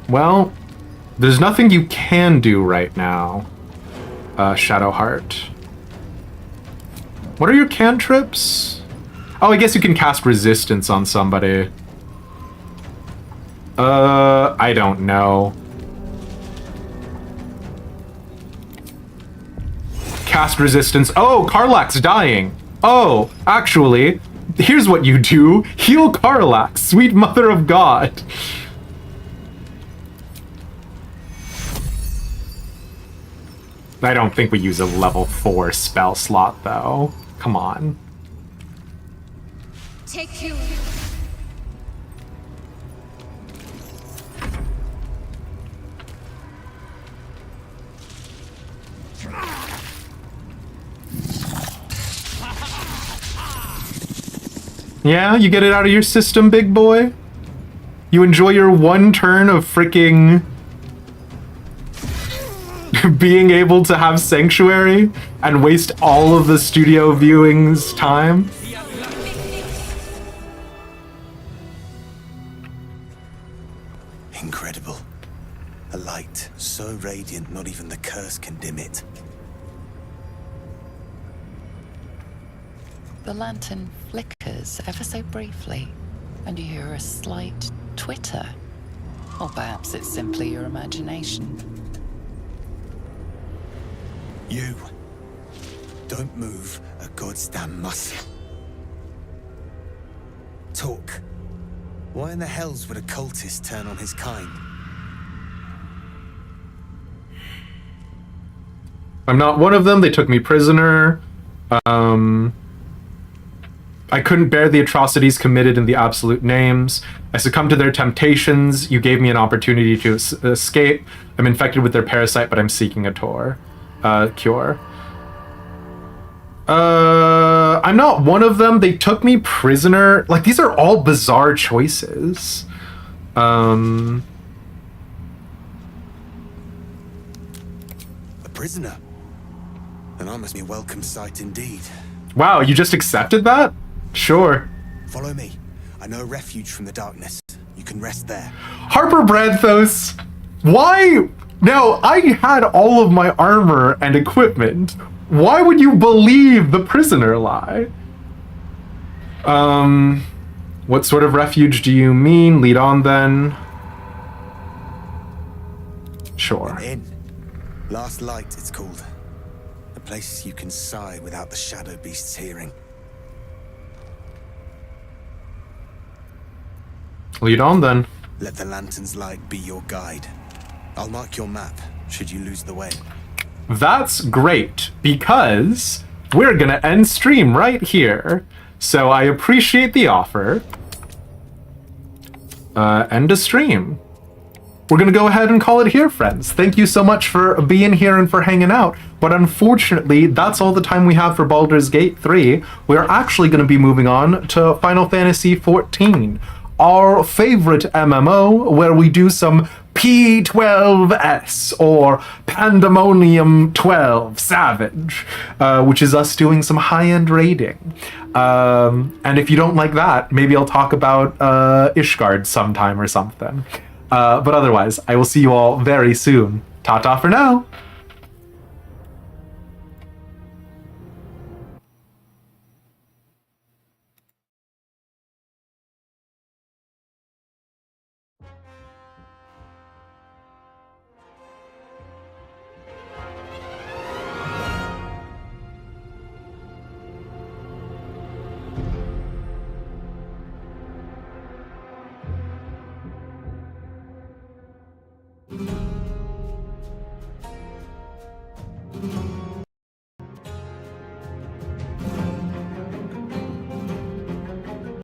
Well, there's nothing you can do right now, Shadowheart. What are your cantrips? Oh, I guess you can cast resistance on somebody. I don't know. cast resistance. Oh, Karlach's dying. Oh, actually, here's what you do. Heal Karlach, sweet mother of God. I don't think we use a level 4 spell slot, though. Come on. Take you. Yeah, you get it out of your system, big boy? You enjoy your one turn of freaking being able to have Sanctuary and waste all of the studio viewing's time? Incredible. A light so radiant not even the curse can dim it. The lantern flickers ever so briefly, and you hear a slight twitter. Or perhaps it's simply your imagination. You. Don't move a goddamn muscle. Talk. Why in the hells would a cultist turn on his kind? I'm not one of them. They took me prisoner. I couldn't bear the atrocities committed in the absolute names. I succumbed to their temptations. You gave me an opportunity to escape. I'm infected with their parasite, but I'm seeking a cure. I'm not one of them. They took me prisoner. Like, these are all bizarre choices. A prisoner? Then I must be a welcome sight indeed. Wow, you just accepted that? Sure. Follow me. I know a refuge from the darkness. You can rest there. Harper Branthos, why? Now, I had all of my armor and equipment. Why would you believe the prisoner lie? What sort of refuge do you mean? Lead on then. Sure. An inn. Last Light, it's called. A place you can sigh without the shadow beast's hearing. Lead on then. Let the lantern's light be your guide. I'll mark your map should you lose the way. That's great, because we're gonna end stream right here. So I appreciate the offer. End a stream. We're gonna go ahead and call it here, friends. Thank you so much for being here and for hanging out. But unfortunately, that's all the time we have for Baldur's Gate 3. We're actually gonna be moving on to Final Fantasy XIV, our favorite MMO, where we do some P12S or Pandemonium 12 Savage, which is us doing some high-end raiding. And if you don't like that, maybe I'll talk about Ishgard sometime or something. But otherwise, I will see you all very soon. Ta-ta for now!